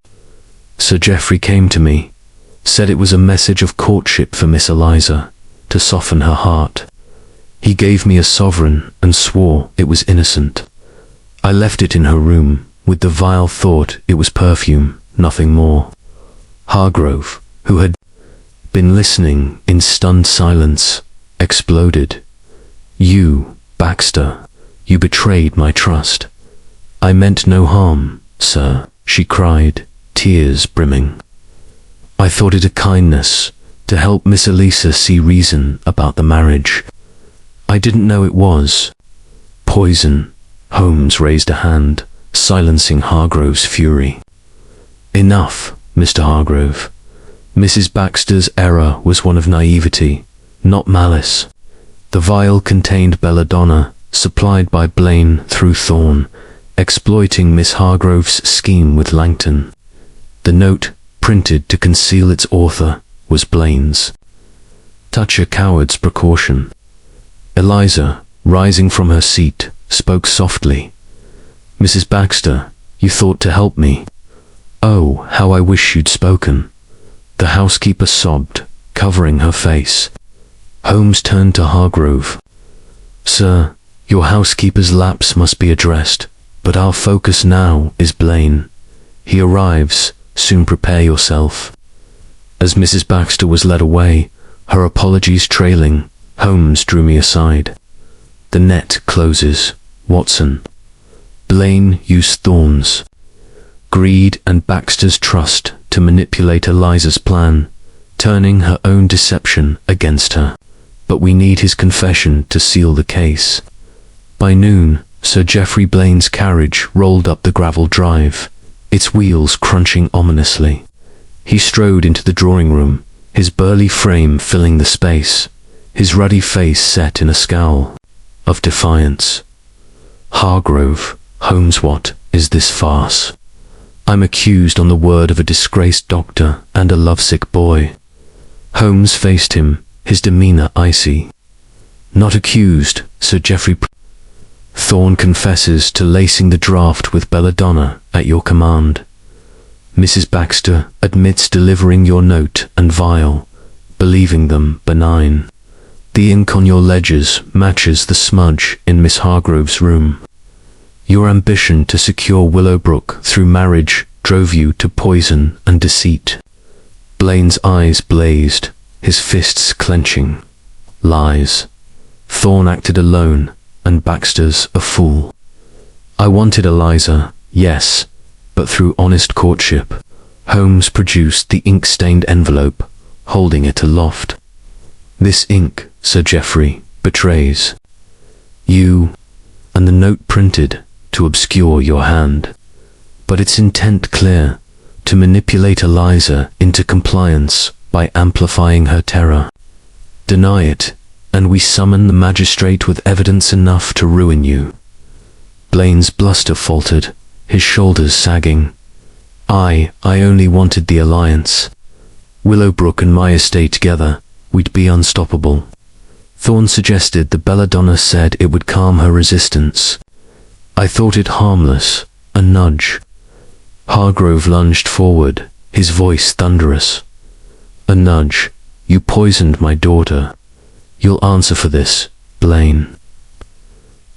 Sir Geoffrey came to me, said it was a message of courtship for Miss Eliza, to soften her heart. He gave me a sovereign and swore it was innocent. I left it in her room, with the vile thought it was perfume, nothing more. Hargrove, who had been listening in stunned silence, exploded. You, Baxter, you betrayed my trust. I meant no harm, sir, she cried, tears brimming. I thought it a kindness, to help Miss Eliza see reason about the marriage. I didn't know it was poison. Holmes raised a hand, silencing Hargrove's fury. Enough, Mr. Hargrove. Mrs. Baxter's error was one of naivety, not malice. The vial contained belladonna, supplied by Blaine through Thorne, exploiting Miss Hargrove's scheme with Langton. The note, printed to conceal its author, was Blaine's. Such a coward's precaution. Eliza, rising from her seat, spoke softly. Mrs. Baxter, you thought to help me. Oh, how I wish you'd spoken. The housekeeper sobbed, covering her face. Holmes turned to Hargrove. Sir, your housekeeper's lapse must be addressed. But our focus now is Blaine. He arrives, soon prepare yourself. As Mrs. Baxter was led away, her apologies trailing, Holmes drew me aside. The net closes, Watson. Blaine used Thorne's greed and Baxter's trust to manipulate Eliza's plan, turning her own deception against her. But we need his confession to seal the case. By noon, Sir Geoffrey Blaine's carriage rolled up the gravel drive, its wheels crunching ominously. He strode into the drawing room, his burly frame filling the space, his ruddy face set in a scowl of defiance. Hargrove, Holmes, what is this farce? I'm accused on the word of a disgraced doctor and a lovesick boy. Holmes faced him, his demeanor icy. Not accused, Sir Geoffrey. Thorne confesses to lacing the draught with belladonna at your command. Mrs. Baxter admits delivering your note and vial, believing them benign. The ink on your ledgers matches the smudge in Miss Hargrove's room. Your ambition to secure Willowbrook through marriage drove you to poison and deceit. Blaine's eyes blazed, his fists clenching. Lies. Thorne acted alone, and Baxter's a fool. I wanted Eliza, yes, but through honest courtship. Holmes produced the ink-stained envelope, holding it aloft. This ink, Sir Geoffrey, betrays you, and the note printed to obscure your hand. But its intent clear, to manipulate Eliza into compliance by amplifying her terror. Deny it, and we summon the magistrate with evidence enough to ruin you. Blaine's bluster faltered, his shoulders sagging. I only wanted the alliance. Willowbrook and my estate together, we'd be unstoppable. Thorne suggested the belladonna said it would calm her resistance. I thought it harmless, a nudge. Hargrove lunged forward, his voice thunderous. A nudge. You poisoned my daughter. You'll answer for this, Blaine.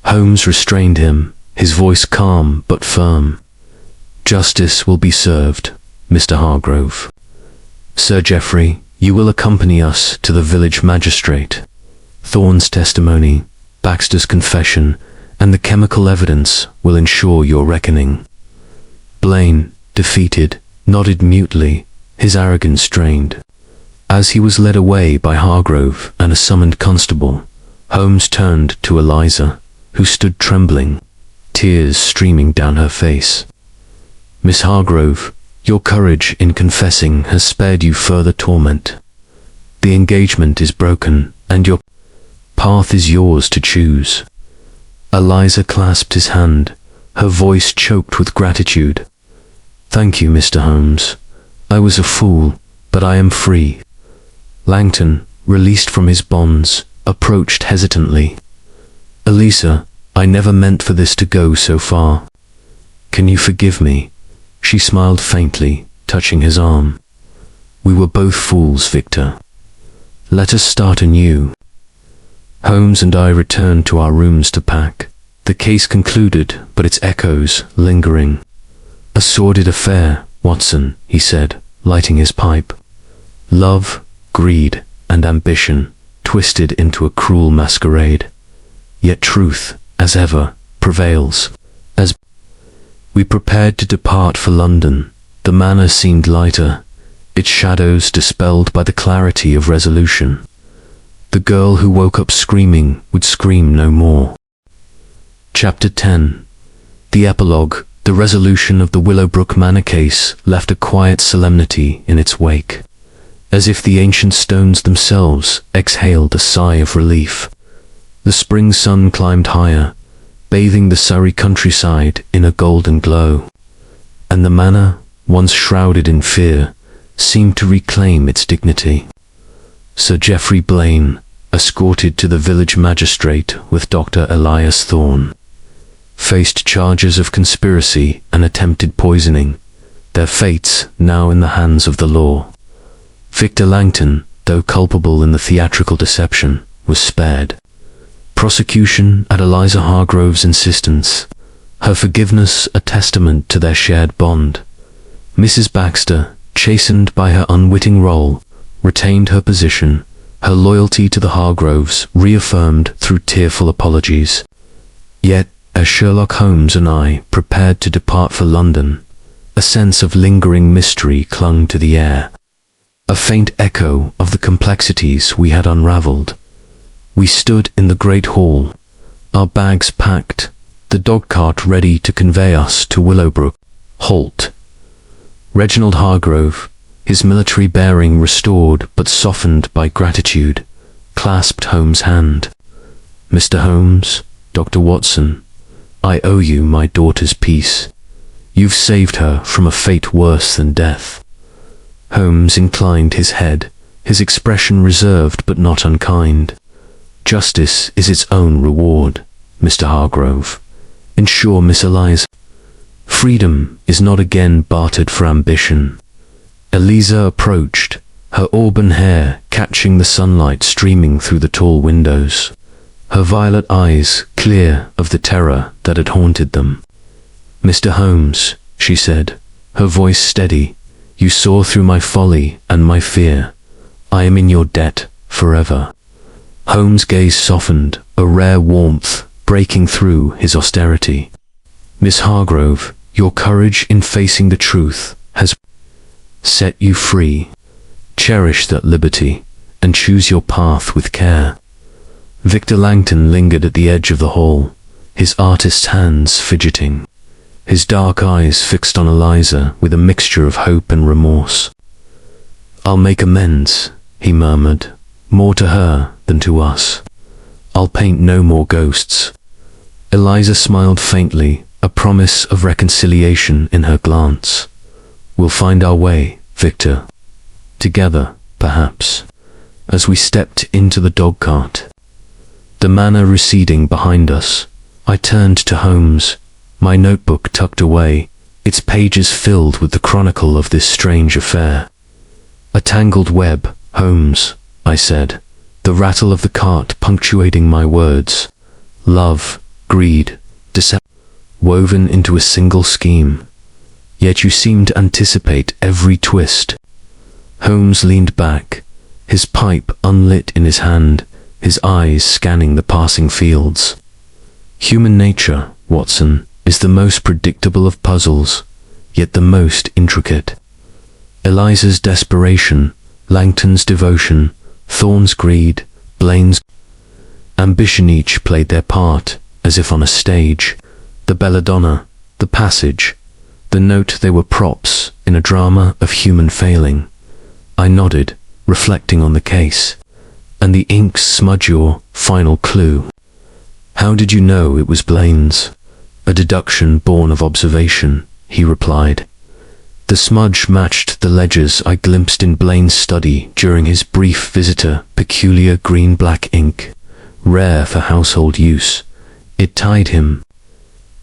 Holmes restrained him, his voice calm but firm. Justice will be served, Mr. Hargrove. Sir Geoffrey, you will accompany us to the village magistrate. Thorne's testimony, Baxter's confession, and the chemical evidence will ensure your reckoning. Blaine, defeated, nodded mutely, his arrogance strained. As he was led away by Hargrove and a summoned constable, Holmes turned to Eliza, who stood trembling, tears streaming down her face. Miss Hargrove, your courage in confessing has spared you further torment. The engagement is broken, and your path is yours to choose. Eliza clasped his hand, her voice choked with gratitude. Thank you, Mr. Holmes. I was a fool, but I am free. Langton, released from his bonds, approached hesitantly. Eliza, I never meant for this to go so far. Can you forgive me? She smiled faintly, touching his arm. We were both fools, Victor. Let us start anew. Holmes and I returned to our rooms to pack. The case concluded, but its echoes lingering. A sordid affair, Watson, he said, lighting his pipe. Love, greed, and ambition twisted into a cruel masquerade. Yet truth, as ever, prevails. As we prepared to depart for London, the manor seemed lighter, its shadows dispelled by the clarity of resolution. The girl who woke up screaming would scream no more. Chapter 10. The epilogue, the resolution of the Willowbrook Manor case, left a quiet solemnity in its wake, as if the ancient stones themselves exhaled a sigh of relief. The spring sun climbed higher, bathing the Surrey countryside in a golden glow, and the manor, once shrouded in fear, seemed to reclaim its dignity. Sir Geoffrey Blaine, escorted to the village magistrate with Dr. Elias Thorne, faced charges of conspiracy and attempted poisoning, their fates now in the hands of the law. Victor Langton, though culpable in the theatrical deception, was spared. Prosecution, at Eliza Hargrove's insistence, her forgiveness a testament to their shared bond. Mrs. Baxter, chastened by her unwitting role, retained her position, her loyalty to the Hargroves reaffirmed through tearful apologies. Yet, as Sherlock Holmes and I prepared to depart for London, a sense of lingering mystery clung to the air, a faint echo of the complexities we had unraveled. We stood in the great hall, our bags packed, the dog-cart ready to convey us to Willowbrook. Halt. Reginald Hargrove, his military bearing restored but softened by gratitude, clasped Holmes' hand. "Mr. Holmes, Dr. Watson, I owe you my daughter's peace. You've saved her from a fate worse than death." Holmes inclined his head, his expression reserved but not unkind. "Justice is its own reward, Mr. Hargrove. Ensure Miss Eliza. Freedom is not again bartered for ambition." Eliza approached, her auburn hair catching the sunlight streaming through the tall windows, her violet eyes clear of the terror that had haunted them. "Mr. Holmes," she said, her voice steady, "you saw through my folly and my fear. I am in your debt forever." Holmes' gaze softened, a rare warmth breaking through his austerity. "Miss Hargrove, your courage in facing the truth has set you free. Cherish that liberty and choose your path with care." Victor Langton lingered at the edge of the hall, his artist's hands fidgeting, his dark eyes fixed on Eliza with a mixture of hope and remorse. "I'll make amends," he murmured, "more to her than to us. I'll paint no more ghosts." Eliza smiled faintly, a promise of reconciliation in her glance. "We'll find our way, Victor. Together, perhaps." As we stepped into the dog-cart, the manor receding behind us, I turned to Holmes, my notebook tucked away, its pages filled with the chronicle of this strange affair. "A tangled web, Holmes," I said, the rattle of the cart punctuating my words. "Love, greed, deception, woven into a single scheme. Yet you seem to anticipate every twist." Holmes leaned back, his pipe unlit in his hand, his eyes scanning the passing fields. "Human nature, Watson, is the most predictable of puzzles, yet the most intricate. Eliza's desperation, Langton's devotion, Thorne's greed, Blaine's ambition each played their part, as if on a stage. The belladonna, the passage, the note, they were props in a drama of human failing." I nodded, reflecting on the case. "And the ink smudge your final clue. How did you know it was Blaine's?" "A deduction born of observation," he replied. The smudge matched the ledgers I glimpsed in Blaine's study during his brief visitor, peculiar green-black ink, rare for household use. It tied him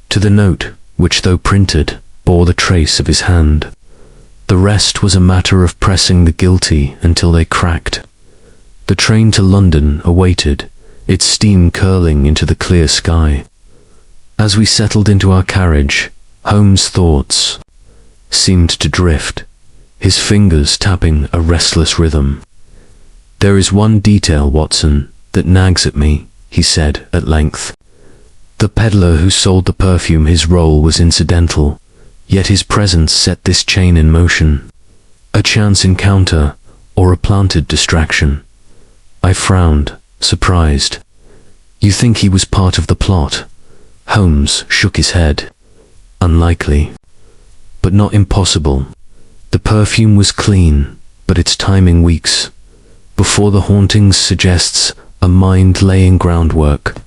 to the note, which, though printed, bore the trace of his hand. The rest was a matter of pressing the guilty until they cracked. The train to London awaited, its steam curling into the clear sky. As we settled into our carriage, Holmes' thoughts seemed to drift, his fingers tapping a restless rhythm. "There is one detail, Watson, that nags at me," he said at length. "The peddler who sold the perfume, his role was incidental, yet his presence set this chain in motion. A chance encounter, or a planted distraction." I frowned, surprised. "You think he was part of the plot?" Holmes shook his head. "Unlikely, but not impossible. The perfume was clean, but its timing weeks. Before the hauntings suggests a mind laying groundwork.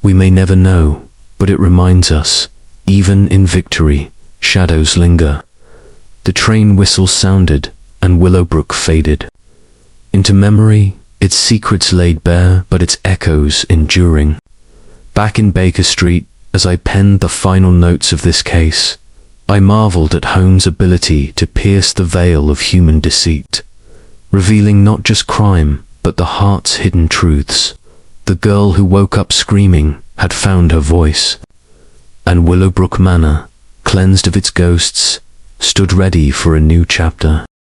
We may never know, but it reminds us, even in victory, shadows linger." The train whistle sounded, and Willowbrook faded into memory, its secrets laid bare, but its echoes enduring. Back in Baker Street, as I penned the final notes of this case, I marveled at Holmes' ability to pierce the veil of human deceit, revealing not just crime, but the heart's hidden truths. The girl who woke up screaming had found her voice, and Willowbrook Manor, cleansed of its ghosts, stood ready for a new chapter.